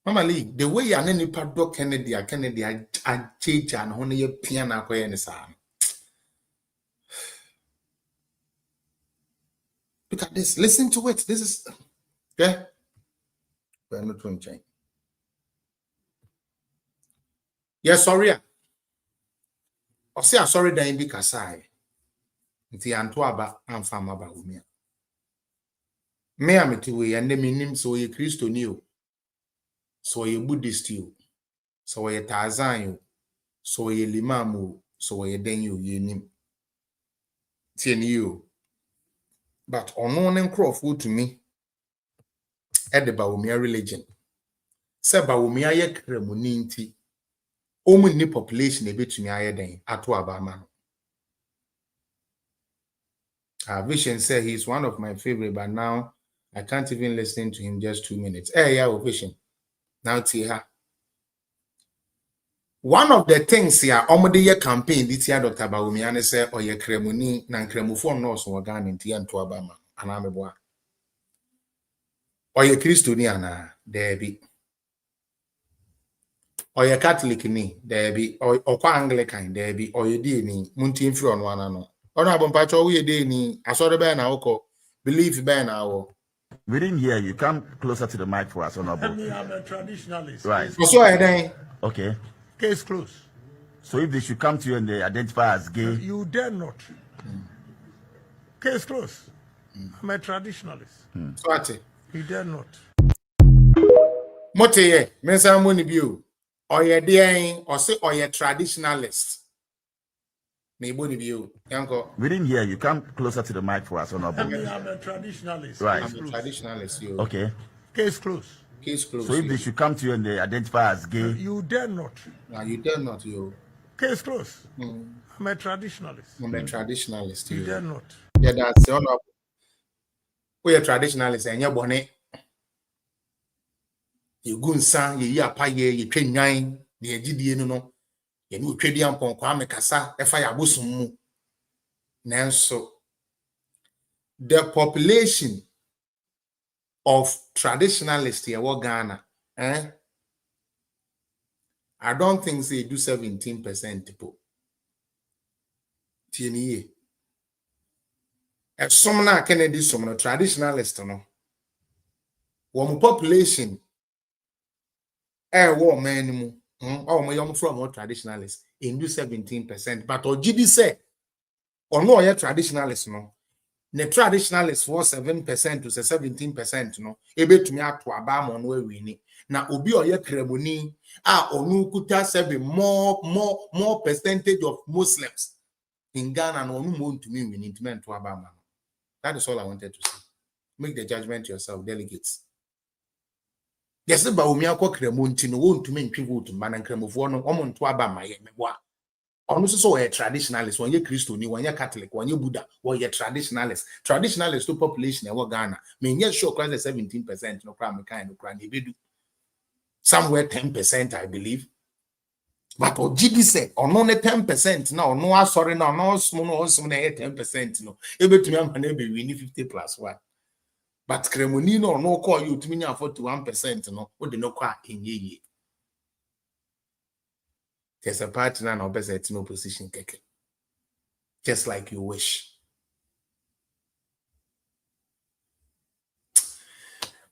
Mama Lee, the way an any paddock Kennedy I change and honey a piano quay any son. Look at this, listen to it. This is yeah. We're not going to change. Yes, sorry. I say sorry that in because I nti anto aba amfa maba umia me ameti we and me nim so ye Kristo ni o so ye Buddhist o so ye Tarzan o so ye Limam o so ye den o ye nim tie ni o but ono ne nkrofo to me e de ba umia religion se ba umia ye kremuni nti omu ni population e betumi aye den ato aba ma no. Vision said he's one of my favorite, but now I can't even listen to him just 2 minutes. Hey, yeah, Vision. Now, Tia. One of the things here, Omode campaign, this year, Dr. Bawumiane said, or ye kremuni, nan kremufo no so wagan in Tia and Tuabama, and Ameboa. Or ye Christoniana, there be. Or ye Catholic ni, there be, or Anglican, there be, or ye dini, Muntin on one another. Honorable Pacho, we dini, I saw the banner, believe banner. We didn't hear you. Come closer to the mic for us, Honorable. Me, I'm a traditionalist. Right. Okay. Case closed. So if they should come to you and they identify as gay, You dare not. Case closed. I'm a traditionalist. Swati. You dare not. Mote mensa money bio. Or ye dear or say or ye traditionalist. Me boni bio. Yanko. we didn't hear you. Come closer to the mic for us, Honorable. Me, I'm a traditionalist. Right. Case I'm a closed. traditionalist, you. Okay. Case closed. Case closed. So if they should come to you and they identify as gay, You dare not. Now you dare not, you. Case closed. I'm a traditionalist. I'm a traditionalist, You dare you. not. Yeah, that's the honor. We are traditionalists and you're bonnet. You go san, ye apa ye, you train nine, the GD no. You know, trading upon Kwame Kasa, if I abusum mu. Nanso, the population of traditionalists here, what Ghana, I don't think they do 17% people. TNE. If some na Kennedy, some no traditionalist, no. One population, war man, oh, my young from more traditionalists, in do 17%. But or GD say, or no, you're traditionalist, no. The traditionalists for 7% to 17%, no. Ebe to me up to Aban on where we need. Now, obi or ye kremoni, onu kuta sebe more percentage of Muslims in Ghana and onu mo to me we need to men to Aban. That is all I wanted to say. Make the judgment yourself, delegates. Yes, but we are kremon no won't to me vote man and kremofo no omon to Aban my meboa. On so a traditionalist, when you're Christian, when you're Catholic, when you're Buddha, or you're traditionalist. Traditionalist to population in Ghana. Mean yes, sure, class 17%, no crime kind of crime. Somewhere 10%, I believe. But or GD said, or no 10%, no, sorry, no, small, 10%, no. Able to me, I'm maybe we need 50 plus 1. But Cremonino, no call you to me 41%, no, what the no quack in ye. There's a partner no best at no position, keke. Just like you wish.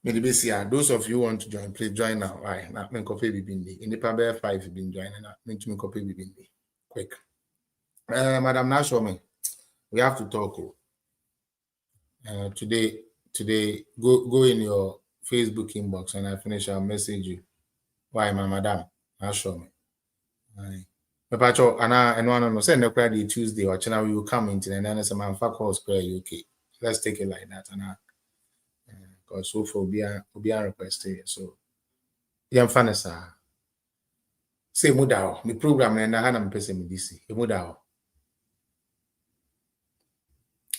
Maybe see those of you who want to join, please join now. Right now, me coffee be bindi. In the Pabel 5 have been joining now. Me coffee be bindi. Quick. Madam Nashome, we have to talk. Today, go in your Facebook inbox and I finish. I'll message you. Why, my madam? Nashome. Right. Pacho, and one no send the Tuesday or channel we will come into and then some man fuck all square UK. Let's take it like that. And because so for be a request here. So yeah, fanasa. Say mudao, the program and I had a person with this. Mudao.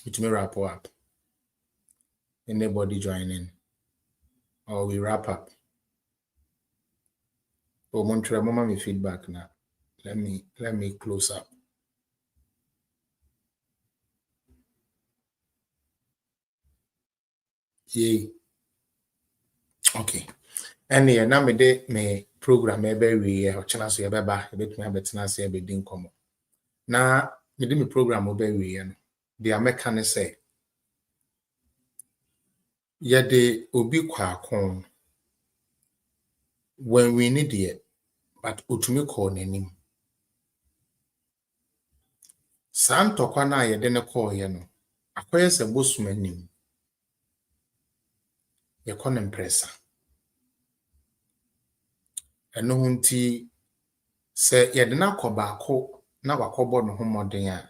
It may wrap up. Anybody join in. Or we wrap up. Oh, Montreal, mama me feedback now. Let me close up. Yay. Okay. And yeah, now me program we channel so yebeba ebet me abetena se ebedin komo. Na me me program we no. The American say yede obi kwa akon when we need it, but utumi call nanim. Santo kwa na yede ne call ye no. Akoye se bosum anim. Ye kɔ impressa. Eno hunti se yede na kɔbaako na wakɔbɔ no homoden a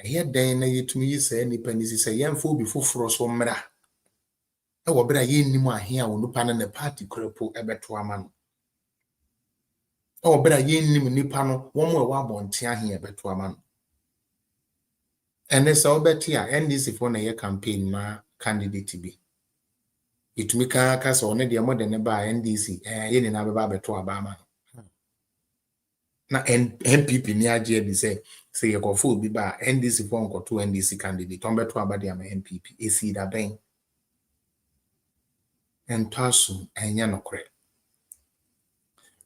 ɛyɛ den na yetumi yi se nipa ni se yɛmfa obi foforo so mmra e wo bra ye nnim ahe a onupa no ne party kropo ebeto ama no e wo bra ye nnim nipa no wo mo e wa abonte ahe ebeto ama no ene se obeti a NDC for na ye campaign ma candidate bi itumi ka so ne de mo de ne ba NDC ye ni na beba beto aba ama no na MPP ni agye bi se ye kofo bi ba NDC for nkoto NDC candidate on beto aba de ama MPP esi da ben entasu enya nokre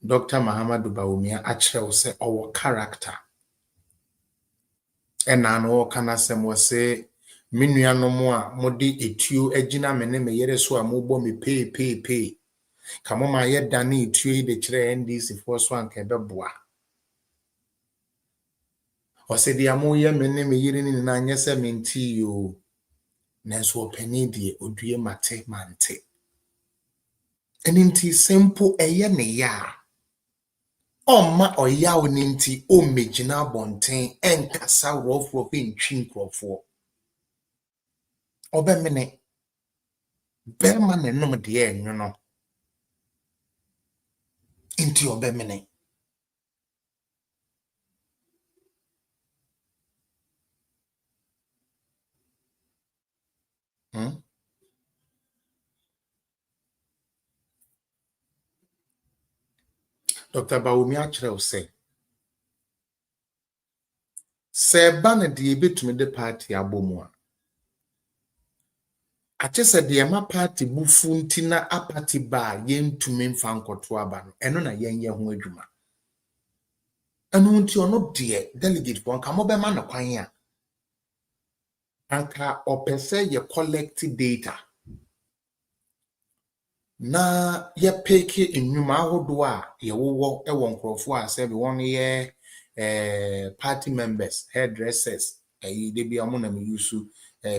Dr. Mahamadou Bawumia akyerɛw sɛ ɔwɔ character ɛna no kana sɛm wɔ sɛ menuanom a mode etuo agina me ne me yere so a mobɔ me pee ka mo ma yɛ dane etuo yi de kyerɛ NDC for so anka bɛboa ɔsɛ dia mo yɛ me ne me yere ni na nyɛ sɛ menti yo nanso ɔpani die odue mate mante eninti simple ɛyɛ ne ya Oma oyaw ninti o mejina bonten enkasa rofro ntwi nkrofo obemene berma ne nom de enyo no inti obemene Dr. Bawumia akyerɛw sɛ sɛ ba na de ebetumi de party abomu a akyɛ sɛ de ma party bufu nti na apati ba yentumi mfa nkoto aba no ɛno na yenye ho adwuma ɛno nti ono de delegate for nka mo be ma na kwan a anka opese ye collect data na ye peke nnwuma ahodo a ye wowo e won nkrofo a se be won ye party members hairdressers de bia mo na me yusu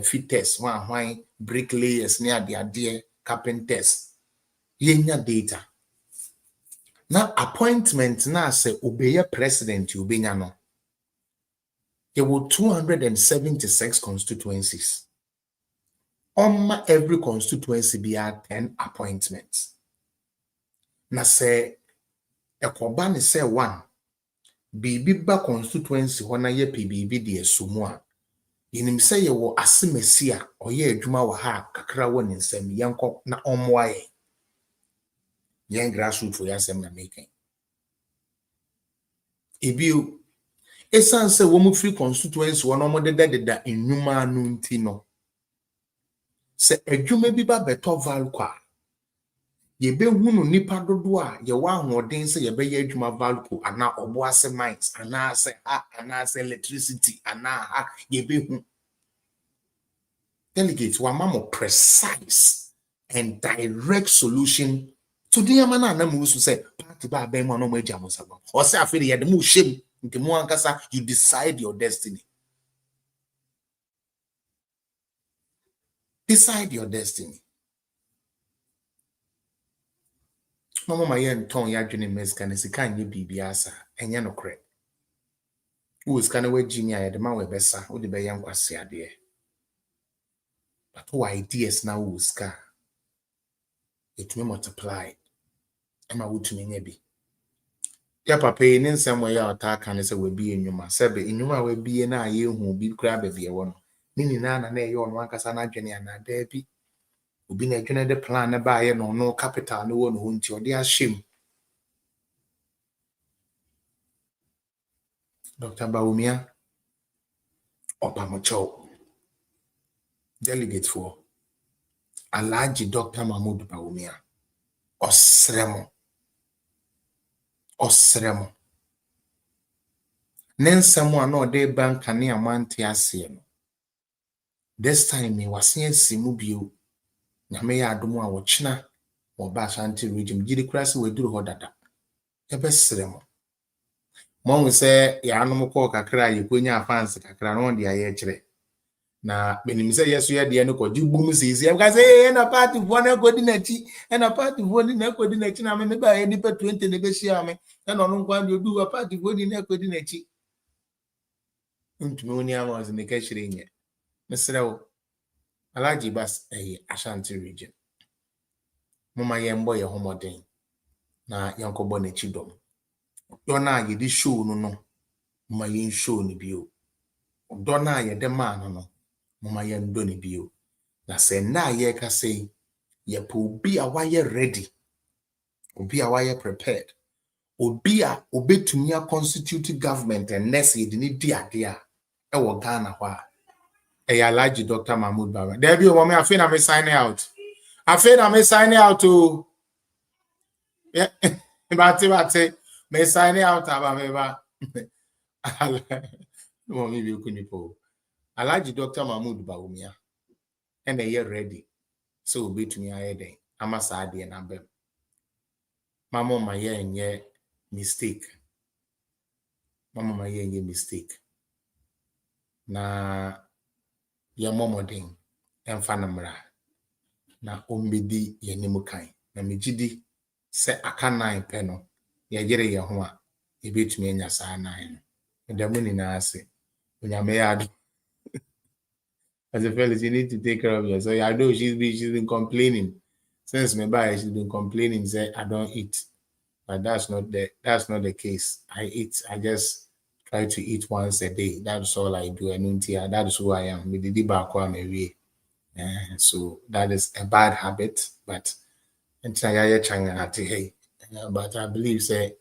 fitters hwan bricklayers ne ade carpenters yenya data na appointment na se obeye president obenya no there were 276 constituencies. On every constituency be 10 appointments. Na say ekoba ne say 1 bibi ba constituency hona ye PBB de esumu a yinim say ye wo asemasi a oye adwuma wa ha kakra wo ne nsam yenko na omwaye yen grassroots for yasem na making ebiu esan say wo mu free constituency wono mo de nnwuma anu nti no se adwuma bi ba beto valkwa ye be hunu nipa dodo a ye wa ahoden se ye be ye adwuma valko ana obo ase mines ana se electricity ana ye be hu delegate wa mamo precise and direct solution to the amana na mu so say party ba ben mo no mo agya mo sabo o se afere ye de mo shem nke mo ankasa you decide your destiny. Decide your destiny. Mama ma yen ton ya dwene mesika ne sika nye bibia asa enye no kre who is kind of where Jimmy the man with Bessa, who the Bayan was there. But who ideas now who's car? It may multiply. Am I would to me maybe? Ya papa in some way our attack and say will be in your master in your way be an eye who be crab a beer one. Meaning Nana, nay, on one casana Jenny and a debby. Who been a general plan by no capital, no one who your dear shame. Dr. Baumia Opamocho delegate for a large Dr. Mahmoud Baumia Osremo Nen someone no day bank and near Mantiasiano. This time me was seeing Simubio Namea Dumwa Wachina or Bash anti regime Giddy Crass will do Hodada. The best ceremony. Mom will say, Yanom Coca cry, you put your fancy, Kakran on the ayatre. Na when you say yes, we are the end of you boom easy. I say, and a party one coordinate, and a party one in a coordination. I mean, by any per 20 negotiame, and on one you do a party one in a coordinate. Untumonia was in the cashiering. Mr. Alaji Bas a Ashanti region. Mama young boy a homodin. Na Yanko Bonechidom. Donna, ye this show no. Mama yin show ni bio. Donna, ye the man no. Mama yen doni bio. Na se na ye ka say ye po be a wire ready. Obi a wire prepared. Obi a obetumia constituted government and next ye dini dia. E wo Ghana wa. E ya large Dr. Mahmoud Baba. There be o me afei na me sign out. Afei na me sign out to. Yeah. Bati me sign out aba me ba. No me bi kunipo. Alaji Dr. Mahmoud Bawumia. And they ready. So be to me aye ama saade na bem. Mama my ye mistake. Mama my ye mistake. Na ya momodin emfa na mra. Na ombedi ye nimukan. Na mejidi se aka 9 pe no ye yere ye ho a e betumi anya saa 9 no. The money na ase. Onyame yado. As a fellow, you need to take care of yourself. I know she's been complaining. Since me by she's been complaining, say I don't eat. But that's not the case. I eat. I just try to eat once a day. That's all I do. And that is who I am. So that is a bad habit. But but I believe say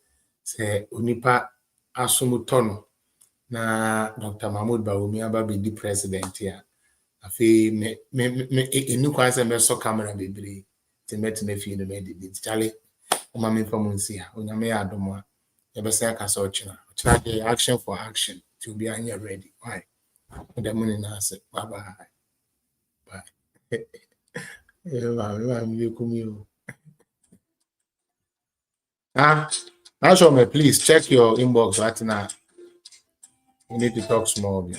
unipa asumutono na Dr. Mahmoud Bawumia be the president here. Afi me enu kwanse me so camera bebre te metime fi no me di chale o ma me famu nsi ha onyame ya adomo e be se aka so china dey action for action to be anya ready why the money na say bye bye me kumi o now show me please check your inbox right now. We need to talk small.